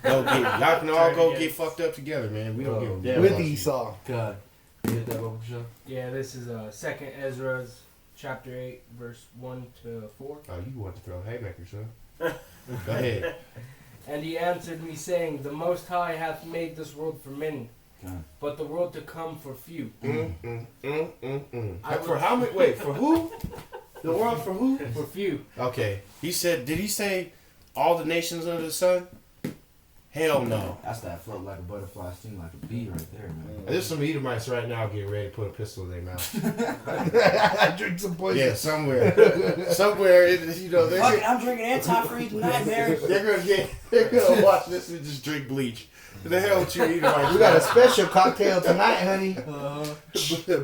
M: y'all can all go get fucked up together, man. We don't give a damn.
G: With Esau.
H: God. You hit that over the show?
L: Yeah, this is 2nd Ezra, chapter 8, verse 1 to 4.
M: Oh, you want to throw a haymaker, son? Go ahead.
L: And he answered me, saying, The Most High hath made this world for many, but the world to come for few.
M: For how many? Wait, for who? The world for who?
L: For few.
M: Okay. Did he say all the nations under the sun? Hell no.
H: That's that float like a butterfly, sting like a bee right there, man.
M: There's some Edomites right now getting ready to put a pistol in their mouth.
G: Drink some poison.
M: Yeah, somewhere. Somewhere, you know,
H: I'm drinking antifreeze tonight, man.
M: they're gonna watch this and just drink bleach. What the hell with you Edomites?
G: We got a special cocktail tonight, honey.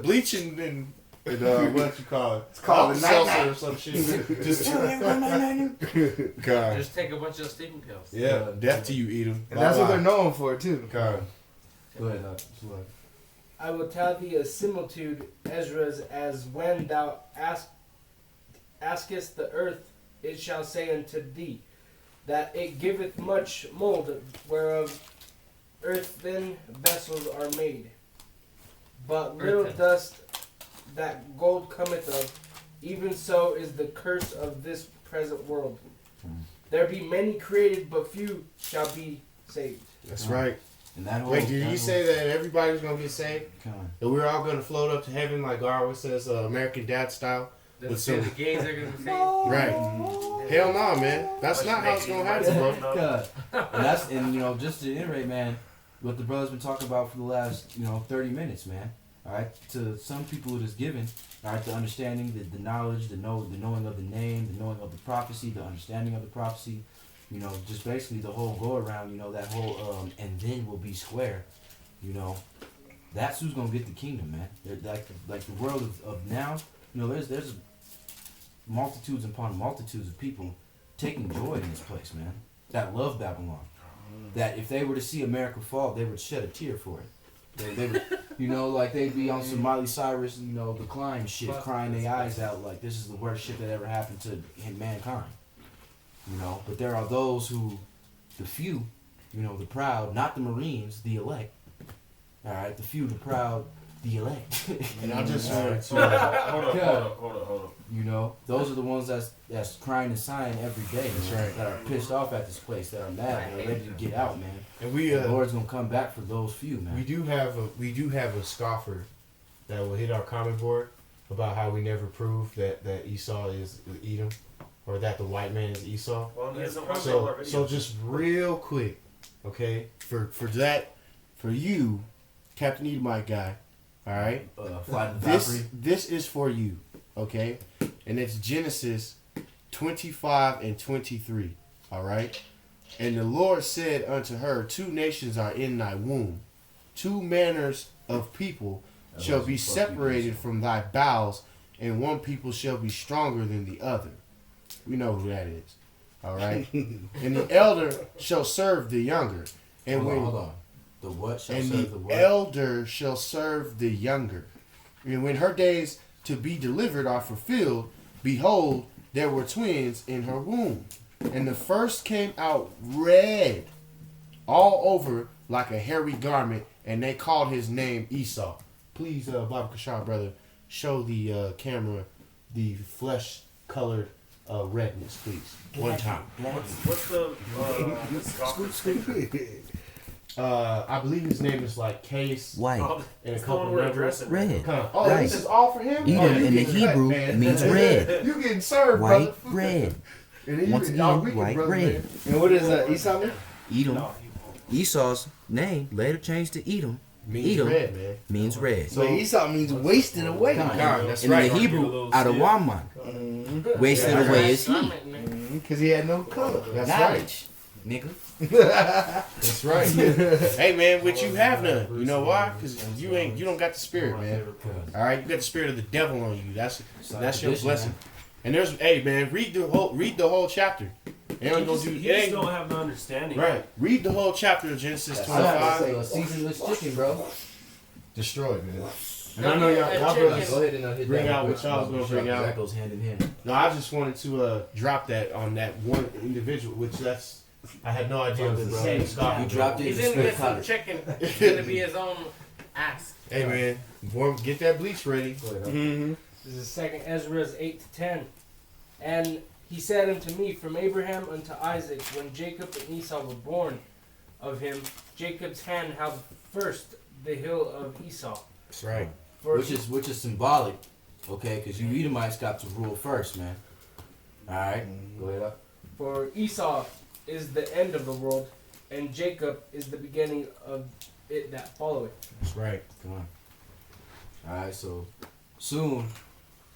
M: Bleach and what you call it?
G: It's called a
M: seltzer
G: night-night.
M: or some shit. Just God.
I: Just take a bunch of sleeping pills.
M: Yeah, death to you, Edom.
G: And that's what they're known for, too.
M: God.
H: Go ahead,
L: I will tell thee a similitude, Ezra's, as when thou askest the earth, it shall say unto thee, that it giveth much mold, whereof earthen vessels are made. But little dust that gold cometh of, even so is the curse of this present world. There be many created, but few shall be saved.
M: That's right.
H: And that whole,
M: wait, did you say that everybody's gonna get saved? That we're all gonna float up to heaven like Garwood says, American Dad style?
I: With some the gays are gonna be saved.
M: Right. Hell no, man. That's not how it's gonna happen, bro.
H: And you know, just to iterate, man, what the brother's been talking about for the last 30 minutes, man. All right, to some people it is given, all right, the understanding, the knowledge, the knowing of the name, the knowing of the prophecy, the understanding of the prophecy, just basically the whole go around, that whole and then will be square, that's who's gonna get the kingdom, man. Like the world of now, there's multitudes upon multitudes of people taking joy in this place, man. That love Babylon. That if they were to see America fall, they would shed a tear for it. They would, like they'd be on some Miley Cyrus, decline shit, crying their eyes out like this is the worst shit that ever happened to mankind. But there are those who, the few, the proud, not the Marines, the elect. All right, the few, the proud, the elect.
M: And I just wanted to
K: hold up.
H: Those are the ones that's crying and sighing every day.
M: That's right.
H: That are pissed off at this place, that are mad, that are ready to get out, man.
M: And
H: the Lord's gonna come back for those few, man.
M: We do have a scoffer that will hit our comment board about how we never proved that Esau is Edom, or that the white man is Esau.
K: Well,
M: so just real quick, okay, for you, Captain Edomite guy, all right. This is for you, okay, and it's Genesis 25 and 23, all right. And the Lord said unto her, 2 nations are in thy womb, 2 manners of people shall be separated from thy bowels, and one people shall be stronger than the other. We know who that is, all right. And the elder shall serve the younger. And
H: hold on. The what shall
M: and
H: serve the what?
M: Elder shall serve the younger. And when her days to be delivered are fulfilled, behold, there were twins in her womb. And the first came out red all over like a hairy garment, and they called his name Esau. Please, Baba Kashar, brother, show the camera the flesh-colored redness, please. One time.
K: What's the
M: I believe his name is like Case
N: White.
M: And a couple numbers.
N: Red.
M: Oh,
N: right.
M: This is all for him?
N: Edom in the Hebrew means red.
G: You getting served,
N: white,
G: brother.
N: red.
G: And
N: Once again, white, red.
G: And what is Esau mean?
N: Edom. Esau's name later changed to Edom.
M: Means red, man.
N: Means red.
G: So Esau means wasted away.
M: That's
N: in
M: right.
N: the Hebrew, Adawaman. Wasted away is he.
G: Because he had no color.
M: That's
N: knowledge,
M: right.
N: nigga.
M: That's right. Hey man, which you have none. You know why? Because you don't got the spirit, man. All right, you got the spirit of the devil on you. That's your blessing. And there's read the whole chapter.
F: You just don't have the understanding.
M: Right. Read the whole chapter of Genesis 25.
H: Seasonless chicken, bro.
M: Destroyed, man. And
H: No,
M: I know y'all brothers
H: go ahead and hit
M: bring
H: that
M: out
H: quick.
M: what y'all was gonna bring out.
H: That goes hand in hand.
M: No, I just wanted to drop that on that one individual, which I had no idea it was the same Scott.
H: You dropped it.
I: He's in get some chicken. It's gonna be his own ass.
M: Hey man, boy, get that bleach ready.
L: Mm-hmm. This is 2 Ezra 8-10. And he said unto me, from Abraham unto Isaac, when Jacob and Esau were born of him, Jacob's hand held first the hill of Esau.
M: That's right.
H: Which is symbolic, okay? Because you Edomites got to rule first, man. All right, go ahead up.
L: For Esau is the end of the world, and Jacob is the beginning of it that followeth.
H: That's right. Come on. All right. So soon,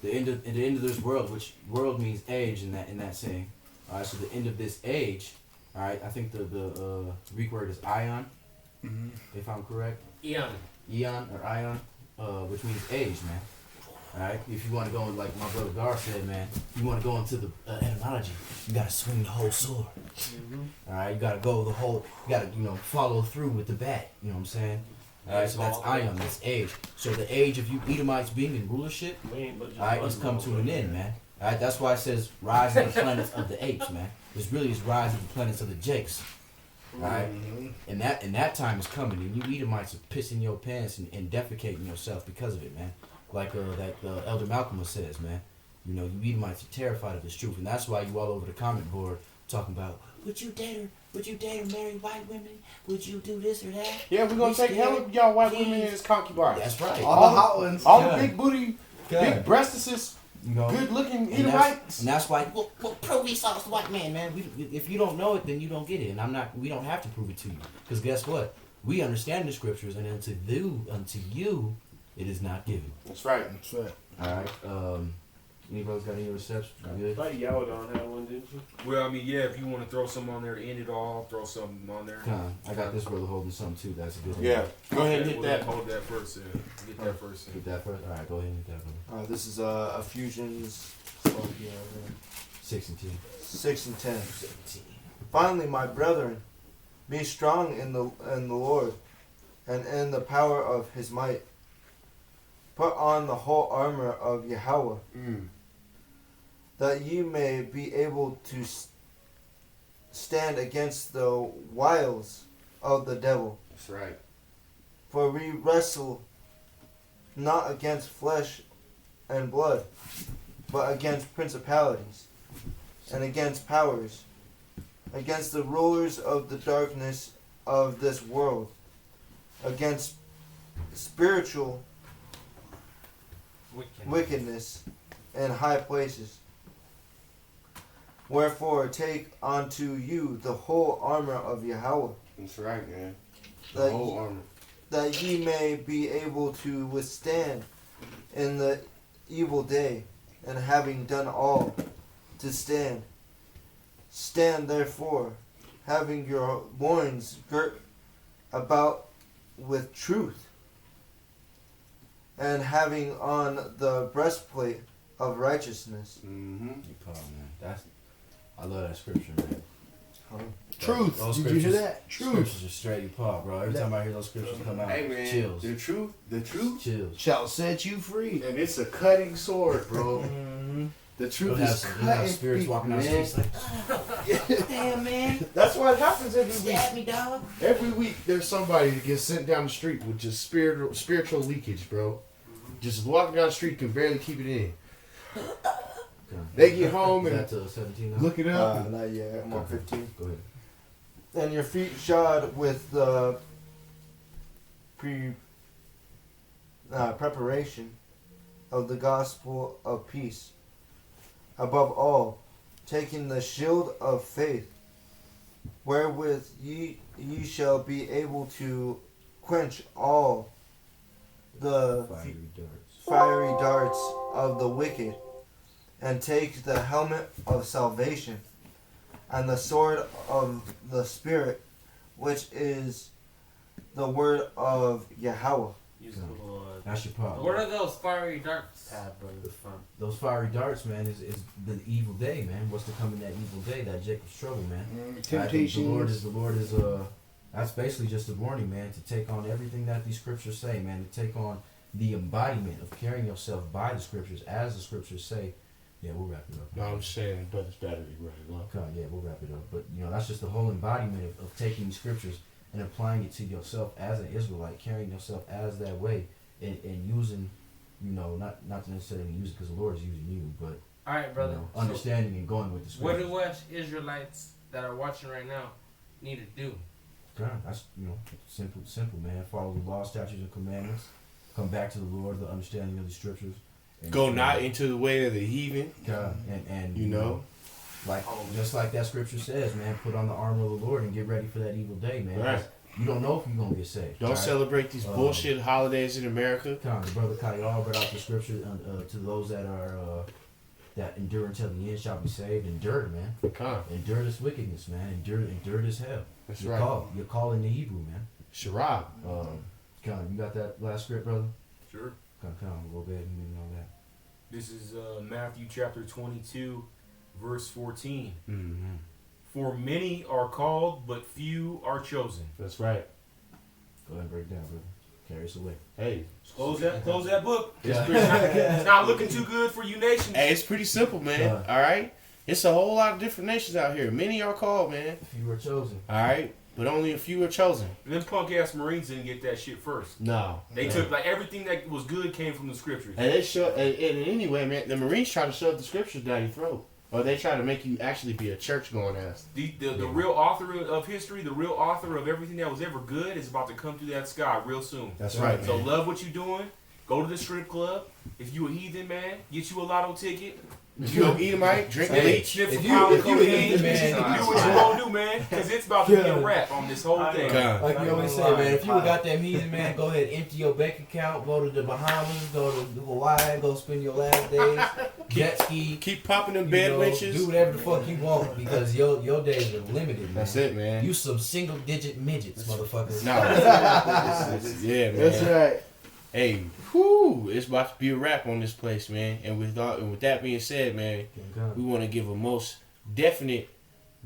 H: the end of this world, which world means age in that saying. All right. So the end of this age. All right. I think the Greek word is ion, if I'm correct.
I: Eon.
H: Eon or ion, which means age, man. Alright, if you want to go, like my brother Gar said, man, you want to go into the etymology, you got to swing the whole sword. Alright, you got to go the whole, you got to, follow through with the bat, you know what I'm saying? Alright, so that's ion, that's age. So the age of you Edomites being in rulership, alright, it's come to an end, man. Alright, that's why it says rise of the planets of the apes, man. It's really is rise of the planets of the jakes. Alright? And that time is coming, and you Edomites are pissing your pants and defecating yourself because of it, man. Like Elder Malcolm says, man. You Edomites are terrified of this truth, and that's why you all over the comment board talking about, would you date her? Would you date or marry white women? Would you do this or that?
M: Yeah, we're gonna take hell of y'all white women as concubines.
H: That's right.
G: All the hot ones.
M: All the big booty, big breastises, good looking Edomites.
H: And that's why, well, prove Esau's the white man, man. If you don't know it, then you don't get it, and we don't have to prove it to you, because guess what? We understand the scriptures, and unto you. It is not given.
M: That's right. That's right.
H: All right. Anybody's got any reception? Good?
F: I thought Yawadon had one, didn't you?
K: Well, I mean, yeah, if you want to throw something on there to end it all, throw something on there.
H: I got this brother holding something too. That's a good one.
M: Yeah. Go ahead and hit that.
K: Hold that first. Get that first.
H: Get that first. All right, go ahead and hit that one.
J: This is Ephesians
H: 6 and 10.
J: 6 and 10. Finally, my brethren, be strong in the Lord and in the power of his might. Put on the whole armor of YAHAWAH, that ye may be able to stand against the wiles of the devil.
M: That's right.
J: For we wrestle not against flesh and blood, but against principalities, and against powers, against the rulers of the darkness of this world, against spiritual wickedness in high places. Wherefore take unto you the whole armor of YAHAWAH.
M: That's right, man. The whole armor.
J: That ye may be able to withstand in the evil day, and having done all, to stand. Stand therefore, having your loins girt about with truth, and having on the breastplate of righteousness.
H: You Paul, man. I love that scripture, man.
G: Truth. Did you hear that? Truth.
H: Scriptures are straight, you Paul, bro. Every time I hear those scriptures come out,
M: hey, man,
H: chills.
M: The truth
H: chills.
G: Shall set you free.
M: And it's a cutting sword, bro. The truth is cutting.
H: Spirits walking out the streets like, damn, man.
M: That's what happens every week.
H: Stab me, dog.
M: Every week, there's somebody that gets sent down the street with just spiritual leakage, bro. Just walking down the street can barely keep it in. They get home and
H: 17
M: look it up.
J: Not yet. I'm on 15.
H: Go ahead.
J: And your feet shod with the preparation of the gospel of peace. Above all, taking the shield of faith, wherewith ye shall be able to quench all the fiery darts of the wicked, and take the helmet of salvation, and the sword of the Spirit, which is the word of YAHAWAH.
H: That's your part.
I: What are those fiery darts?
H: Those fiery darts, man, is the evil day, man. What's to come in that evil day? That Jacob's trouble, man.
G: Temptation.
H: The Lord is that's basically just a warning, man, to take on everything that these scriptures say, man, to take on the embodiment of carrying yourself by the scriptures, as the scriptures say. Yeah, we'll wrap it up.
M: No, I'm just saying, brother's battery running low.
H: Okay, yeah, we'll wrap it up. But that's just the whole embodiment of taking the scriptures and applying it to yourself as an Israelite, carrying yourself as that way, and using, not to necessarily use it because the Lord is using you, but
I: all right, brother,
H: understanding and going with the scriptures.
I: What do us Israelites that are watching right now need to do?
H: God, that's simple, man. Follow the law, statutes, and commandments. Come back to the Lord, the understanding of the scriptures.
M: Go not into the way of the heathen.
H: God, and Like just like that scripture says, man, put on the armor of the Lord and get ready for that evil day, man.
M: Right.
H: You don't know if you're gonna get saved.
M: Don't celebrate these bullshit holidays in America.
H: The brother Kyle brought out the scripture to those that are that endure until the end shall be saved. Endure, man. Endure this wickedness, man. Endure this hell.
M: That's
H: you're
M: right.
H: You're calling the Hebrew, man.
M: Sharab.
H: You got that last script, brother?
K: Sure.
H: We'll go ahead and know that.
K: This is Matthew chapter 22, verse 14.
M: Mm-hmm.
K: For many are called, but few are chosen.
M: That's right.
H: Go ahead and break it down, brother. Carry us away.
M: Hey.
K: Close that book. It's not looking too good for you nations.
M: Hey, it's pretty simple, man. All right? It's a whole lot of different nations out here. Many are called, man.
H: Few are chosen.
M: All right? But only a few are chosen.
K: And them punk-ass Marines didn't get that shit first.
M: No.
K: They took, like, everything that was good came from the scriptures.
M: And they show, and anyway, man, the Marines try to shove the scriptures down your throat. Or they try to make you actually be a church-going ass.
K: The real author of history, the real author of everything that was ever good is about to come through that sky real soon.
M: That's right,
K: So
M: man.
K: love what you're doing. Go to the strip club. If you a heathen, man, get you a lotto ticket.
M: If you an Edomite, drink bleach.
K: If you a heathen, man, do what you gonna do, man, because it's about to be a wrap on this whole thing.
H: Like you always say, man, if you got that heathen, man, go ahead, empty your bank account, go to the Bahamas, go to Hawaii, go spend your last days, jet ski.
M: Keep popping them bed wrenches.
H: Do whatever the fuck you want because your days are limited, man.
M: That's it, man.
H: You some single-digit midgets, motherfuckers.
M: No. Yeah, man.
G: That's right.
M: Hey, whoo, it's about to be a wrap on this place, man. And with that being said, man, we want to give a most definite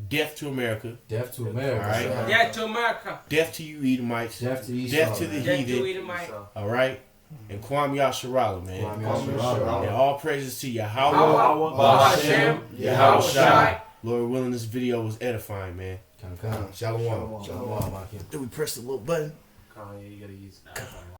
M: death to America.
H: Death to America.
M: All right.
L: Death to America.
M: Death to you Edomites.
H: Death to Esau.
M: Death to the
L: Death
M: heathen.
L: to Edomite.
M: All right. And Kwam Yasharala, man.
H: Yasharala.
M: And all praises to YAHAWAH,
L: YAHAWAH,
M: YAHAWASHI. Lord willing, this video was edifying, man.
H: Shalom.
M: Shalom.
H: Shalom.
M: Did we press the little button?
K: You gotta use